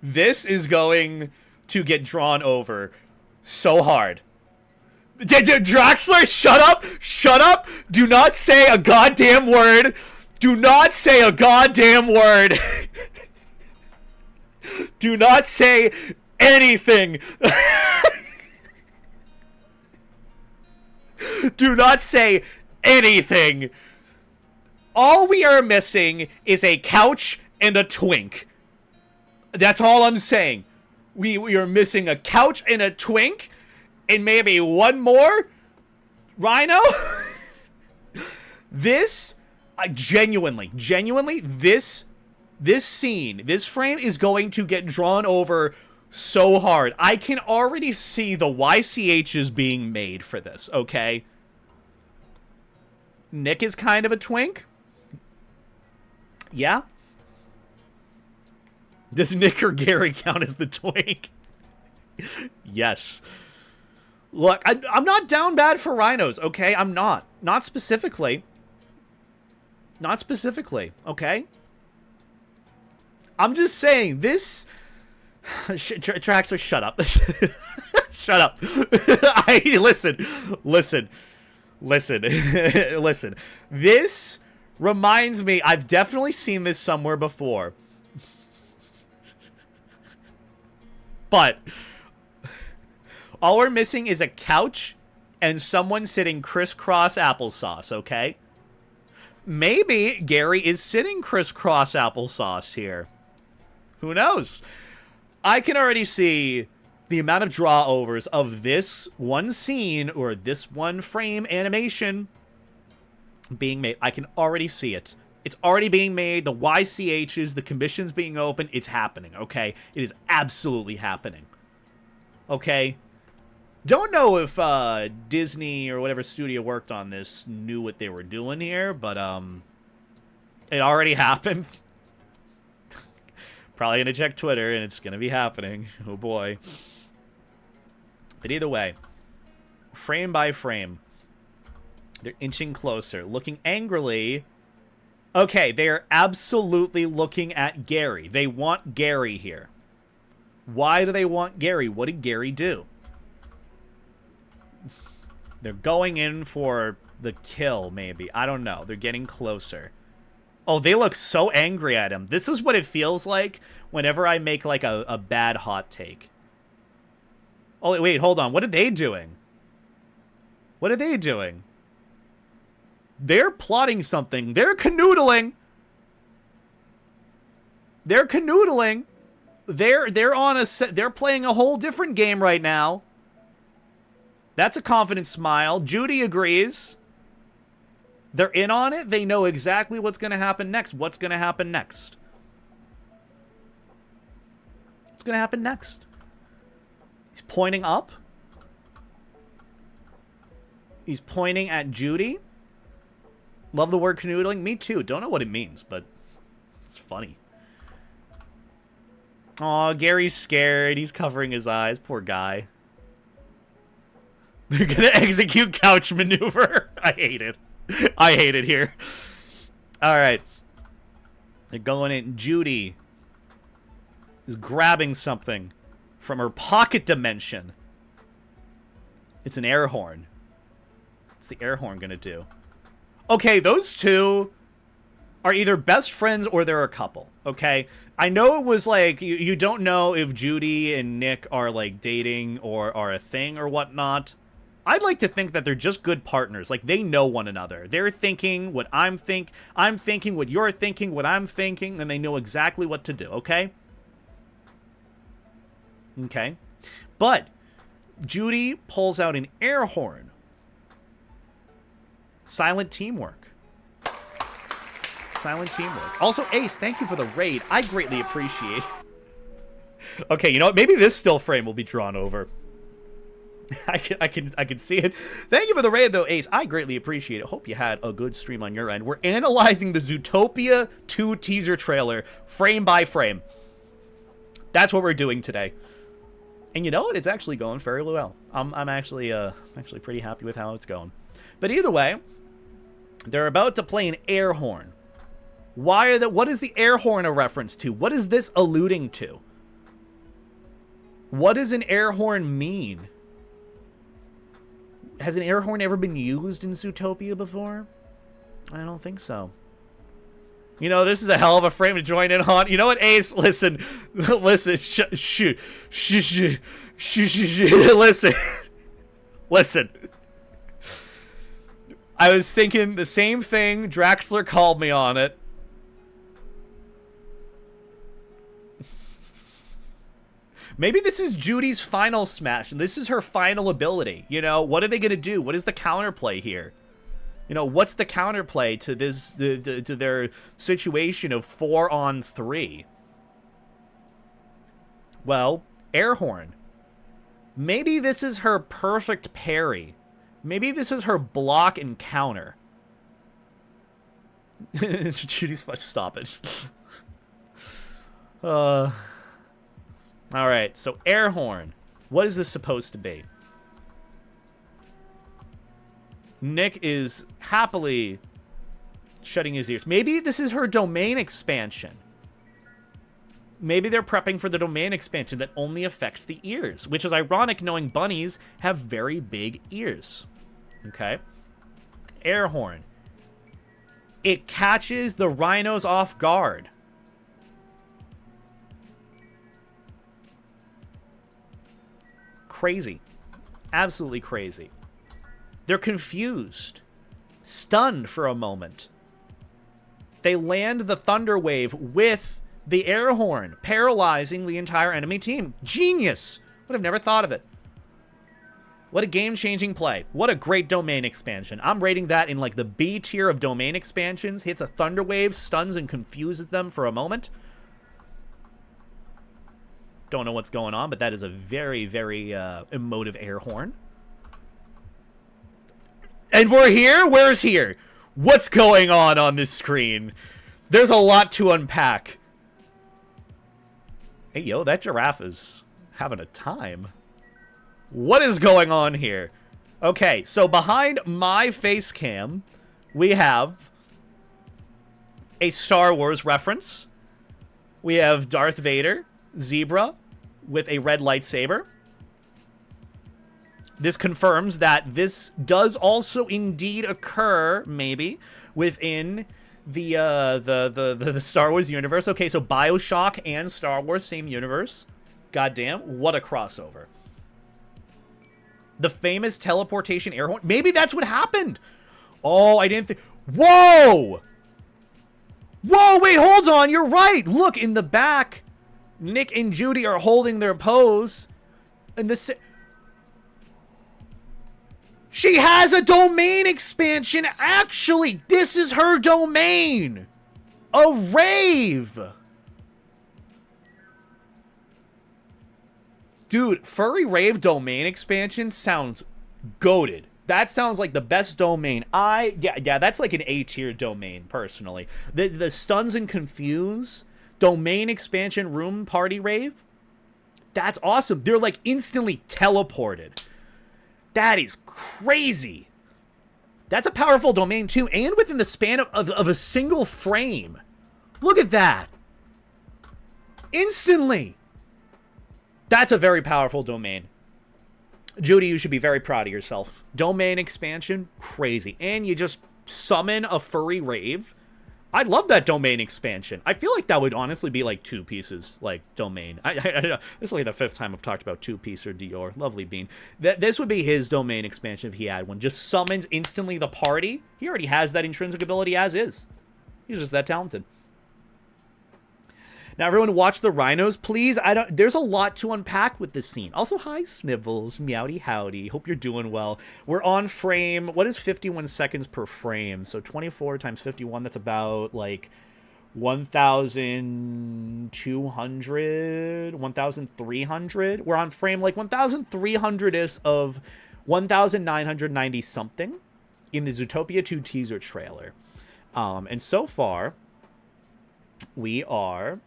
This is going to get drawn over so hard. Draxler, shut up! Shut up! Do not say a goddamn word! Do not say a goddamn word! Do not say anything! Do not say anything! All we are missing is a couch and a twink. That's all I'm saying. We are missing a couch and a twink, and maybe one more rhino. This, genuinely, this This scene, this frame is going to get drawn over so hard. I can already see the YCHs being made for this, okay? Nick is kind of a twink. Yeah? Does Nick or Gary count as the twink? Yes. Look, I'm not down bad for rhinos, okay? I'm not. Not specifically. Not specifically, okay? I'm just saying, this... Traxler, shut up. Shut up. Listen. Listen. This reminds me, I've definitely seen this somewhere before. But all we're missing is a couch and someone sitting crisscross applesauce, okay? Maybe Gary is sitting crisscross applesauce here. Who knows? I can already see the amount of draw overs of this one scene or this one frame animation being made. I can already see it. It's already being made. The YCHs, the commissions being open. It's happening, okay? It is absolutely happening. Okay? Don't know if Disney or whatever studio worked on this knew what they were doing here, but it already happened. Probably gonna check Twitter, and it's gonna be happening. Oh boy. But either way, frame by frame, they're inching closer, looking angrily. Okay, they are absolutely looking at Gary. They want Gary here. Why do they want Gary? What did Gary do? They're going in for the kill, maybe. I don't know. They're getting closer. Oh, they look so angry at him. This is what it feels like whenever I make, like, a bad hot take. Oh, wait, hold on. What are they doing? What are they doing? They're plotting something. They're canoodling. They're canoodling. They're on a set. They're playing a whole different game right now. That's a confident smile. Judy agrees. They're in on it. They know exactly what's going to happen next. What's going to happen next? What's going to happen next? He's pointing up. He's pointing at Judy. Love the word canoodling. Me too. Don't know what it means, but it's funny. Aw, Gary's scared. He's covering his eyes. Poor guy. They're going to execute couch maneuver. I hate it. I hate it here. All right. They're going in. Judy is grabbing something from her pocket dimension. It's an air horn. What's the air horn going to do? Okay, those two are either best friends or they're a couple, okay? I know it was like, you don't know if Judy and Nick are like dating or are a thing or whatnot. I'd like to think that they're just good partners. Like, they know one another. They're thinking what I'm thinking what you're thinking, what I'm thinking, and they know exactly what to do, okay? Okay. But Judy pulls out an air horn. Silent teamwork. Silent teamwork. Also, Ace, thank you for the raid. I greatly appreciate it. Okay, you know what? Maybe this still frame will be drawn over. I can see it. Thank you for the raid, though, Ace. I greatly appreciate it. Hope you had a good stream on your end. We're analyzing the Zootopia 2 teaser trailer frame by frame. That's what we're doing today. And you know what? It's actually going fairly well. I'm actually pretty happy with how it's going. But either way, they're about to play an air horn. What is the air horn a reference to? What is this alluding to? What does an air horn mean? Has an air horn ever been used in Zootopia before? I don't think so. You know, this is a hell of a frame to join in on. You know what, Ace? Listen. Listen. Listen. Listen. I was thinking the same thing. Draxler called me on it. Maybe this is Judy's final smash, and this is her final ability. You know, what are they going to do? What is the counterplay here? You know, what's the counterplay to this, to their situation of 4-on-3? Well, air horn. Maybe this is her perfect parry. Maybe this is her block and counter. Judy's stop it. Alright, so air horn. What is this supposed to be? Nick is happily shutting his ears. Maybe this is her domain expansion. Maybe they're prepping for the domain expansion that only affects the ears, which is ironic knowing bunnies have very big ears. Okay. Air horn. It catches the rhinos off guard. Crazy. Absolutely crazy. They're confused. Stunned for a moment. They land the thunder wave with the air horn, paralyzing the entire enemy team. Genius! Would have never thought of it. What a game-changing play. What a great domain expansion. I'm rating that in like the B tier of domain expansions. Hits a thunder wave, stuns and confuses them for a moment. Don't know what's going on, but that is a very, very emotive air horn. And we're here? Where's here? What's going on this screen? There's a lot to unpack. Hey, yo, that giraffe is having a time. What is going on here? Okay, so behind my face cam, we have a Star Wars reference. We have Darth Vader, zebra, with a red lightsaber. This confirms that this does also indeed occur, maybe, within the Star Wars universe. Okay, so BioShock and Star Wars, same universe. Goddamn, what a crossover. The famous teleportation air horn. Maybe that's what happened. Oh, I didn't think. Whoa! Whoa, wait, hold on. You're right. Look, in the back, Nick and Judy are holding their pose. And the... She has a domain expansion, actually. This is her domain. A rave. Dude, Furry Rave domain expansion sounds goated. That sounds like the best domain. Yeah, that's like an A-tier domain, personally. The Stuns and Confuse domain expansion room party rave, that's awesome. They're like instantly teleported. That is crazy. That's a powerful domain too, and within the span of a single frame. Look at that. Instantly. That's a very powerful domain. Judy, you should be very proud of yourself. Domain expansion, crazy. And you just summon a furry rave. I'd love that domain expansion. I feel like that would honestly be like 2 pieces, like, domain. I know. This is like the 5th time I've talked about 2-piece or Dior. Lovely bean. This would be his domain expansion if he had one. Just summons instantly the party. He already has that intrinsic ability as is. He's just that talented. Now, everyone, watch the rhinos, please. There's a lot to unpack with this scene. Also, hi, Snivels. Meowdy howdy. Hope you're doing well. We're on frame. What is 51 seconds per frame? So 24 times 51, that's about, like, 1,200, 1,300. We're on frame, like, 1,300-ish of 1,990-something in the Zootopia 2 teaser trailer. And so far, we are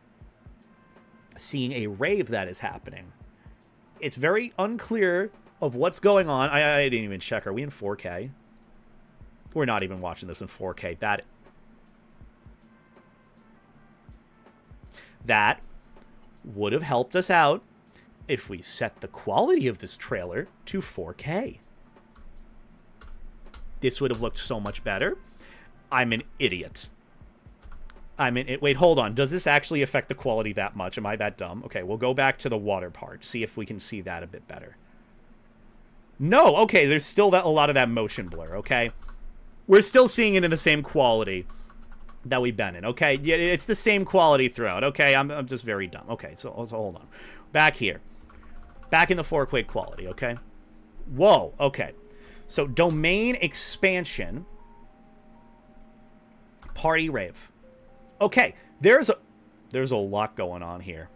seeing a rave that is happening. It's very unclear of what's going on. I didn't even check. Are we in 4K? We're not even watching this in 4K. That would have helped us out if we set the quality of this trailer to 4K. This would have looked so much better. I'm an idiot. Wait, hold on. Does this actually affect the quality that much? Am I that dumb? Okay, we'll go back to the water part. See if we can see that a bit better. No, okay, there's still a lot of that motion blur, okay? We're still seeing it in the same quality that we've been in, okay? Yeah, it's the same quality throughout, okay? I'm just very dumb. Okay, so hold on. Back here. Back in the 4K quality, okay? Whoa, okay. So, domain expansion party rave. Okay, there's a lot going on here.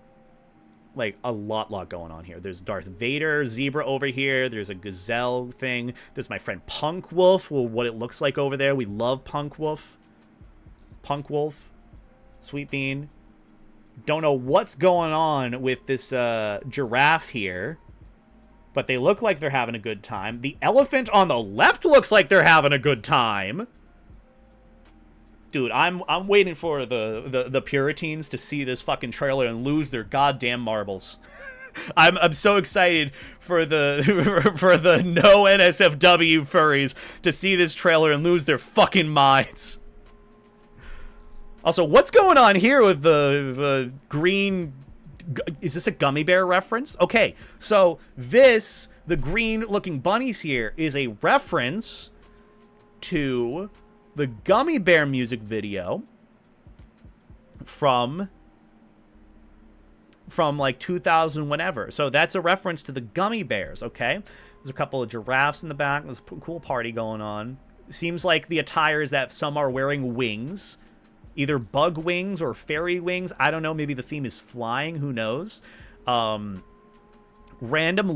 Like, a lot going on here. There's Darth Vader, Zebra over here. There's a Gazelle thing. There's my friend Punk Wolf. Well, what it looks like over there. We love Punk Wolf. Punk Wolf. Sweet Bean. Don't know what's going on with this giraffe here. But they look like they're having a good time. The elephant on the left looks like they're having a good time. Dude, I'm waiting for the Puritans to see this fucking trailer and lose their goddamn marbles. I'm so excited for the for the no NSFW furries to see this trailer and lose their fucking minds. Also, what's going on here with the green? Is this a gummy bear reference? Okay, so the green-looking bunnies here is a reference to the Gummy Bear music video from like 2000 whenever. So that's a reference to the Gummy Bears, okay? There's a couple of giraffes in the back. There's a cool party going on. Seems like the attire is that some are wearing wings. Either bug wings or fairy wings. I don't know. Maybe the theme is flying. Who knows? Random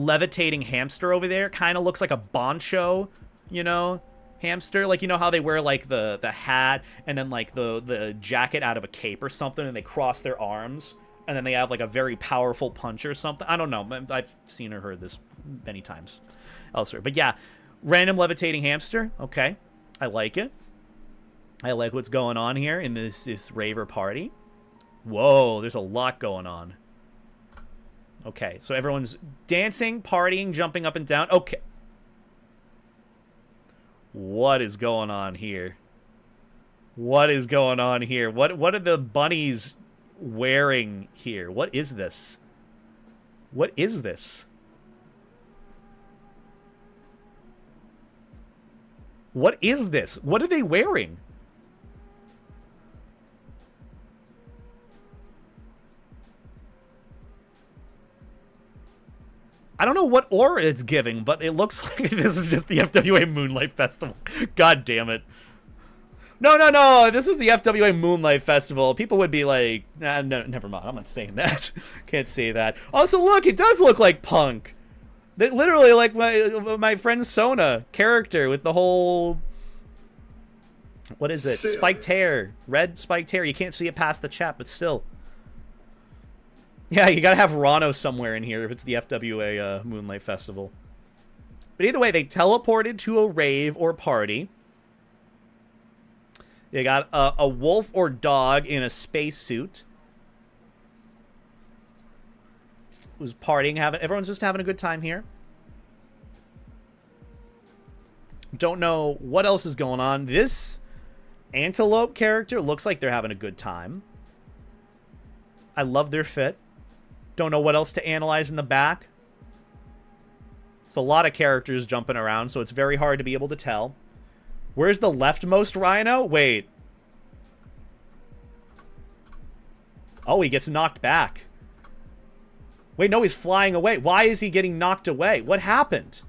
levitating hamster over there. Kind of looks like a boncho, you know? Hamster, like, you know how they wear like the hat and then like the jacket out of a cape or something, and they cross their arms and then they have like a very powerful punch or something. I don't know. I've seen or heard this many times elsewhere. But yeah, random levitating hamster. Okay, I like it. I like what's going on here in this raver party. Whoa, there's a lot going on. Okay, so everyone's dancing, partying, jumping up and down. Okay. What is going on here? What is going on here? What are the bunnies wearing here? What is this? What is this? What is this? What are they wearing? I don't know what aura it's giving, but it looks like this is just the FWA Moonlight Festival. God damn it. No. This is the FWA Moonlight Festival. People would be like, no, never mind. I'm not saying that. Can't say that. Also, look, it does look like Punk. That literally like my friend Sona character with the whole... What is it? Spiked hair. Red spiked hair. You can't see it past the chat, but still. Yeah, you gotta have Rano somewhere in here if it's the FWA Moonlight Festival. But either way, they teleported to a rave or party. They got a wolf or dog in a spacesuit. Who's partying, everyone's just having a good time here. Don't know what else is going on. This antelope character looks like they're having a good time. I love their fit. Don't know what else to analyze in the back. It's a lot of characters jumping around, so it's very hard to be able to tell. Where's the leftmost rhino? Wait. Oh, he gets knocked back. Wait, no, he's flying away. Why is he getting knocked away? What happened?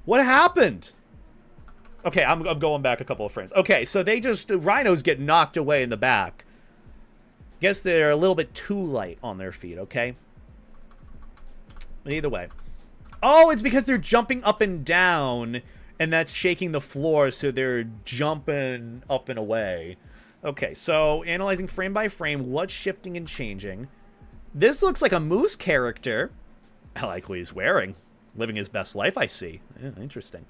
What happened? Okay, I'm going back a couple of frames. Okay, so the rhinos get knocked away in the back. Guess they're a little bit too light on their feet, okay? Either way. Oh, it's because they're jumping up and down, and that's shaking the floor, so they're jumping up and away. Okay, so analyzing frame by frame, what's shifting and changing. This looks like a moose character. I like what he's wearing. Living his best life, I see. Yeah, interesting.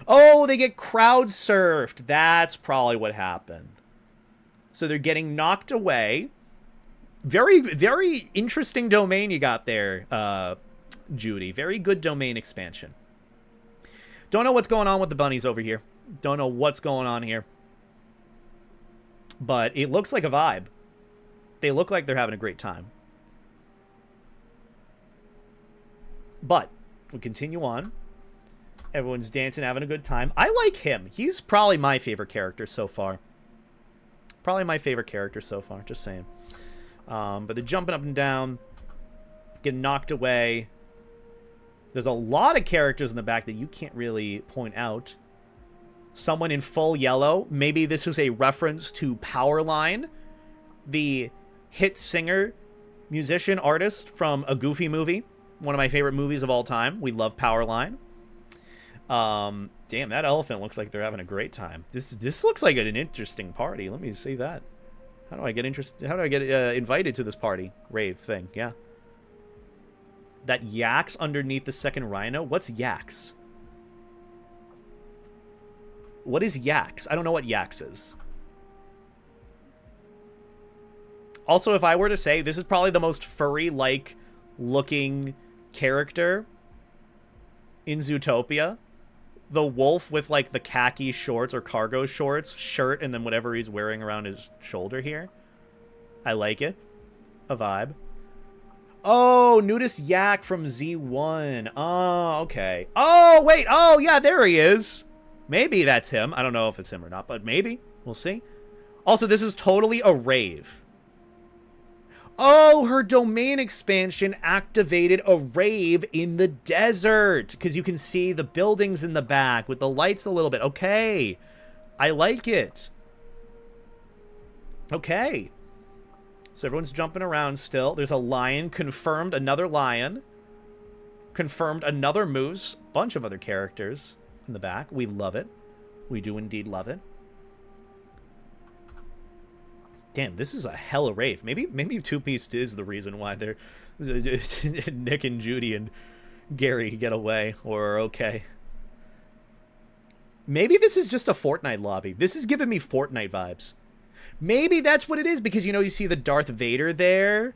Oh, they get crowd surfed. That's probably what happened. So they're getting knocked away. Very, very interesting domain you got there, Judy. Very good domain expansion. Don't know what's going on with the bunnies over here. Don't know what's going on here. But it looks like a vibe. They look like they're having a great time. But we continue on. Everyone's dancing, having a good time. I like him. He's probably my favorite character so far. Probably my favorite character so far, just saying. But they're jumping up and down, getting knocked away. There's a lot of characters in the back that you can't really point out. someone in full yellow. Maybe this is a reference to Powerline, the hit singer, musician, artist from a Goofy movie. One of my favorite movies of all time. We love Powerline. Damn, that elephant looks like they're having a great time. This looks like an interesting party. Let me see that. How do I get invited to this party? Rave thing, yeah. That yaks underneath the second rhino? What's yaks? What is yaks? I don't know what yaks is. Also, if I were to say, this is probably the most furry-like looking character in Zootopia. The wolf with, like, the khaki shorts or cargo shorts, shirt, and then whatever he's wearing around his shoulder here. I like it. A vibe. Oh, nudist yak from Z1. Oh, okay. Oh, wait. Oh, yeah, there he is. Maybe that's him. I don't know if it's him or not, but maybe. We'll see. Also, this is totally a rave. Oh, her domain expansion activated a rave in the desert. Because you can see the buildings in the back with the lights a little bit. Okay. I like it. Okay. So everyone's jumping around still. There's a lion. Confirmed another lion. Confirmed another moose. Bunch of other characters in the back. We love it. We do indeed love it. Damn, this is a hella rave. Maybe two-piece is the reason why they're Nick and Judy and Gary get away or are okay. Maybe this is just a Fortnite lobby. This is giving me Fortnite vibes. Maybe that's what it is because, you know, you see the Darth Vader there.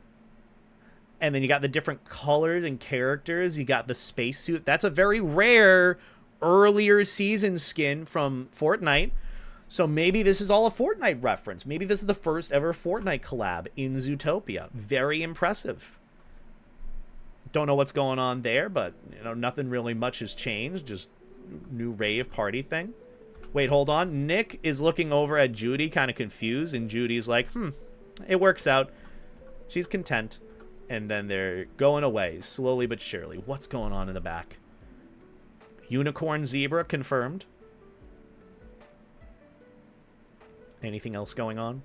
And then you got the different colors and characters. You got the spacesuit. That's a very rare earlier season skin from Fortnite. So maybe this is all a Fortnite reference. Maybe this is the first ever Fortnite collab in Zootopia. Very impressive. Don't know what's going on there, but, you know, nothing really much has changed. Just new rave party thing. Wait, hold on. Nick is looking over at Judy, kind of confused, and Judy's like, it works out. She's content. And then they're going away, slowly but surely. What's going on in the back? Unicorn zebra confirmed. Anything else going on?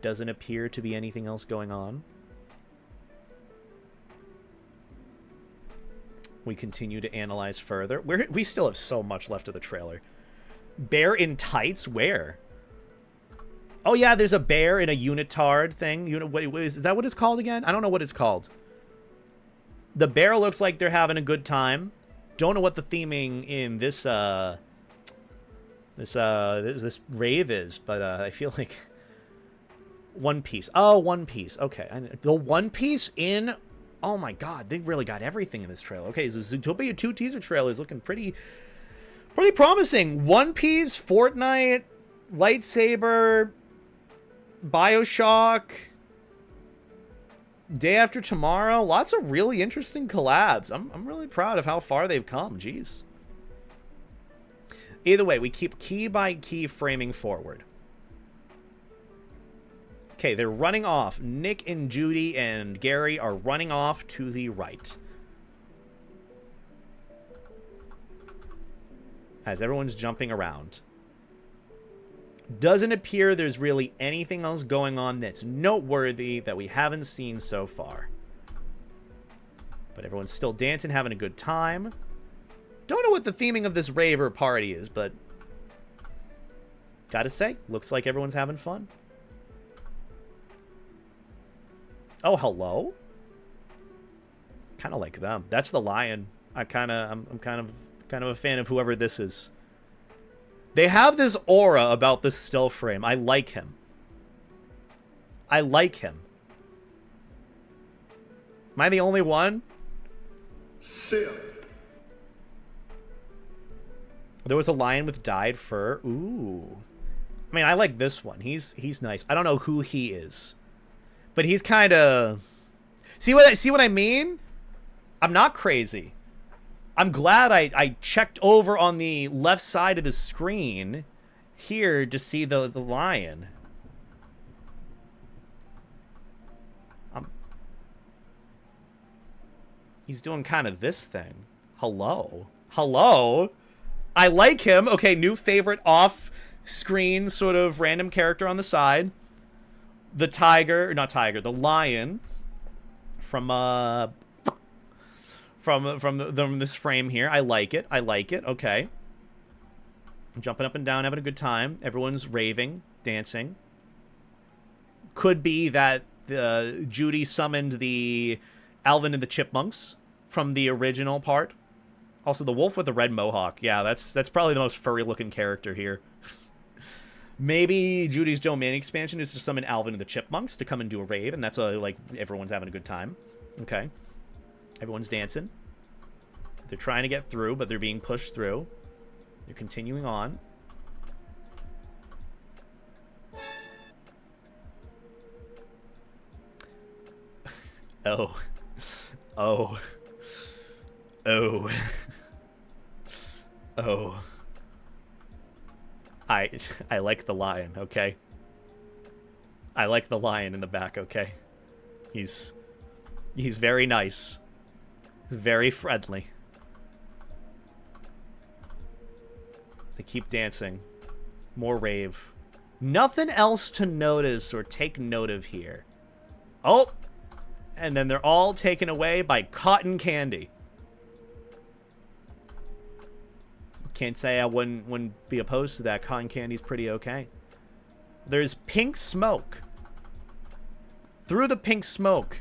Doesn't appear to be anything else going on. We continue to analyze further. We still have so much left of the trailer. Bear in tights? Where? Oh, yeah, there's a bear in a unitard thing. Is that what it's called again? I don't know what it's called. The bear looks like they're having a good time. Don't know what the theming in this this rave is, but I feel like One Piece. Oh, One Piece. Okay, the One Piece in. Oh my God, they really got everything in this trailer. Okay, so Zootopia 2 teaser trailer is looking pretty promising. One Piece, Fortnite, lightsaber, BioShock, Day After Tomorrow. Lots of really interesting collabs. I'm really proud of how far they've come. Jeez. Either way, we keep key by key framing forward. Okay, they're running off. Nick and Judy and Gary are running off to the right. As everyone's jumping around. Doesn't appear there's really anything else going on that's noteworthy that we haven't seen so far. But everyone's still dancing, having a good time. Don't know what the theming of this rave or party is, but gotta say, looks like everyone's having fun. Oh, hello. Kind of like them. That's the lion. I'm kind of a fan of whoever this is. They have this aura about this still frame. I like him. I like him. Am I the only one? Phil. There was a lion with dyed fur. Ooh. I mean, I like this one. He's nice. I don't know who he is. But he's kind of... See what I mean? I'm not crazy. I'm glad I checked over on the left side of the screen here to see the lion. He's doing kind of this thing. Hello? Hello? I like him. Okay, new favorite off-screen sort of random character on the side. The tiger, not tiger, the lion from this frame here. I like it. I like it. Okay. Jumping up and down, having a good time. Everyone's raving, dancing. Could be that Judy summoned the Alvin and the Chipmunks from the original part. Also, the wolf with the red mohawk. Yeah, that's probably the most furry-looking character here. Maybe Judy's domain expansion is to summon Alvin and the Chipmunks to come and do a rave, and that's why, like, everyone's having a good time. Okay. Everyone's dancing. They're trying to get through, but they're being pushed through. They're continuing on. Oh. Oh. Oh. Oh. I like the lion, okay? I like the lion in the back, okay? He's very nice. He's very friendly. They keep dancing. More rave. Nothing else to notice or take note of here. Oh! And then they're all taken away by cotton candy. Can't say I wouldn't be opposed to that. Cotton candy's pretty okay. There's pink smoke. Through the pink smoke,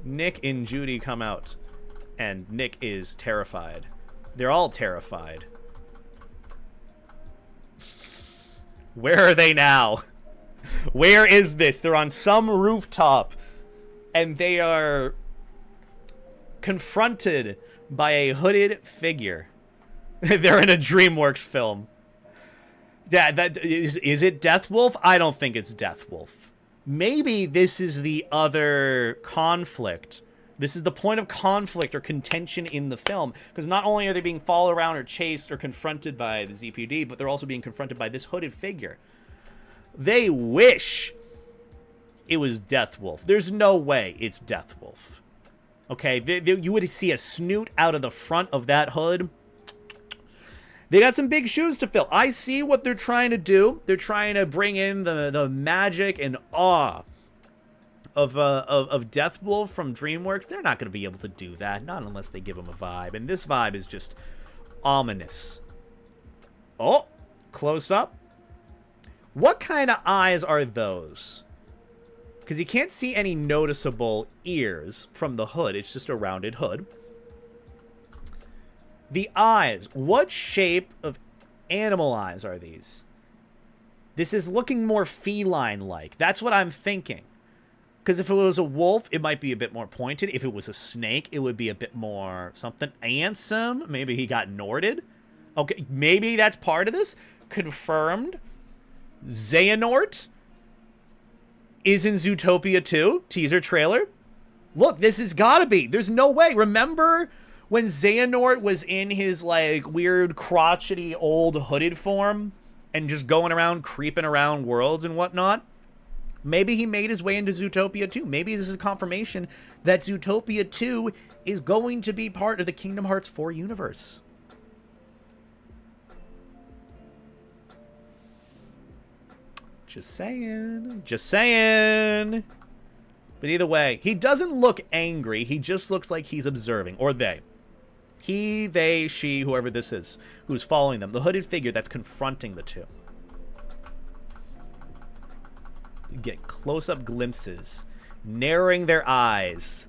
Nick and Judy come out. And Nick is terrified. They're all terrified. Where are they now? Where is this? They're on some rooftop. And they are confronted by a hooded figure. They're in a DreamWorks film. Is it Deathwolf? I don't think it's Deathwolf. Maybe this is the other conflict. This is the point of conflict or contention in the film. Because not only are they being followed around or chased or confronted by the ZPD, but they're also being confronted by this hooded figure. They wish it was Deathwolf. There's no way it's Deathwolf. Okay, you would see a snoot out of the front of that hood. They got some big shoes to fill. I see what they're trying to do. They're trying to bring in the magic and awe of Deathwolf from DreamWorks. They're not going to be able to do that, not unless they give him a vibe. And this vibe is just ominous. Oh, close up. What kind of eyes are those? Because you can't see any noticeable ears from the hood. It's just a rounded hood. The eyes. What shape of animal eyes are these? This is looking more feline-like. That's what I'm thinking. Because if it was a wolf, it might be a bit more pointed. If it was a snake, it would be a bit more something handsome. Maybe he got Norded. Okay, maybe that's part of this. Confirmed. Xehanort is in Zootopia 2. Teaser trailer. Look, this has got to be. There's no way. Remember when Xehanort was in his, like, weird, crotchety, old, hooded form and just going around, creeping around worlds and whatnot? Maybe he made his way into Zootopia 2. Maybe this is a confirmation that Zootopia 2 is going to be part of the Kingdom Hearts 4 universe. Just saying. Just saying. But either way, he doesn't look angry. He just looks like he's observing. Or they. He, they, she, whoever this is, who's following them. The hooded figure that's confronting the two. You get close-up glimpses. Narrowing their eyes.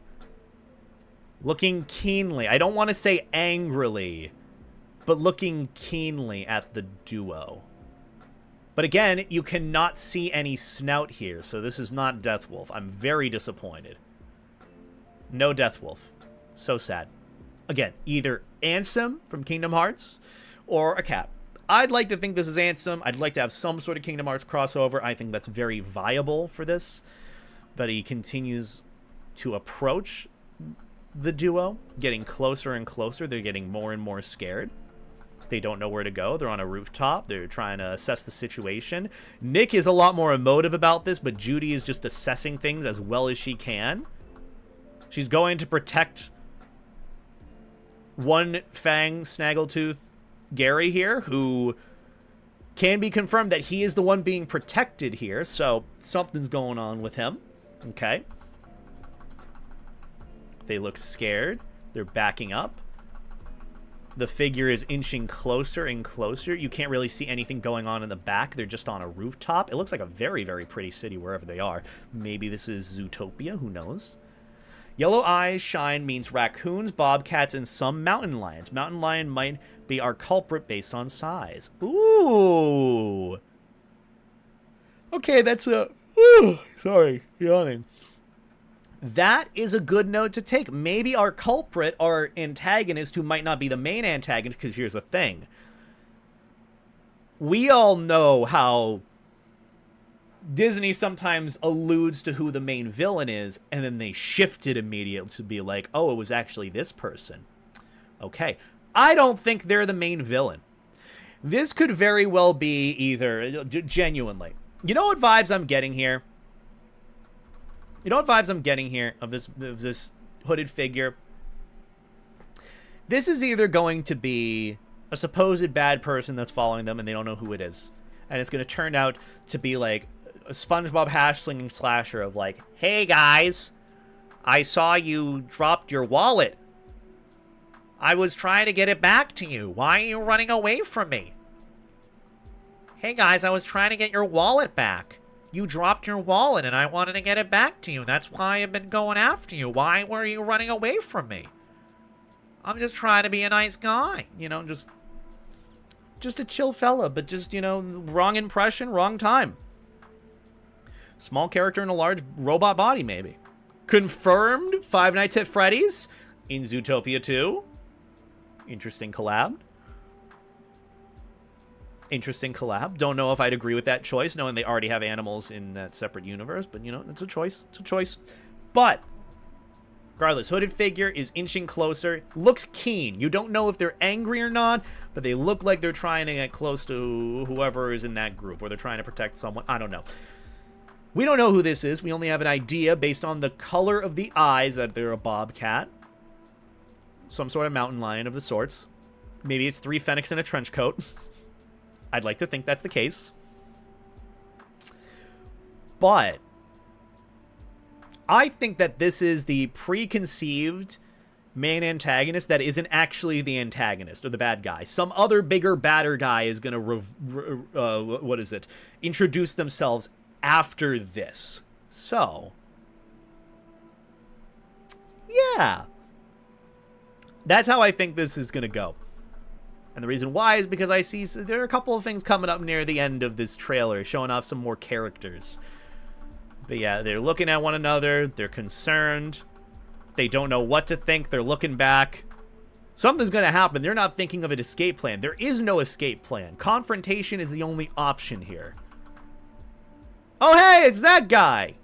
Looking keenly. I don't want to say angrily, but looking keenly at the duo. But again, you cannot see any snout here, so this is not Deathwolf. I'm very disappointed. No Deathwolf. So sad. Again, either Ansem from Kingdom Hearts or a cat. I'd like to think this is Ansem. I'd like to have some sort of Kingdom Hearts crossover. I think that's very viable for this. But he continues to approach the duo, getting closer and closer. They're getting more and more scared. They don't know where to go. They're on a rooftop. They're trying to assess the situation. Nick is a lot more emotive about this, but Judy is just assessing things as well as she can. She's going to protect One Fang Snaggletooth Gary here, who can be confirmed that he is the one being protected here, so something's going on with him. Okay. They look scared. They're backing up. The figure is inching closer and closer. You can't really see anything going on in the back. They're just on a rooftop. It looks like a very, very pretty city wherever they are. Maybe this is Zootopia. Who knows? Yellow eyes shine means raccoons, bobcats, and some mountain lions. Mountain lion might be our culprit based on size. Ooh. Okay, that's a... sorry, yawning. That is a good note to take. Maybe our culprit, our antagonist, who might not be the main antagonist, because here's the thing. We all know how Disney sometimes alludes to who the main villain is, and then they shift it immediately to be like, oh, it was actually this person. Okay. I don't think they're the main villain. This could very well be either, genuinely. You know what vibes I'm getting here? You know what vibes I'm getting here of this hooded figure? This is either going to be a supposed bad person that's following them and they don't know who it is. And it's going to turn out to be like a SpongeBob hash-slinging slasher of like, hey guys, I saw you dropped your wallet. I was trying to get it back to you. Why are you running away from me? Hey guys, I was trying to get your wallet back. You dropped your wallet and I wanted to get it back to you. That's why I've been going after you. Why were you running away from me? I'm just trying to be a nice guy. You know, just a chill fella, but just, you know, wrong impression, wrong time. Small character in a large robot body, maybe. Confirmed Five Nights at Freddy's in Zootopia 2. Interesting collab. Interesting collab. Don't know if I'd agree with that choice, knowing they already have animals in that separate universe, but, you know, it's a choice. It's a choice. But, regardless, hooded figure is inching closer. Looks keen. You don't know if they're angry or not, but they look like they're trying to get close to whoever is in that group, or they're trying to protect someone. I don't know. We don't know who this is. We only have an idea based on the color of the eyes that they're a bobcat. Some sort of mountain lion of the sorts. Maybe it's 3 fennecs in a trench coat. I'd like to think that's the case. But I think that this is the preconceived main antagonist that isn't actually the antagonist or the bad guy. Some other bigger, badder guy is going to, introduce themselves after this. So, yeah. That's how I think this is going to go. And the reason why is because I see there are a couple of things coming up near the end of this trailer, showing off some more characters. But yeah, they're looking at one another. They're concerned. They don't know what to think. They're looking back. Something's going to happen. They're not thinking of an escape plan. There is no escape plan. Confrontation is the only option here. Oh, hey, it's that guy.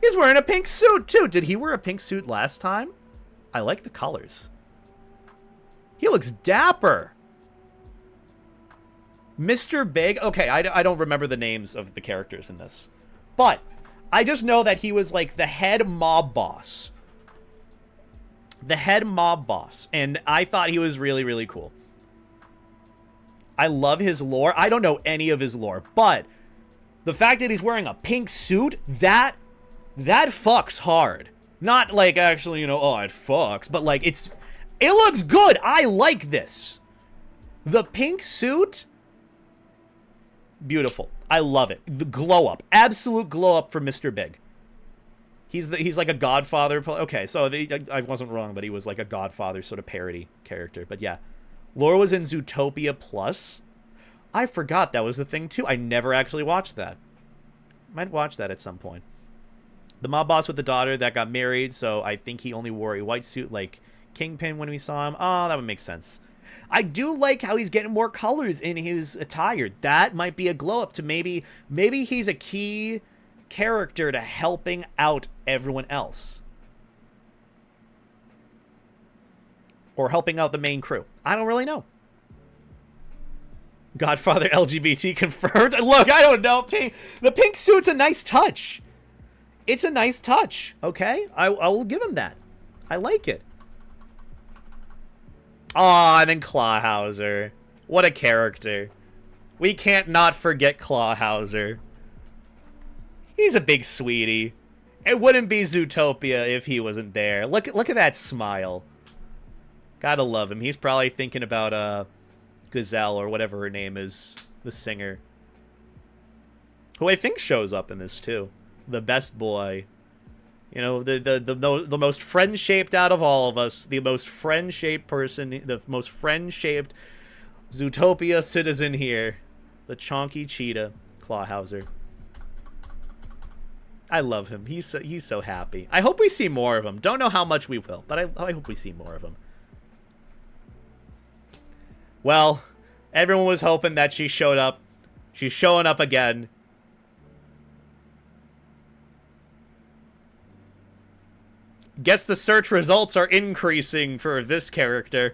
He's wearing a pink suit, too. Did he wear a pink suit last time? I like the colors. He looks dapper. Mr. Big. Okay, I don't remember the names of the characters in this. But I just know that he was like the head mob boss. The head mob boss. And I thought he was really, really cool. I love his lore. I don't know any of his lore. But the fact that he's wearing a pink suit, that fucks hard. Not like actually, you know, oh, it fucks. But like, it looks good. I like this. The pink suit... beautiful. I love it. The glow up. Absolute glow up for Mr. Big. He's like a Godfather. Okay, so I wasn't wrong, but he was like a Godfather sort of parody character. But yeah. Laura was in Zootopia Plus. I forgot that was the thing too. I never actually watched that. Might watch that at some point. The mob boss with the daughter that got married, so I think he only wore a white suit like Kingpin when we saw him. Oh, that would make sense. I do like how he's getting more colors in his attire. That might be a glow up to maybe he's a key character to helping out everyone else. Or helping out the main crew. I don't really know. Godfather LGBT confirmed. Look, I don't know. The pink suit's a nice touch. It's a nice touch, okay? I will give him that. I like it. Aw, and then Clawhauser. What a character. We can't not forget Clawhauser. He's a big sweetie. It wouldn't be Zootopia if he wasn't there. Look at that smile. Gotta love him. He's probably thinking about Gazelle or whatever her name is, the singer, who I think shows up in this too. The best boy. You know, the most friend-shaped out of all of us, the most friend-shaped person, the most friend-shaped Zootopia citizen here, the chonky cheetah, Clawhauser. I love him. He's so happy. I hope we see more of him. Don't know how much we will, but I hope we see more of him. Well, everyone was hoping that she showed up. She's showing up again. Guess the search results are increasing for this character.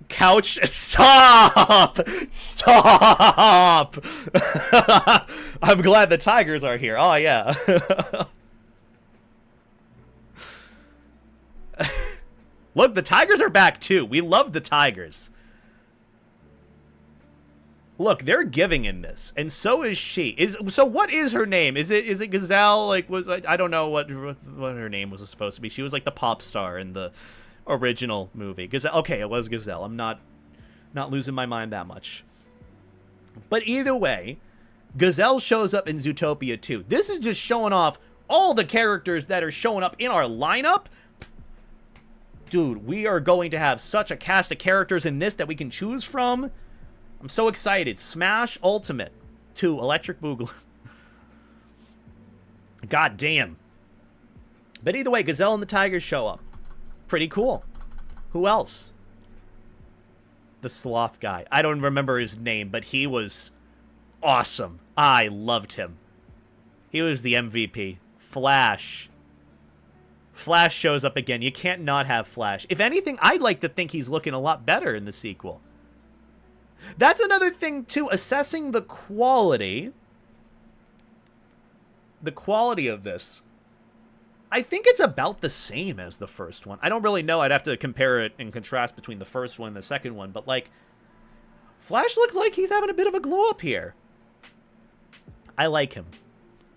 Couch, stop! Stop! I'm glad the tigers are here. Oh, yeah. Look, the tigers are back, too. We love the tigers. Look, they're giving in this, and so is she. So what is her name? Is it Gazelle? Like, I don't know what her name was supposed to be. She was like the pop star in the original movie. Gazelle. Okay, it was Gazelle. I'm not losing my mind that much. But either way, Gazelle shows up in Zootopia too. This is just showing off all the characters that are showing up in our lineup. Dude, we are going to have such a cast of characters in this that we can choose from. I'm so excited. Smash Ultimate 2 Electric Boogaloo. God damn. But either way, Gazelle and the Tigers show up. Pretty cool. Who else? The sloth guy. I don't remember his name, but he was awesome. I loved him. He was the MVP. Flash. Flash shows up again. You can't not have Flash. If anything, I'd like to think he's looking a lot better in the sequel. That's another thing, too. Assessing the quality of this. I think it's about the same as the first one. I don't really know. I'd have to compare it and contrast between the first one and the second one. But, like, Flash looks like he's having a bit of a glow up here. I like him.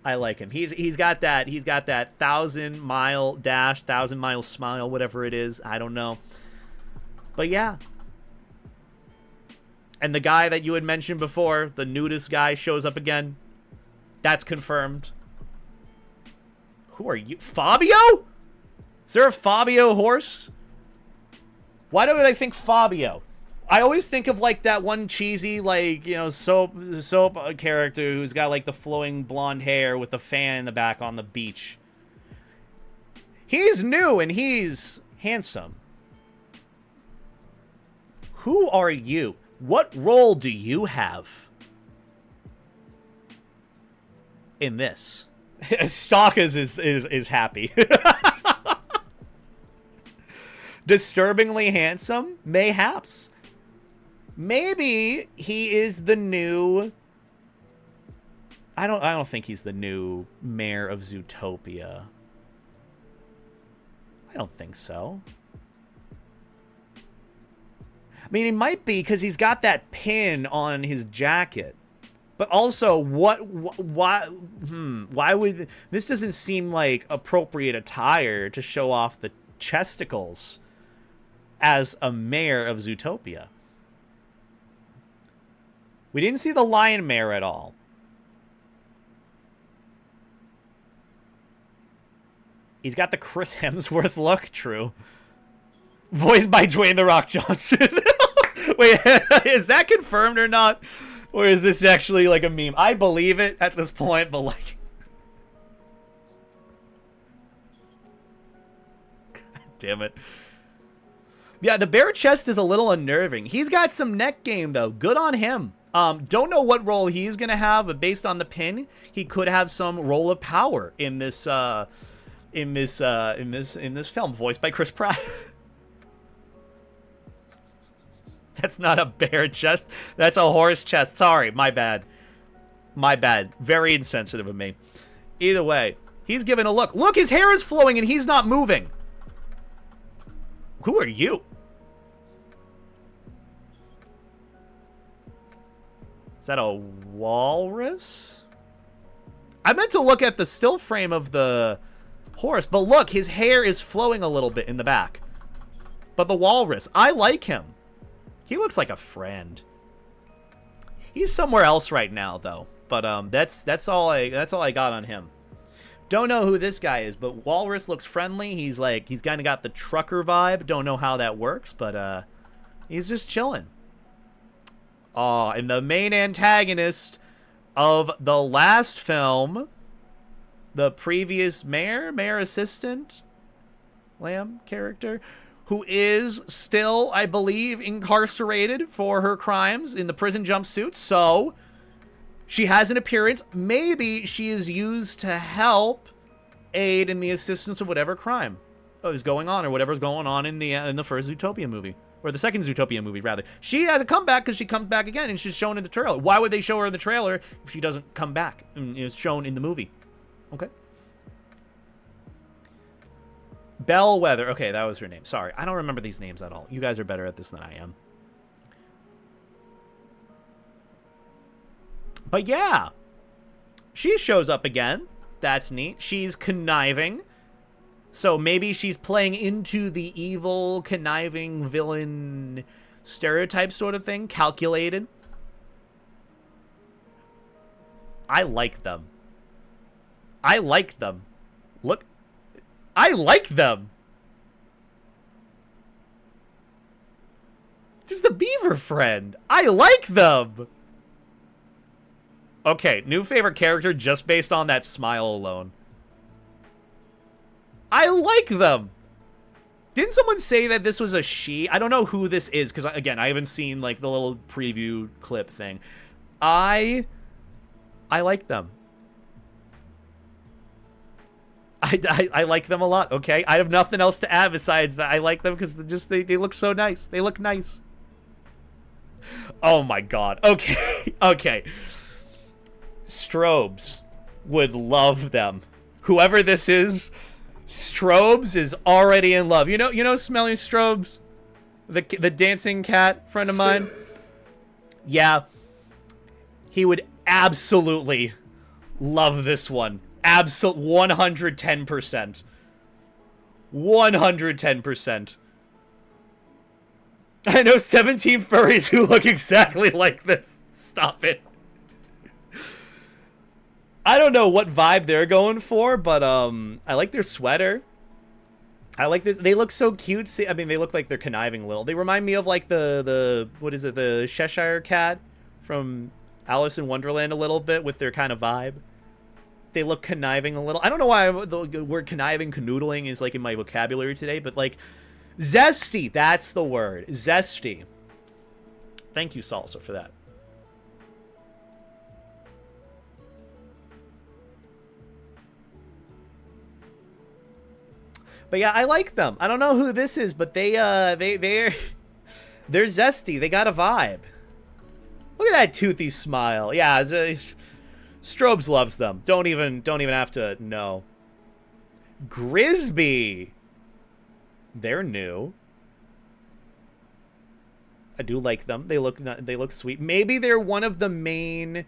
I like him. He's got that 1,000-mile dash, 1,000-mile smile, whatever it is. I don't know. But, yeah. And the guy that you had mentioned before, the nudist guy, shows up again. That's confirmed. Who are you? Fabio? Is there a Fabio horse? Why do I think Fabio? I always think of, like, that one cheesy, like, you know, soap character who's got, like, the flowing blonde hair with the fan in the back on the beach. He's new and he's handsome. Who are you? What role do you have in this? Stalkers is happy. Disturbingly handsome? Mayhaps. Maybe he is the new... I don't think he's the new mayor of Zootopia. I don't think so. I mean, he might be because he's got that pin on his jacket. But also, why would... This doesn't seem like appropriate attire to show off the chesticles as a mayor of Zootopia. We didn't see the lion mayor at all. He's got the Chris Hemsworth look, true. Voiced by Dwayne "The Rock" Johnson. Wait, is that confirmed or not? Or is this actually like a meme? I believe it at this point, but like... God damn it. Yeah, the bare chest is a little unnerving. He's got some neck game, though. Good on him. Don't know what role he's going to have, but based on the pin, he could have some role of power in this film, voiced by Chris Pratt. That's not a bear chest. That's a horse chest. Sorry, my bad. My bad. Very insensitive of me. Either way, he's giving a look. Look, his hair is flowing and he's not moving. Who are you? Is that a walrus? I meant to look at the still frame of the horse, but look, his hair is flowing a little bit in the back. But the walrus, I like him. He looks like a friend. He's somewhere else right now, though. But that's all I got on him. Don't know who this guy is, but Walrus looks friendly. He's kind of got the trucker vibe. Don't know how that works, but he's just chilling. Oh, and the main antagonist of the last film, the previous mayor assistant, Lamb character, who is still, I believe, incarcerated for her crimes in the prison jumpsuit. So she has an appearance. Maybe she is used to help aid in the assistance of whatever crime is going on, or whatever's going on in the first Zootopia movie, or the second Zootopia movie, rather. She has a comeback because she comes back again, and she's shown in the trailer. Why would they show her in the trailer if she doesn't come back and is shown in the movie? Okay. Bellwether. Okay, that was her name. Sorry, I don't remember these names at all. You guys are better at this than I am. But yeah, she shows up again. That's neat. She's conniving. So maybe she's playing into the evil, conniving villain stereotype sort of thing. Calculated. I like them. I like them. Look. I like them. Just the beaver friend. I like them. Okay, new favorite character just based on that smile alone. I like them. Didn't someone say that this was a she? I don't know who this is, because, again, I haven't seen, like, the little preview clip thing. I like them. I like them a lot, okay? I have nothing else to add besides that I like them because they look so nice. They look nice. Oh, my God. Okay. Okay. Strobes would love them. Whoever this is, Strobes is already in love. You know Smelly Strobes? The dancing cat friend of mine? Yeah. He would absolutely love this one. 110%. 110%. I know 17 furries who look exactly like this. Stop it. I don't know what vibe they're going for, but I like their sweater. I like this. They look so cute. I mean, they look like they're conniving a little. They remind me of like the what is it? The Cheshire cat from Alice in Wonderland a little bit with their kind of vibe. They look conniving a little. I don't know why the word conniving, canoodling is like in my vocabulary today, but like zesty, that's the word. Zesty. Thank you, Salsa, for that. But yeah, I like them. I don't know who this is, but they're zesty. They got a vibe. Look at that toothy smile. Yeah, Strobes loves them. Don't even have to know. Grisby. They're new. I do like them. They look sweet. Maybe they're one of the main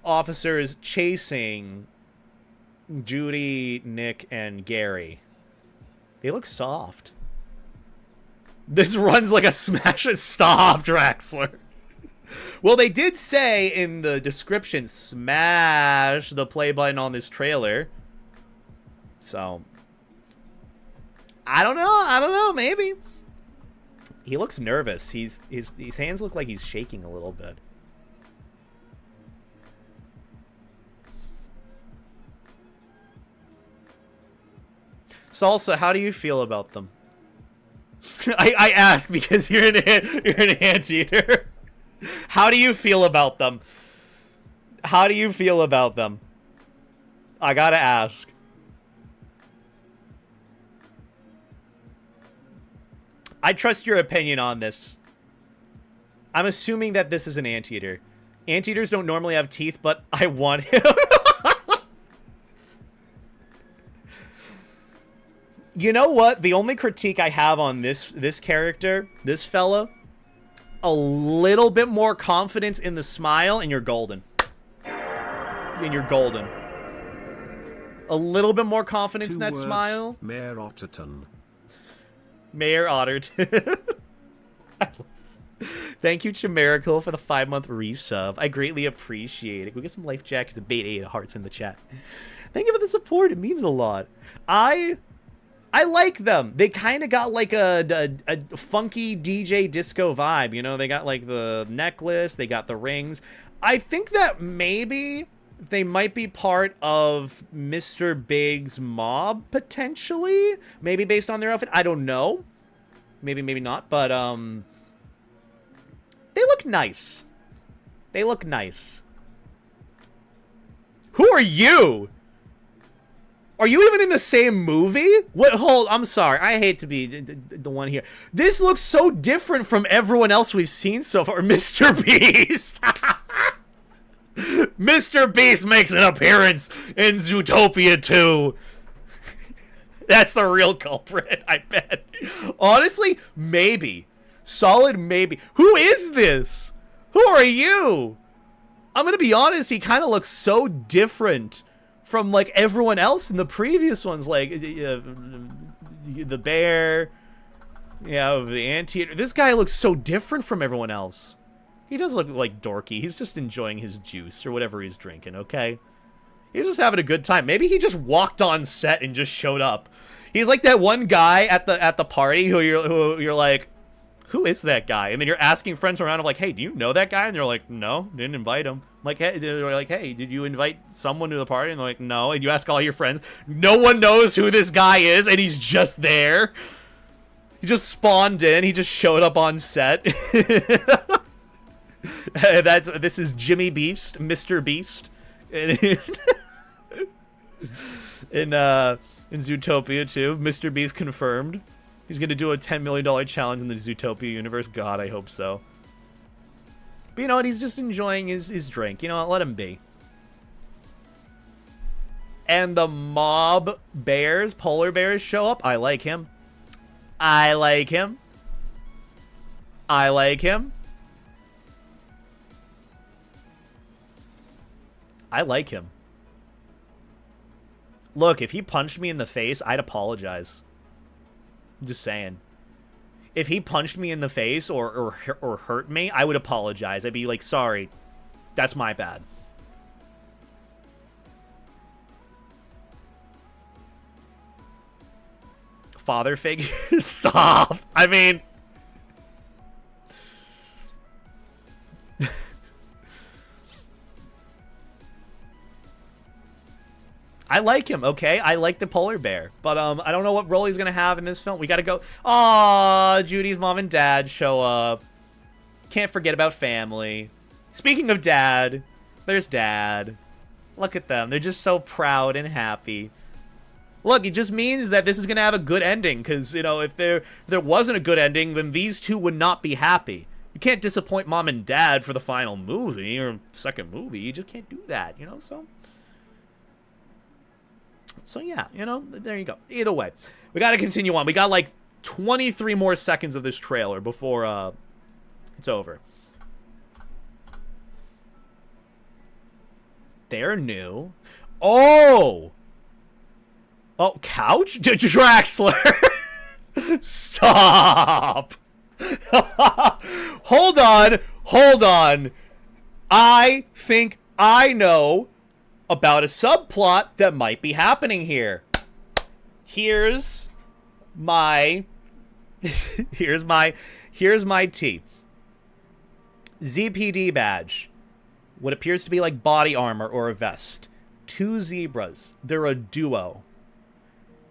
officers chasing Judy, Nick, and Gary. They look soft. This runs like a smash and stop, Draxler. Well, they did say in the description, smash the play button on this trailer. So, I don't know, maybe. He looks nervous. His hands look like he's shaking a little bit. Salsa, how do you feel about them? I ask because you're an anteater. How do you feel about them? How do you feel about them? I gotta ask. I trust your opinion on this. I'm assuming that this is an anteater. Anteaters don't normally have teeth, but I want him. You know what? The only critique I have on this character, this fella, a little bit more confidence in the smile, and you're golden. And you're golden. A little bit more confidence in that smile. Mayor Otterton. Mayor Otterton. Thank you, Chimerical, for the 5-month resub. I greatly appreciate it. Go get some life jackets and bait 8 hearts in the chat. Thank you for the support. It means a lot. I like them. They kind of got like a funky DJ disco vibe. You know, they got like the necklace. They got the rings. I think that maybe they might be part of Mr. Big's mob, potentially. Maybe based on their outfit. I don't know. Maybe, maybe not. But, they look nice. They look nice. Who are you? Are you even in the same movie? What? Hold, I'm sorry. I hate to be the one here. This looks so different from everyone else we've seen so far. Mr. Beast. Mr. Beast makes an appearance in Zootopia 2. That's the real culprit, I bet. Honestly, maybe. Solid maybe. Who is this? Who are you? I'm gonna be honest, he kind of looks so different from like everyone else in the previous ones, like the bear, the anteater. This guy looks so different from everyone else. He does look like dorky. He's just enjoying his juice or whatever he's drinking, okay? He's just having a good time. Maybe he just walked on set and just showed up. He's like that one guy at the party who you're like, who is that guy? And then you're asking friends around, I'm like, hey, do you know that guy? And they're like, no, didn't invite him. I'm like, hey, they're like, hey, did you invite someone to the party? And they're like, no. And you ask all your friends, no one knows who this guy is, and he's just there. He just spawned in. He just showed up on set. This is Jimmy Beast, Mr. Beast, in Zootopia 2. Mr. Beast confirmed. He's going to do a $10 million challenge in the Zootopia universe. God, I hope so. But you know what? He's just enjoying his drink. You know what? Let him be. And the mob bears, polar bears, show up. I like him. I like him. I like him. I like him. Look, if he punched me in the face, I'd apologize. I'm just saying. If he punched me in the face or hurt me, I would apologize. I'd be like, sorry. That's my bad. Father figure? Stop. I mean... I like him, okay? I like the polar bear. But I don't know what role he's going to have in this film. We got to go... Aww, Judy's mom and dad show up. Can't forget about family. Speaking of dad, there's dad. Look at them. They're just so proud and happy. Look, it just means that this is going to have a good ending. Because, you know, if there wasn't a good ending, then these two would not be happy. You can't disappoint mom and dad for the final movie or second movie. You just can't do that, you know? So yeah, you know, there you go. Either way, we got to continue on. We got like 23 more seconds of this trailer before it's over. They're new. Oh, couch? Draxler. Stop. Hold on. I think I know about a subplot that might be happening here. Here's my here's my tea. ZPD badge. What appears to be like body armor or a vest. 2 zebras. They're a duo.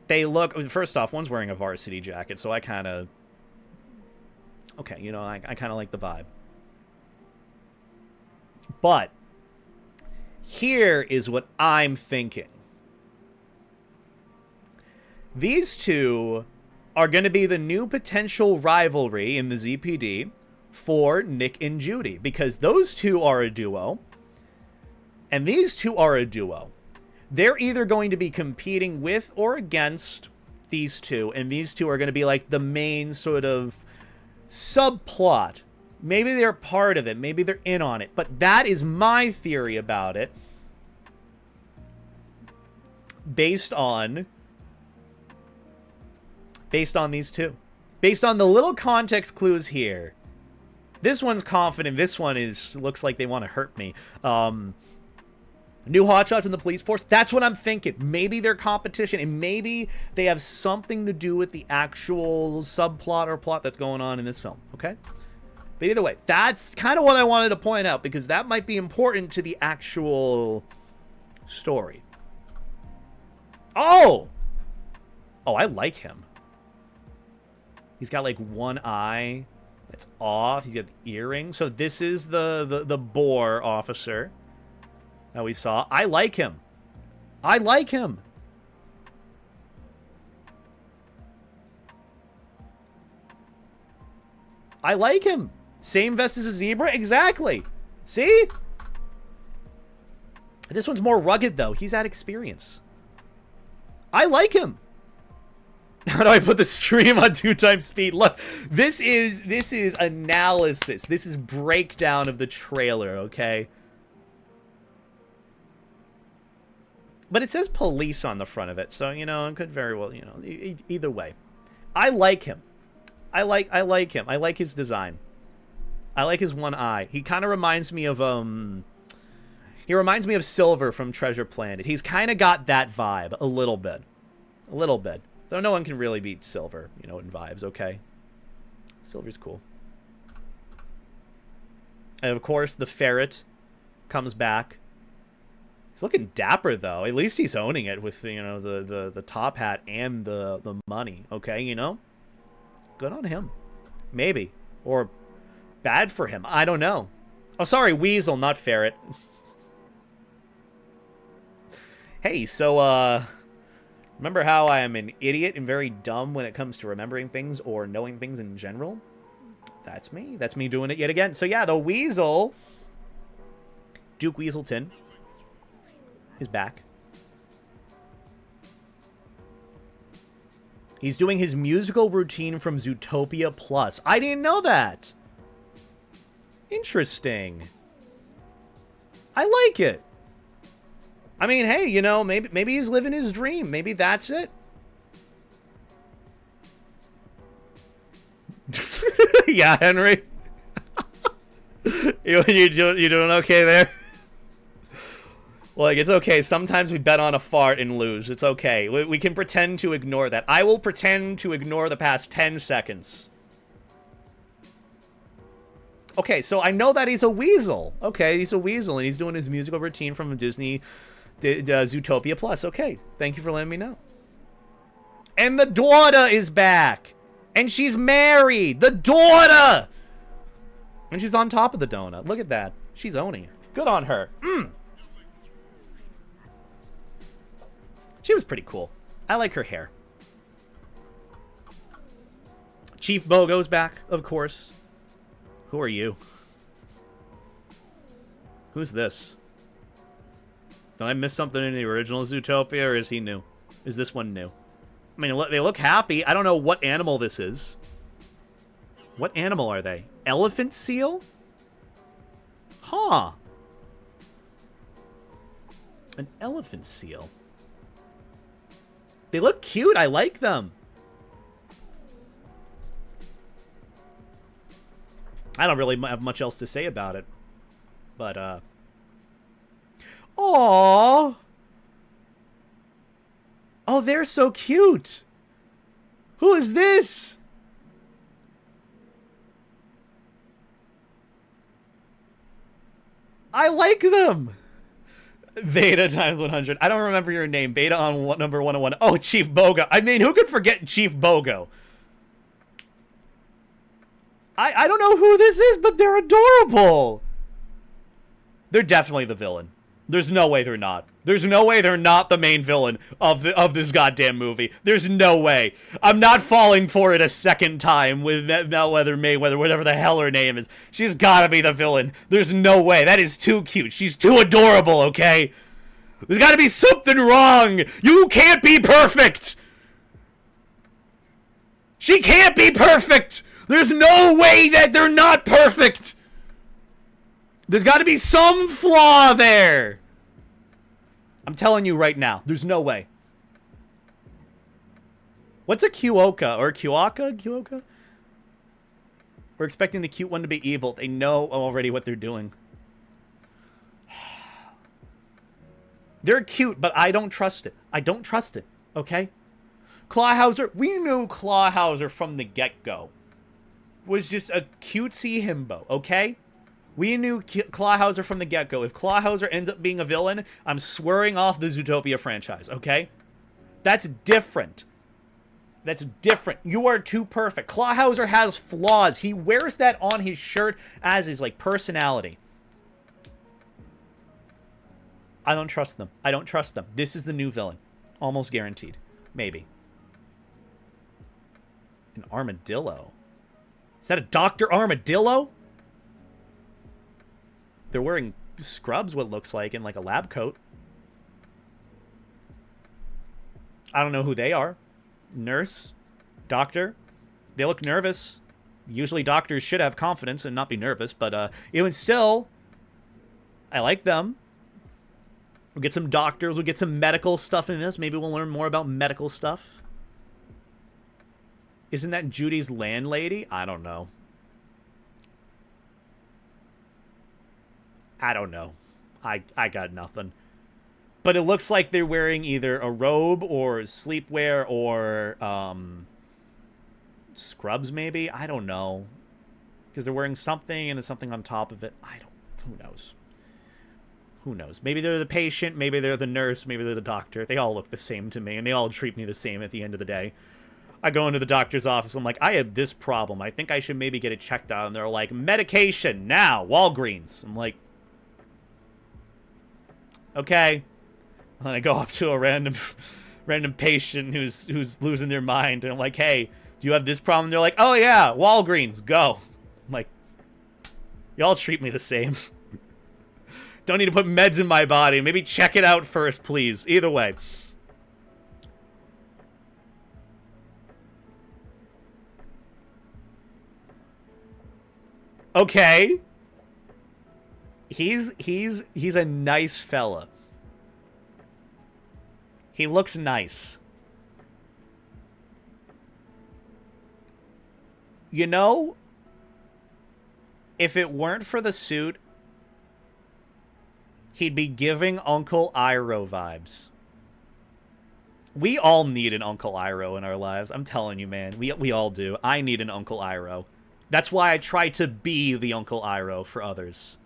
They look, first off, one's wearing a varsity jacket, so I kind of, okay, you know, I kind of like the vibe. But here is what I'm thinking. These two are going to be the new potential rivalry in the ZPD for Nick and Judy, because those two are a duo, and these two are a duo. They're either going to be competing with or against these two, and these two are going to be like the main sort of subplot Maybe they're part of it. Maybe they're in on it. But that is my theory about it. Based on these two. Based on the little context clues here. This one's confident. This one looks like they want to hurt me. New hotshots in the police force. That's what I'm thinking. Maybe they're competition, and maybe they have something to do with the actual subplot or plot that's going on in this film. Okay? But either way, that's kind of what I wanted to point out, because that might be important to the actual story. Oh! Oh, I like him. He's got like one eye that's off. He's got the earring. So this is the boar officer that we saw. I like him. I like him. I like him. Same vest as a zebra? Exactly. See? This one's more rugged, though. He's had experience. I like him. How do I put the stream on 2x speed? Look, this is analysis. This is breakdown of the trailer, okay? But it says police on the front of it, so, you know, it could very well, you know, either way. I like him. I like him. I like his design. I like his one eye. He kind of reminds me of, he reminds me of Silver from Treasure Planet. He's kind of got that vibe, a little bit. A little bit. Though no one can really beat Silver, you know, in vibes, okay? Silver's cool. And, of course, the ferret comes back. He's looking dapper, though. At least he's owning it with, you know, the top hat and the money, okay, you know? Good on him. Maybe. Or bad for him. I don't know. Oh, sorry, weasel, not ferret. Hey, so, remember how I am an idiot and very dumb when it comes to remembering things or knowing things in general? That's me. That's me doing it yet again. So, yeah, the weasel, Duke Weaselton, is back. He's doing his musical routine from Zootopia Plus. I didn't know that. Interesting. I like it. I mean, hey, you know, maybe he's living his dream. Maybe that's it. Yeah, Henry. you doing okay there? Like, it's okay. Sometimes we bet on a fart and lose. It's okay. We can pretend to ignore that. I will pretend to ignore the past 10 seconds. Okay, so I know that he's a weasel. Okay, he's a weasel, and he's doing his musical routine from Disney Zootopia Plus. Okay, thank you for letting me know. And the daughter is back. And she's married. The daughter! And she's on top of the donut. Look at that. She's owning it. Good on her. She was pretty cool. I like her hair. Chief Bogo's back, of course. Who are you? Who's this? Did I miss something in the original Zootopia, or is he new? Is this one new? I mean, they look happy. I don't know what animal this is. What animal are they? Elephant seal? Huh. An elephant seal. They look cute. I like them. I don't really have much else to say about it. But, aww. Oh, they're so cute. Who is this? I like them. Beta times 100. I don't remember your name. Beta on number 101. Oh, Chief Bogo. I mean, who could forget Chief Bogo? I don't know who this is, but they're adorable. They're definitely the villain. There's no way they're not. There's no way they're not the main villain of this goddamn movie. There's no way. I'm not falling for it a second time with Mayweather, whatever the hell her name is. She's gotta be the villain. There's no way. That is too cute. She's too adorable, okay? There's gotta be something wrong. You can't be perfect. She can't be perfect. There's no way that they're not perfect! There's got to be some flaw there! I'm telling you right now, there's no way. What's a Kyoka or Kyoka? Kyoka? We're expecting the cute one to be evil. They know already what they're doing. They're cute, but I don't trust it. I don't trust it, okay? Clawhauser, we knew Clawhauser from the get-go was just a cutesy himbo, okay? We knew Clawhauser from the get-go. If Clawhauser ends up being a villain, I'm swearing off the Zootopia franchise, okay? That's different. That's different. You are too perfect. Clawhauser has flaws. He wears that on his shirt as his, like, personality. I don't trust them. I don't trust them. This is the new villain. Almost guaranteed. Maybe. An armadillo. Is that a Dr. Armadillo? They're wearing scrubs, what looks like, and like a lab coat. I don't know who they are. Nurse, doctor, they look nervous. Usually doctors should have confidence and not be nervous, but even still, I like them. We'll get some doctors, we'll get some medical stuff in this. Maybe we'll learn more about medical stuff. Isn't that Judy's landlady? I don't know. I don't know. I got nothing. But it looks like they're wearing either a robe or sleepwear or scrubs, maybe? I don't know. Because they're wearing something and there's something on top of it. Who knows? Who knows? Maybe they're the patient, maybe they're the nurse, maybe they're the doctor. They all look the same to me, and they all treat me the same at the end of the day. I go into the doctor's office, I'm like, I have this problem. I think I should maybe get it checked out. And they're like, medication, now, Walgreens. I'm like, okay. And I go up to a random patient who's losing their mind, and I'm like, hey, do you have this problem? And they're like, oh yeah, Walgreens, go. I'm like, y'all treat me the same. Don't need to put meds in my body. Maybe check it out first, please. Either way. Okay. He's a nice fella. He looks nice. You know, if it weren't for the suit, he'd be giving Uncle Iroh vibes. We all need an Uncle Iroh in our lives. I'm telling you, man. We all do. I need an Uncle Iroh. That's why I try to be the Uncle Iroh for others.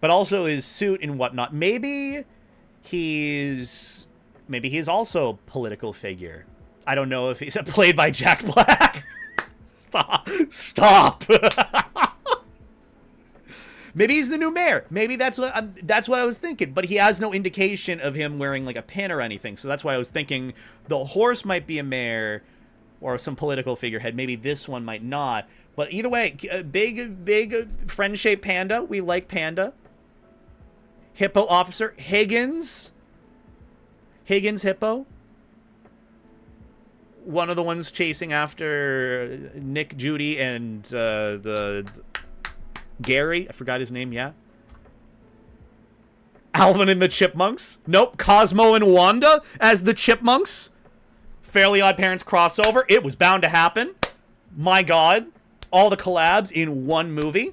But also his suit and whatnot. Maybe he's also a political figure. I don't know if he's played by Jack Black. Stop. Maybe he's the new mayor. Maybe that's what I was thinking. But he has no indication of him wearing like a pin or anything. So that's why I was thinking the horse might be a mayor or some political figurehead. Maybe this one might not. But either way, big friend-shaped panda. We like panda. Hippo officer Higgins Hippo. One of the ones chasing after Nick, Judy, and the Gary. I forgot his name, yeah. Alvin and the Chipmunks. Nope. Cosmo and Wanda as the Chipmunks. Fairly Odd Parents crossover. It was bound to happen. My God. All the collabs in one movie.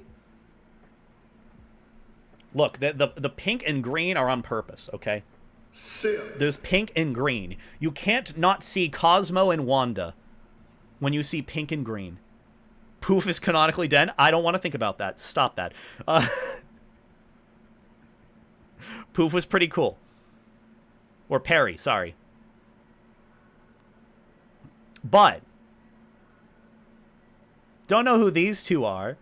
Look, the pink and green are on purpose, okay? There's pink and green. You can't not see Cosmo and Wanda when you see pink and green. Poof is canonically dead. I don't want to think about that. Stop that. Poof was pretty cool. Or Perry, sorry. But don't know who these two are.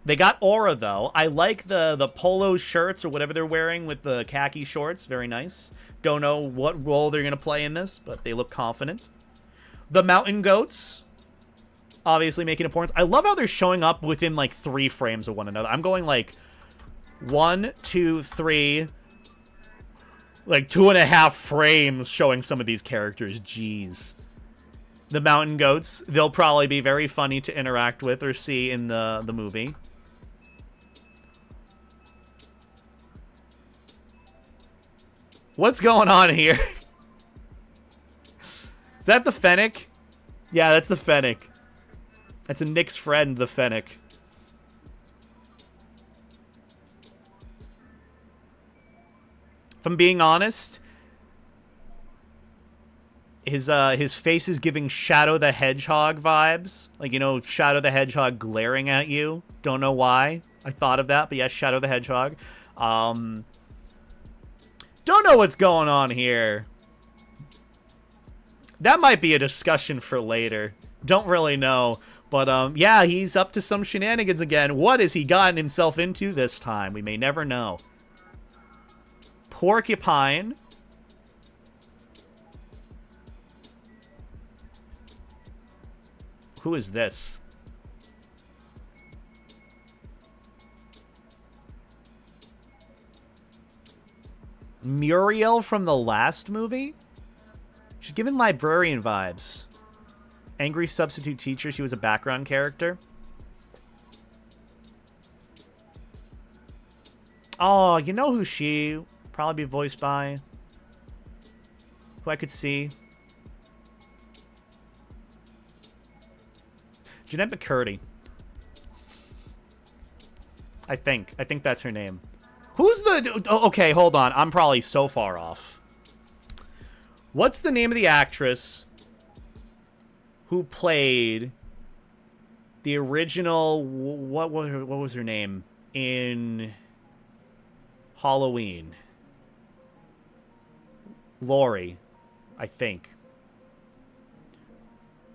They got aura, though. I like the polo shirts or whatever they're wearing with the khaki shorts. Very nice. Don't know what role they're going to play in this, but they look confident. The mountain goats, obviously making a point. I love how they're showing up within, like, 3 frames of one another. I'm going, like, 1, 2, 3, like, 2.5 frames showing some of these characters. Jeez. The mountain goats. They'll probably be very funny to interact with or see in the movie. What's going on here? Is that the Fennec? Yeah, that's the Fennec. That's a Nick's friend, the Fennec. If I'm being honest, his face is giving Shadow the Hedgehog vibes. Like, you know, Shadow the Hedgehog glaring at you. Don't know why I thought of that, but yes, Shadow the Hedgehog. Don't know what's going on here. That might be a discussion for later. Don't really know. But, yeah, he's up to some shenanigans again. What has he gotten himself into this time? We may never know. Porcupine. Who is this? Muriel from the last movie? She's giving librarian vibes. Angry substitute teacher. She was a background character. Oh, you know who she... probably be voiced by, who I could see. Jeanette McCurdy. I think that's her name. Who's the... oh, okay, hold on. I'm probably so far off. What's the name of the actress who played the original... what was her name in Halloween? Laurie, I think.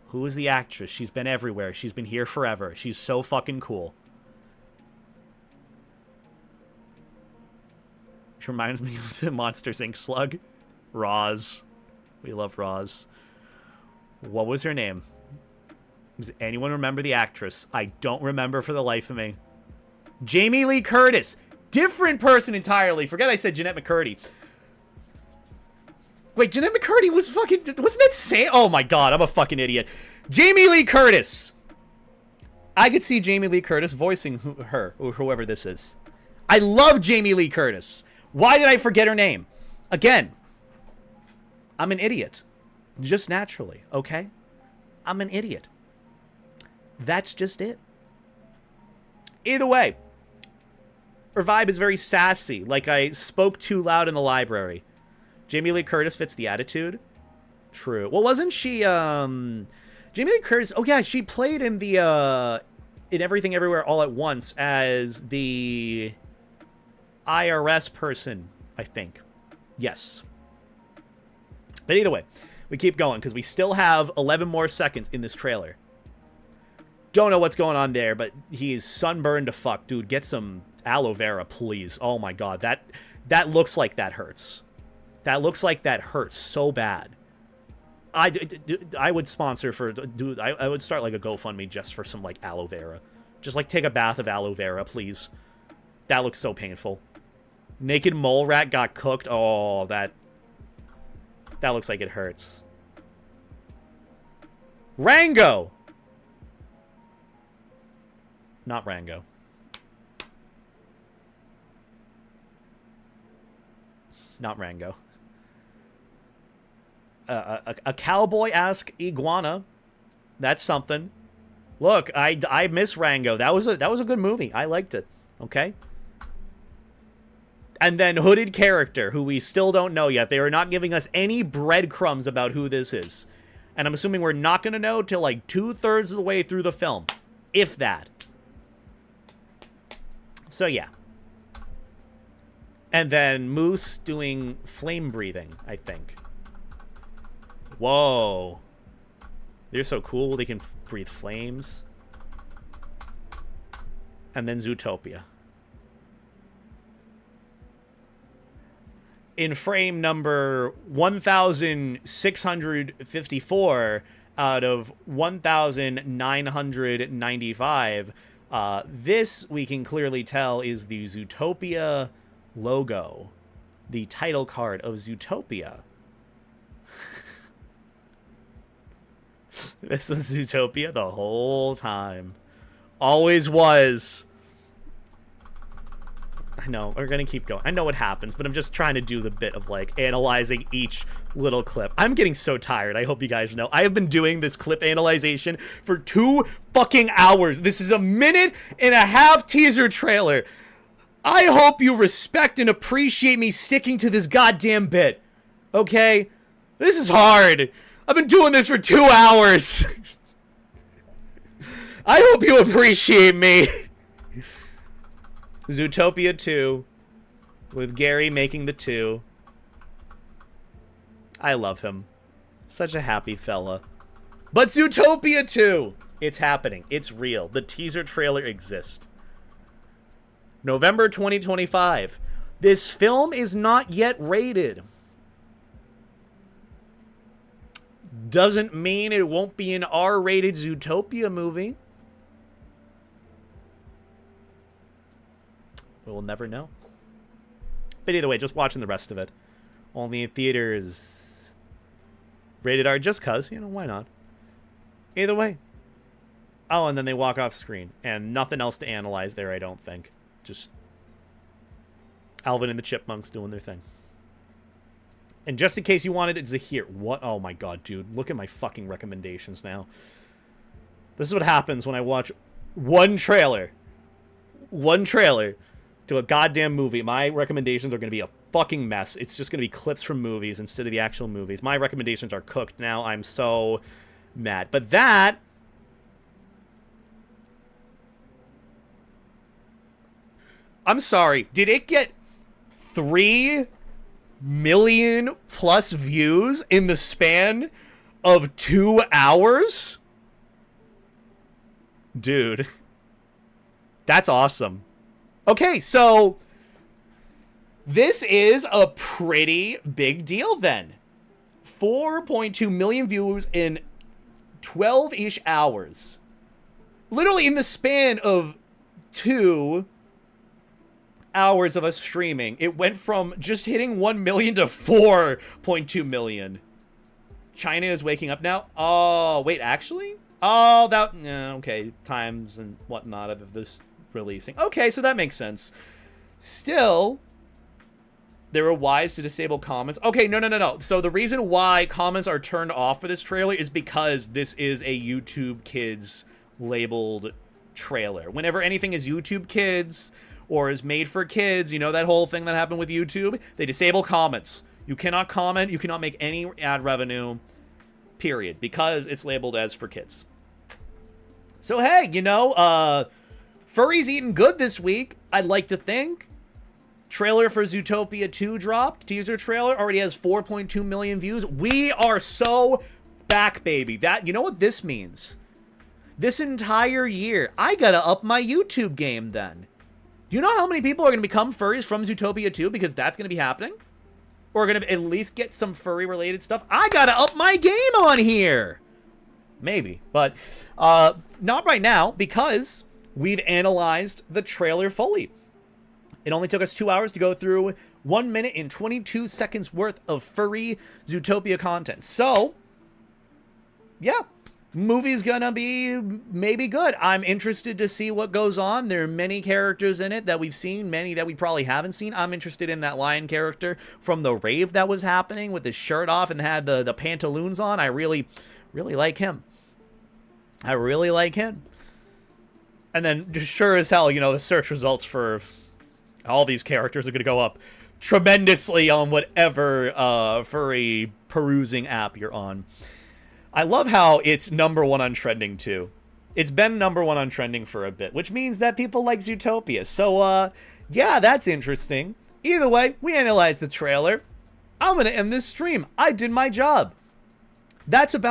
Who is the actress? She's been everywhere. She's been here forever. She's so fucking cool. She reminds me of the Monsters, Inc. slug. Roz. We love Roz. What was her name? Does anyone remember the actress? I don't remember for the life of me. Jamie Lee Curtis. Different person entirely. Forget I said Jeanette McCurdy. Wait, Jeanette McCurdy was fucking... wasn't that Sam? Oh my god, I'm a fucking idiot. Jamie Lee Curtis. I could see Jamie Lee Curtis voicing her, or whoever this is. I love Jamie Lee Curtis. Why did I forget her name? Again, I'm an idiot. Just naturally, okay? I'm an idiot. That's just it. Either way, her vibe is very sassy, like I spoke too loud in the library. Jamie Lee Curtis fits the attitude. True. Well, wasn't she, Jamie Lee Curtis... oh, yeah, she played in the, in Everything Everywhere All at Once as the IRS person, I think. Yes. But either way, we keep going, because we still have 11 more seconds in this trailer. Don't know what's going on there, but he's sunburned to fuck. Dude, get some aloe vera, please. Oh, my God. That looks like that hurts. That looks like that hurts so bad. I would sponsor for... dude, I would start, like, a GoFundMe just for some, like, aloe vera. Just, like, take a bath of aloe vera, please. That looks so painful. Naked mole rat got cooked. Oh, that looks like it hurts. Rango! Not Rango. Not Rango. A cowboy-esque iguana. That's something. Look, I miss Rango. That was a good movie. I liked it. Okay. And then hooded character, who we still don't know yet. They are not giving us any breadcrumbs about who this is. And I'm assuming we're not going to know till like 2/3 of the way through the film. If that. So yeah. And then Moose doing flame breathing, I think. Whoa. They're so cool. They can breathe flames. And then Zootopia. In frame number 1,654 out of 1,995, this, we can clearly tell, is the Zootopia logo. The title card of Zootopia. This was Zootopia the whole time. Always was. I know, we're gonna keep going. I know what happens, but I'm just trying to do the bit of, like, analyzing each little clip. I'm getting so tired, I hope you guys know. I have been doing this clip analyzation for 2 fucking hours. This is a 1.5-minute teaser trailer. I hope you respect and appreciate me sticking to this goddamn bit. Okay? This is hard. I've been doing this for 2 hours. I hope you appreciate me. Zootopia 2, with Gary making the 2. I love him. Such a happy fella. But Zootopia 2! It's happening. It's real. The teaser trailer exists. November 2025. This film is not yet rated. Doesn't mean it won't be an R-rated Zootopia movie. We'll never know. But either way, just watching the rest of it. Only in theaters. Rated R just cuz, you know, why not? Either way. Oh, and then they walk off screen. And nothing else to analyze there, I don't think. Just Alvin and the Chipmunks doing their thing. And just in case you wanted it, Zahir. What? Oh my god, dude. Look at my fucking recommendations now. This is what happens when I watch one trailer. One trailer to a goddamn movie. My recommendations are going to be a fucking mess. It's just going to be clips from movies instead of the actual movies. My recommendations are cooked now. I'm so mad. But that... I'm sorry. Did it get 3 million plus views in the span of 2 hours? Dude. That's awesome. Okay, so this is a pretty big deal then. 4.2 million views in 12-ish hours. Literally in the span of 2 hours of us streaming, it went from just hitting 1 million to 4.2 million. China is waking up now. Oh, wait, actually? Oh, that... okay, times and whatnot of this releasing. Okay, so that makes sense. Still, they were wise to disable comments. Okay, no. So the reason why comments are turned off for this trailer is because this is a YouTube Kids labeled trailer. Whenever anything is YouTube Kids or is made for kids, you know that whole thing that happened with YouTube? They disable comments. You cannot comment. You cannot make any ad revenue, period, because it's labeled as for kids. So, hey, you know, furry's eating good this week, I'd like to think. Trailer for Zootopia 2 dropped. Teaser trailer already has 4.2 million views. We are so back, baby. That, you know what this means? This entire year, I gotta up my YouTube game then. Do you know how many people are gonna become furries from Zootopia 2? Because that's gonna be happening. Or gonna at least get some furry-related stuff. I gotta up my game on here. Maybe, but not right now because we've analyzed the trailer fully. It only took us 2 hours to go through 1 minute and 22 seconds worth of furry Zootopia content. So, yeah, movie's gonna be maybe good. I'm interested to see what goes on. There are many characters in it that we've seen, many that we probably haven't seen. I'm interested in that lion character from the rave that was happening with his shirt off and had the pantaloons on. I really like him. I really like him. And then, sure as hell, you know, the search results for all these characters are going to go up tremendously on whatever furry perusing app you're on. I love how it's #1 on trending, too. It's been #1 on trending for a bit, which means that people like Zootopia. So, yeah, that's interesting. Either way, we analyzed the trailer. I'm going to end this stream. I did my job. That's about